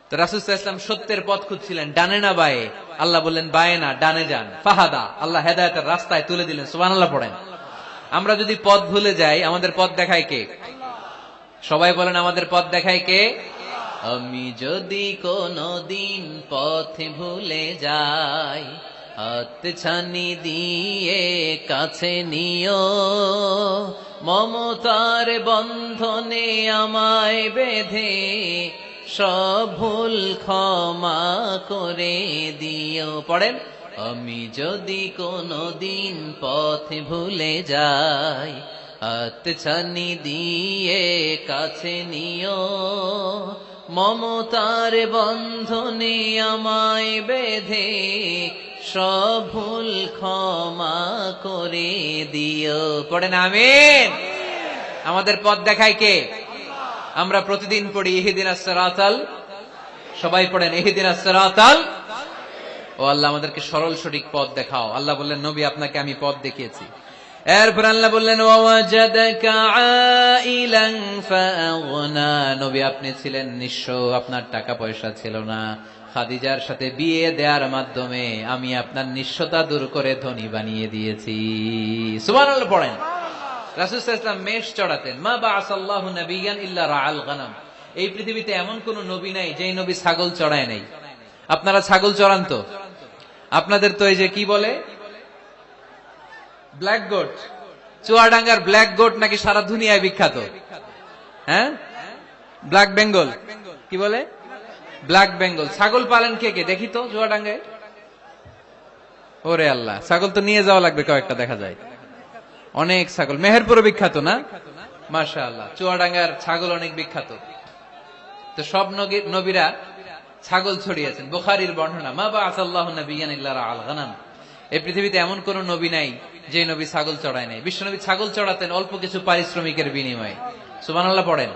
তো রাসূল সাল্লাল্লাহু আলাইহি ওয়াসাল্লাম সত্যের পথ খুঁজছিলেন, ডানে না বায়ে। আল্লাহ বললেন বায়ে না, ডানে যান। ফাহাদা, আল্লাহ হেদায়েতের রাস্তায় তুলে দিলেন। সুবহানাল্লাহ পড়েন। আমরা যদি পথ ভুলে যাই, আমাদের পথ দেখায় কে? সবাই বলেন আমাদের পথ দেখায় কে? আমি যদি কোনদিন পথ ভুলে যাই, হাত ছানি দিয়ে কাছে নিও, মমতার বন্ধনে আমায় বেঁধে সব ভুল ক্ষমা করে দিও। পড়েন, আমি যদি কোনদিন পথ ভুলে যাই, হাত ছানি দিয়ে কাছে নিও, মমতার বন্ধনে আমায় বেঁধে সব ভুল ক্ষমা করে দিও। পড়েন আমিন। আমাদের পথ দেখায় কে? আমরা প্রতিদিন পড়ি ইহদিনাস সিরাতাল, সবাই পড়েন ইহদিনাস সিরাতাল। ও আল্লাহ আমাদেরকে সরল সঠিক পথ দেখাও। আল্লাহ বললেন নবী আপনাকে আমি পথ দেখিয়েছি। এরপর আল্লাহ বললেন ওয়াজাদাকা আইলান ফাআগনা। নবী আপনি ছিলেন নিঃস্ব, আপনার টাকা পয়সা ছিল না। খাদিজার সাথে বিয়ে দেওয়ার মাধ্যমে আমি আপনার নিঃস্বতা দূর করে ধনী বানিয়ে দিয়েছি। সুবহানাল্লাহ পড়েন। রাসূল সাল্লাল্লাহু আলাইহি ওয়াসাল্লাম মেষ চড়াতেন। মা বাআসাল্লাহু নাবিয়ান ইল্লা রাআল গানাম। এই পৃথিবীতে এমন কোন নবী নাই যেই নবী ছাগল চড়ায় নাই। আপনারা ছাগল চড়ান তো? আপনাদের তো এই যে কি বলে ব্ল্যাক গোট, চুয়াডাঙ্গার ব্ল্যাক গোট নাকি সারা দুনিয়ায় বিখ্যাত। হ্যাঁ, ব্ল্যাক বেঙ্গল, কি বলে ব্ল্যাক বেঙ্গল। ছাগল পালেন কে কে দেখি তো চুয়াডাঙ্গায়? ওরে আল্লাহ, ছাগল তো নিয়ে যাওয়া লাগবে কয়েকটা, দেখা যায় অনেক ছাগল। মেহেরপুরে বিখ্যাত না? মাশাআল্লাহ, চুয়াডাঙ্গার ছাগল অনেক বিখ্যাত। তো সব নবীরা ছাগল ছড়িয়েছেন। বুখারীর বর্ণনা, মা বাআসাল্লাহু নাবিয়ান ইল্লা রাআল গানাম। এই পৃথিবীতে এমন কোন নবী নাই যে নবী ছাগল চড়ায় নাই। বিশ্বনবী ছাগল চড়াতেন অল্প কিছু পারিশ্রমিকের বিনিময়ে। সুবহানাল্লাহ পড়েন।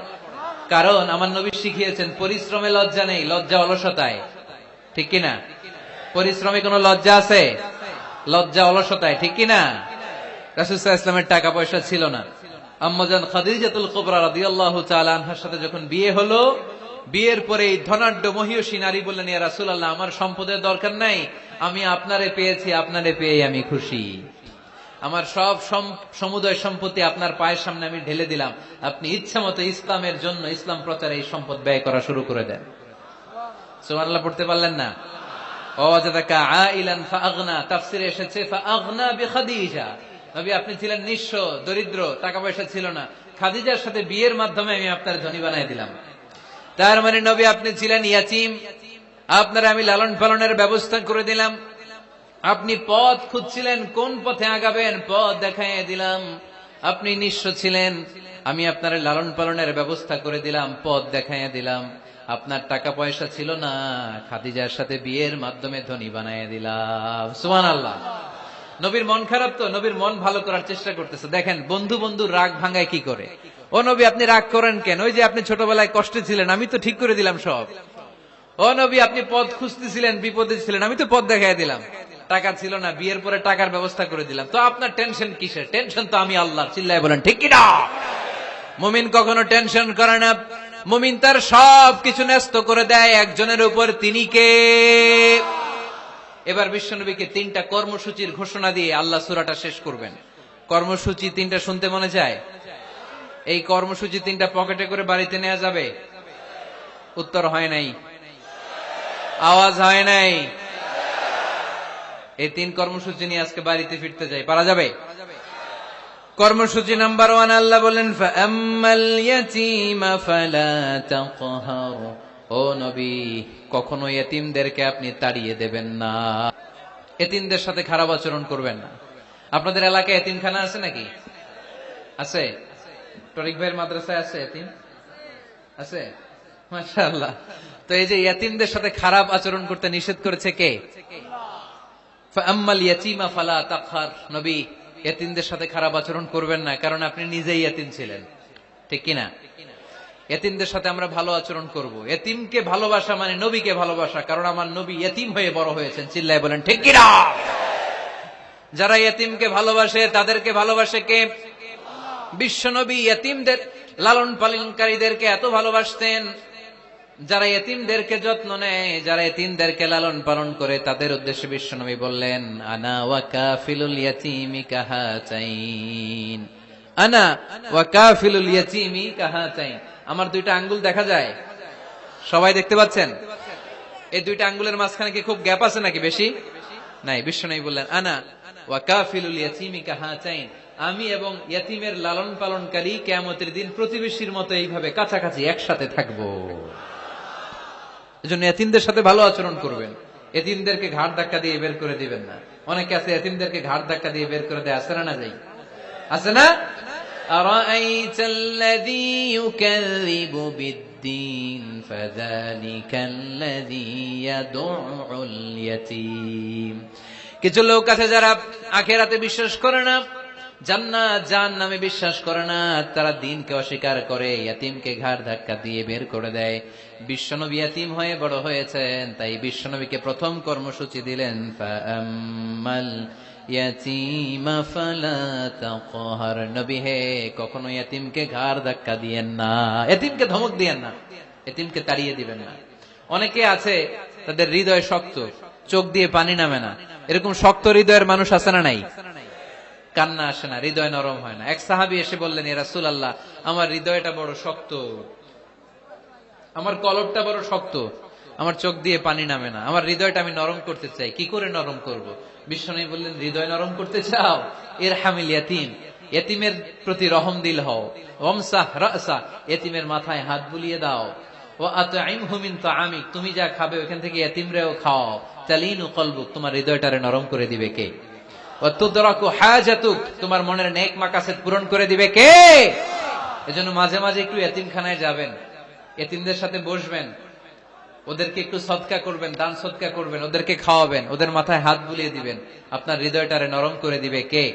কারণ আমার নবী শিখিয়েছেন পরিশ্রমে লজ্জা নেই, লজ্জা অলসতায়। ঠিক কিনা? পরিশ্রমে কোনো লজ্জা আছে? লজ্জা অলসতায়, ঠিক কিনা? রাসূল সাল্লাল্লাহু আলাইহি ওয়াসাল্লামের টাকা পয়সা ছিল না। আম্মাজান খাদিজাতুল কুবরা রাদিয়াল্লাহু তাআলা আনহার সাথে যখন বিয়ে হলো, বিয়ের পরে ধনাঢ্য মহিয়সী নারী বললেন, ইয়া রাসূলুল্লাহ, আমার সম্পদের দরকার নাই, আমি আপনারে পেয়েছি, আপনারে পেয়ে আমি খুশি। আমার সব সমুদয় সম্পত্তি আপনার পায়ের সামনে আমি ঢেলে দিলাম, আপনি ইচ্ছা মতো ইসলামের জন্য, ইসলাম প্রচারে এই সম্পদ ব্যয় করা শুরু করে দেন। সুবহানাল্লাহ পড়তে পারলেন না? ওয়াজাদাকা আইলান ফাআগনা, তাফসিরে এসেছে ফাআগনা বিখাদিজা। নবী আপনি ছিলেন নিঃস্ব, দরিদ্র, টাকা পয়সা ছিল না, খাদিজার সাথে বিয়ের মাধ্যমে আমি আপনার ধনী বানাই দিলাম। তার মানে নবী আপনি ছিলেন ইয়াতীম, আপনারা আমি লালন পালনের ব্যবস্থা করে দিলাম, আপনি পথ খুঁজছিলেন কোন পথে আগাবেন, পথ দেখাইয়া দিলাম। আপনি নিঃস্ব ছিলেন, আমি আপনার লালন পালনের ব্যবস্থা করে দিলাম, পথ দেখাইয়া দিলাম। আপনার টাকা পয়সা ছিল না, খাদিজার সাথে বিয়ের মাধ্যমে ধনী বানাইয়া দিলাম। সুবহানাল্লাহ। নবীর মন খারাপ তো, নবীর মন ভালো করার চেষ্টা করতেছে। দেখেন বন্ধু বন্ধুর রাগ ভাঙায় কি করে। ও নবী আপনি রাগ করেন কেন? ওই যে আপনি ছোটবেলায় কষ্টে ছিলেন, আমি তো ঠিক করে দিলাম সব। ও নবী আপনি পথ খুঁজতেছিলেন, বিপদে ছিলেন, আমি তো পথ দেখাই দিলাম। টাকা ছিল না, বিয়ের পরে টাকার ব্যবস্থা করে দিলাম। তো আপনার টেনশন কিসের? টেনশন তো আমি আল্লাহ। চিল্লায় বলেন ঠিক কিনা? মুমিন কখনো টেনশন করে না। মুমিন তার সব কিছু ন্যস্ত করে দেয় একজনের উপর, তিনি কে? এবার বিশ্বনবীকে 3টা কর্মসূচির ঘোষণা দিয়ে আল্লাহ সূরাটা শেষ করবেন। কর্মসূচি 3টা শুনতে মনে যায়? এই কর্মসূচি 3টা পকেটে করে বাড়িতে নেওয়া যাবে? উত্তর হয় নাই, আওয়াজ হয় নাই। এই 3 কর্মসূচি নিয়ে আজকে বাড়িতে ফিরতে যাই, পারা যাবে? কর্মসূচি নাম্বার 1, আল্লাহ বলেন ফাআম্মাল ইয়াতীমা ফালা তাকহার। ও নবী, কখনো ইতিমদেরকে আপনি তাড়িয়ে দেবেন না, ইতিমদের সাথে খারাপ আচরণ করবেন না। আপনাদের এলাকায় ইতিমখানা আছে নাকি? আছে? টরিক ভাইয়ের মাদ্রাসায় আছে ইতিম? আছে? মাশাআল্লাহ। তো এই যে ইতিমদের সাথে খারাপ আচরণ করতে নিষেধ করেছে কে? ফাআম্মাল ইয়াতীমা ফালা তাকহার। নবী, ইতিমদের সাথে খারাপ আচরণ করবেন না, কারণ আপনি নিজেই ইতিম ছিলেন, ঠিক কিনা? ইতিমদের সাথে আমরা ভালো আচরণ করব। ইতিমকে ভালোবাসা মানে নবীকে ভালোবাসা, কারণ আমার নবী ইতিম হয়ে বড় হয়েছেন। চিল্লায় বলেন ঠিক কিনা? যারা ইতিমকে ভালোবাসে তাদেরকে ভালোবাসে কে? বিশ্বনবী ইতিমদের লালন পালনকারীদেরকে এত ভালোবাসতেন, যারা ইতিমদেরকে যত্ন নেয়, যারা ইতিমদেরকে লালন পালন করে, তাদের উদ্দেশ্যে বিশ্বনবী বললেন আনা ওয়া কাফিলুল ইয়াতীমি কাহাতাইন। আনা ওয়া কাফিলুল ইয়াতীমি কাহাতাইন। আমার 2টা আঙ্গুল দেখা যায়? সবাই দেখতে পাচ্ছেন? এই 2টা আঙ্গুলের মাঝখানে কি খুব গ্যাপ আছে নাকি বেশি? নাই। বিশ্বনবী বললেন আনা ওয়া কাফিলুল ইয়াতীমি কাহাতাইন। আমি এবং ইতিমের লালন পালনকারী কিয়ামতের দিন প্রতিবেশীর মতো এইভাবে কাছাকাছি একসাথে থাকবো। এজন্য ইতিমদের সাথে ভালো আচরণ করবেন, ইতিমদেরকে ঘাড় ধাক্কা দিয়ে বের করে দিবেন না। অনেকে আছে ইতিমদেরকে ঘাড় ধাক্কা দিয়ে বের করে দেয়, আছে না? যাই আছে না? আরাআইতাল্লাযী ইউকাযযিবু বিদ্দীন ফাযালিকাল্লাযী ইয়াদউল ইয়াতীম। কিছু লোক আছে যারা আখিরাতে বিশ্বাস করে না, জান্নাত জাহান্নামে বিশ্বাস করে না, তারা দ্বীনকে অস্বীকার করে, ইতিমকে ঘাড় ধাক্কা দিয়ে বের করে দেয়। বিশ্বনবী ইতিম হয়ে বড় হয়েছেন, তাই বিশ্বনবীকে প্রথম কর্মসূচি দিলেন ফাআম্মাল ইয়াতীমা ফালা তাকহার। নবী হে, কখনো ইতিমকে ঘাড় ধাক্কা দিয়েন না, ইতিমকে ধমক দিয়েন না, ইতিমকে তাড়িয়ে দিবেন না। অনেকে আছে তাদের হৃদয় শক্ত, চোখ দিয়ে পানি নামে না। এরকম শক্ত হৃদয়ের মানুষ আছে না নাই? কান্না আসে না, হৃদয় নরম হয় না। এক সাহাবী এসে বললেন ইয়া রাসূলুল্লাহ, আমার হৃদয়টা বড় শক্ত, আমার কলবটা বড় শক্ত, আমার চোখ দিয়ে পানি নামে না, আমার হৃদয়টা আমি নরম করতে চাই, কি করে নরম করব? বিশ্বনবী বললেন হৃদয় নরম করতে চাও? ইরহামিল ইয়াতীম, ইতিমের প্রতি রহম দিল হও। ওয়ামসাহ রাসা, ইতিমের মাথায় হাত বুলিয়ে দাও। ওয়া আতঈমহু মিন তাআমিক, তুমি যা খাবে ওখান থেকে ইতিমরেও খাও। তালিনু কলবুক, তোমার হৃদয়টারে নরম করে দিবে কে? ওয়া তুদরাকু হাজাতুক, তোমার মনের নেক মাকাসেদ পূরণ করে দিবে কে? এজন্য মাঝে মাঝে একটু ইতিমখানায় যাবেন, ইতিমদের সাথে বসবেন, ওদেরকে একটু সদকা করবেন, দান সদকা করবেন, ওদেরকে খাওয়াবেন, ওদের মাথায় হাত বুলিয়ে দিবেন, আপনার হৃদয়টারে নরম করে দিবে কে?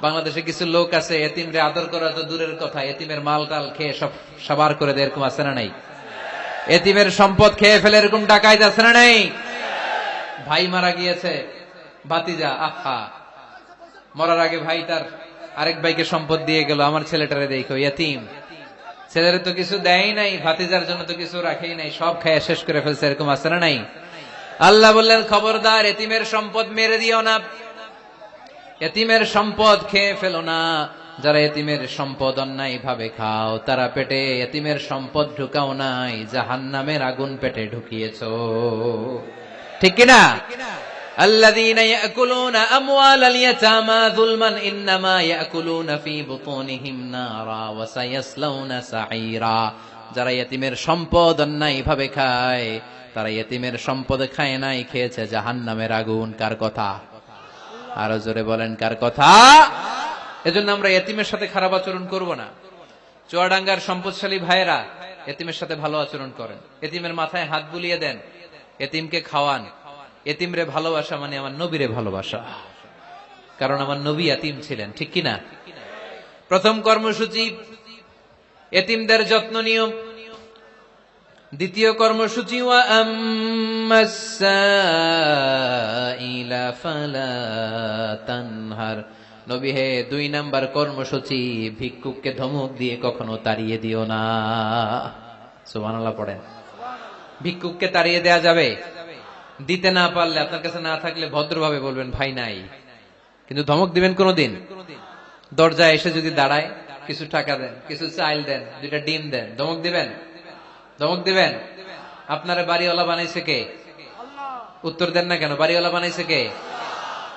বাংলাদেশে কিছু লোক আছে ইতিমরে আদর করা তো দূরের কথা, ইতিমের মাল টাল খেয়ে সব সাবার করে দেয়, এরকম আছে না নাই? ইতিমের সম্পদ খেয়ে ফেলে এরকম ডাকাইত আছে না নাই? ভাই মারা গিয়েছে, ভাতিজা আহা, মরার আগে ভাই তার আরেক ভাইকে সম্পদ দিয়ে গেল, আমার ছেলেটারে দেখো ইতিম, ছেলের তো কিছু দেয় নাই, ভাতিজার জন্য তো কিছু রাখেই নাই, সব খায় শেষ করে ফেলছে, এরকম আছে না নাই? আল্লাহ বললেন খবরদার, ইতিমের সম্পদ মেরে দিও না, ইতিমের সম্পদ খেয়ে ফেলো না। যারা ইতিমের সম্পদ অন্যায় ভাবে খাও, তারা পেটে ইতিমের সম্পদ ঢুকাও নাই, জাহান্নামের আগুন পেটে ঢুকিয়েছো, ঠিক কিনা? الذين يأكلون أموال اليتامى ظلما إنما يأكلون في بطونهم نارا وسيصلون سعيرا। যারা ইয়েতিমের সম্পদ অন্যায় ভাবে খায়, তারা ইয়েতিমের সম্পদ খায় নাই, খেয়েছে জাহান্নামের আগুন। কার কথা? আরো জোরে বলেন, কার কথা? এজন্য আমরা ইয়েতিমের সাথে খারাপ আচরণ করব না। চুয়াডাঙ্গার সম্পদশালী ভাইয়েরা এতিমের সাথে ভালো আচরণ করেন, এতিমের মাথায় হাত বুলিয়ে দেন, এতিমকে খাওয়ান। এতিমরে ভালোবাসা মানে আমার নবীরে ভালোবাসা, কারণ আমার নবী এতিম ছিলেন, ঠিক কিনা? প্রথম কর্মসূচি এতিমদের যত্ন নিও। দ্বিতীয় কর্মসূচি ওয়া আম্মাস সাইলা ফালা তানহার। নবী হে, 2 নাম্বার কর্মসূচি, ভিক্ষুককে ধমক দিয়ে কখনো তাড়িয়ে দিও না। সুবহানাল্লাহ পড়েন। ভিক্ষুককে তাড়িয়ে দেয়া যাবে? দিতে না পারলে, আপনার কাছে না থাকলে ভদ্রভাবে বলবেন ভাই নাই, কিন্তু ধমক দিবেন কোনদিন? দরজায় এসে যদি দাঁড়ায়, কিছু টাকা দেন, কিছু চাইল দেন, 2টা ডিম দেন, ধমক দিবেন? ধমক দিবেন? আপনারা বাড়িওয়ালা বানাইছে কে? উত্তর দেন না কেন? বাড়িওয়ালা বানাইছে কে?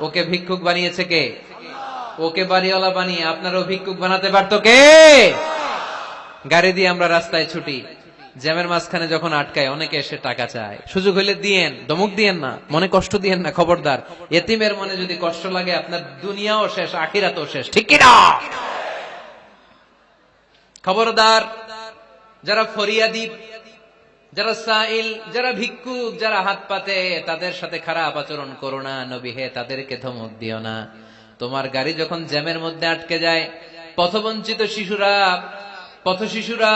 ওকে ভিক্ষুক বানিয়েছে কে? ওকে বাড়িওয়ালা বানিয়ে আপনারও ভিক্ষুক বানাতে পারতো কে? গাড়ি দিয়ে আমরা রাস্তায় ছুটি, জ্যামের মাঝখানে যখন আটকায় অনেকে এসে টাকা চায়, সুযোগ হইলে দিয়েন, ধমক দিয়েন না, মনে কষ্ট দিয়েন না, খবরদার। এতিমের মনে যদি কষ্ট লাগে, আপনার দুনিয়াও শেষ, আখিরাতও শেষ, ঠিক কিনা? খবরদার, যারা ফরিয়াদি, যারা সাইল, যারা ভিক্ষুক, যারা হাত পাতে, তাদের সাথে খারাপ আচরণ করো না। নবী হে, তাদেরকে ধমক দিও না। তোমার গাড়ি যখন জ্যামের মধ্যে আটকে যায়, পথবঞ্চিত শিশুরা, পথশিশুরা,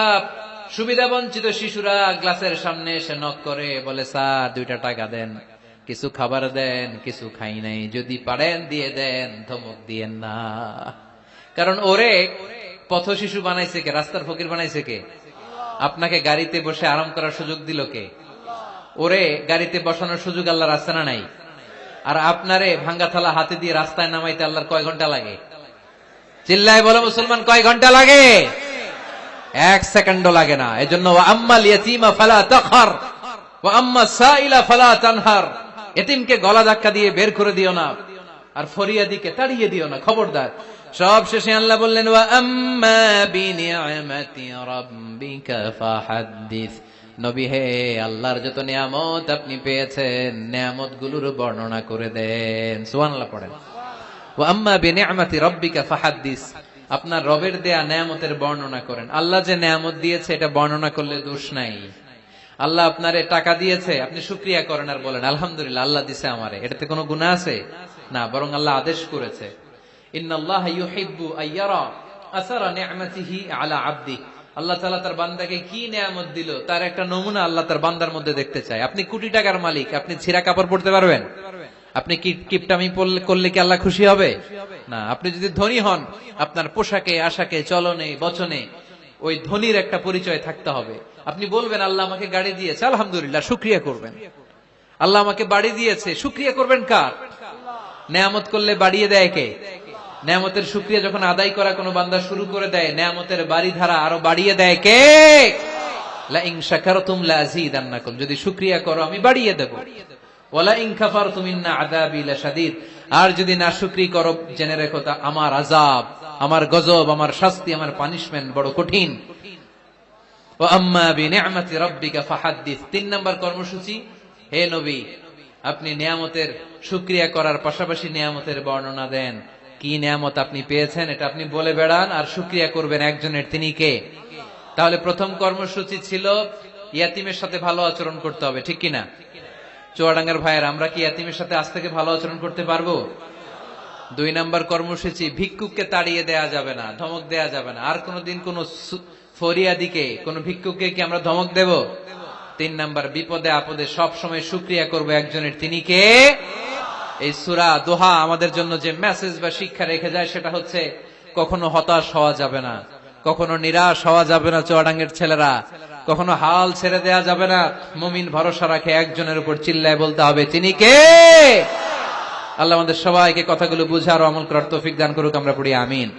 সুবিধা বঞ্চিত শিশুরা গ্লাসের সামনে এসে নক করে, বলে স্যার 2টা টাকা দেন, কিছু খাবার দেন, কিছু খাই নাই, যদি পারেন দিয়ে দেন, ধমক দিয়েন না। কারণ ওরে পথশিশু বানাইছে কে? রাস্তার ফকির বানাইছে কে? আপনাকে গাড়িতে বসে আরাম করার সুযোগ দিল কে? ওরে গাড়িতে বসানোর সুযোগ আল্লাহর আছে না নাই? আর আপনারে ভাঙ্গা থালা হাতে দিয়ে রাস্তায় নামাইতে আল্লাহর কয় ঘন্টা লাগে? চিল্লায় বলো মুসলমান, কয় ঘন্টা লাগে? 1 সেকেন্ডও লাগে না। এজন্য ওয়া আম্মাল ইয়াতীমা ফালা তাখহার ওয়া আম্মাস সাইলা ফালা তানহার। এতিমকে গলা ধাক্কা দিয়ে বের করে দিও না, আর ফরিয়াদিকে তাড়িয়ে দিও না, খবরদার। সব শেষে আল্লাহ বললেন ওয়া আম্মা বিনিআমাতি রাব্বিকা ফাহাদ্দিস। নবী হে, আল্লাহর যত নিয়ামত আপনি পেয়েছেন, নিয়ামতগুলোর বর্ণনা করে দেন। সুবহানাল্লাহ পড়েন। ওয়া আম্মা বিনিআমাতি রাব্বিকা ফাহাদ্দিস, আপনার রবের দেয়া নিয়ামতের বর্ণনা করেন। আল্লাহ যে নিয়ামত দিয়েছে এটা বর্ণনা করলে দোষ নাই। আল্লাহ আপনারে টাকা দিয়েছে, আপনি শুকরিয়া করেন আর বলেন আলহামদুলিল্লাহ, আল্লাহ দিছে আমারে, এটাতে কোনো গুনাহ আছে? না, বরং আল্লাহ আদেশ করেছে, ইন্নাল্লাহা ইউহিব্বু আইয়ারা আসারা নি'মাতিহি আলা আবদি। আল্লাহ তাআলা তার বান্দাকে কি নিয়ামত দিল তার একটা নমুনা আল্লাহ তার বান্দার মধ্যে দেখতে চায়। আপনি কোটি টাকার মালিক, আপনি ছিঁড়া কাপড় পরতে পারবেন? আপনি কিপটামি করলে কি আল্লাহ খুশি হবে? না। আপনি যদি ধনী হন, আপনার পোশাকে, আশাকে, চলনে, বচনে ওই ধনীর একটা পরিচয় থাকতে হবে। আপনি বলবেন আল্লাহ আমাকে গাড়ি দিয়েছে, আলহামদুলিল্লাহ, শুকরিয়া করবেন। আল্লাহ আমাকে বাড়ি দিয়েছে, শুকরিয়া করবেন কার? নেয়ামত করলে বাড়িয়ে দেয় কে? নেয়ামতের শুকরিয়া যখন আদায় করা কোনো বান্দা শুরু করে দেয়, নেয়ামতের বাড়ি ধারা আরো বাড়িয়ে দেয় কে? লা ইন শাকারতুম লা আযীদান্নাকুম, যদি শুকরিয়া করো আমি বাড়িয়ে দেব। ওয়ালা ইন কাফারতুম ইন্না আযাবি লাশাদীদ, আর যদি নাশুকরি করো জেনে রেখো তা আমার আযাব, আমার গজব, আমার শাস্তি, আমার পানিশমেন্ট বড় কঠিন। ওয়া আম্মা বিনিআমাতি রাব্বিকা ফাহাদ্দিস। 3 নাম্বার কর্মসূচি, হে নবী, আপনি নিয়ামতের শুকরিয়া করার পাশাপাশি নিয়ামতের বর্ণনা দেন। কি নিয়ামত আপনি পেয়েছেন এটা আপনি বলে বেড়ান, আর শুকরিয়া করবেন একজনের, তিনি কে? তাহলে প্রথম কর্মসূচি ছিল ইয়াতিমের সাথে ভালো আচরণ করতে হবে, ঠিক কিনা? চুয়াডাঙ্গার ভাইয়ের, আমরা কি ইয়াতিমের সাথে আজ থেকে ভালো আচরণ করতে পারবো? 2 নাম্বার কর্মসূচি, ভিক্ষুককে তাড়িয়ে দেয়া যাবে না, ধমক দেয়া যাবে না। আর কোনদিন কোন ফরিয়াদিকে, কোন ভিক্ষুককে কি আমরা ধমক দেব? 3 নাম্বার, বিপদে আপদে সব সময় শুকরিয়া করব একজনের, তিনি কে? এই সূরা দোহা আমাদের জন্য যে মেসেজ বা শিক্ষা রেখে যায় সেটা হচ্ছে, কখনো হতাশ হওয়া যাবে না, কখনো নিরাশ হওয়া যাবে না। চুয়াডাঙ্গের ছেলেরা, কখনো হাল ছেড়ে দেয়া যাবে না। মুমিন ভরসা রাখে একজনের উপর, চিল্লায় বলতে হবে তিনি কে? আল্লাহ আমাদের সবাইকে কথাগুলো বুঝার ও আমল করার তৌফিক দান করুক। আমরা পড়ি আমিন।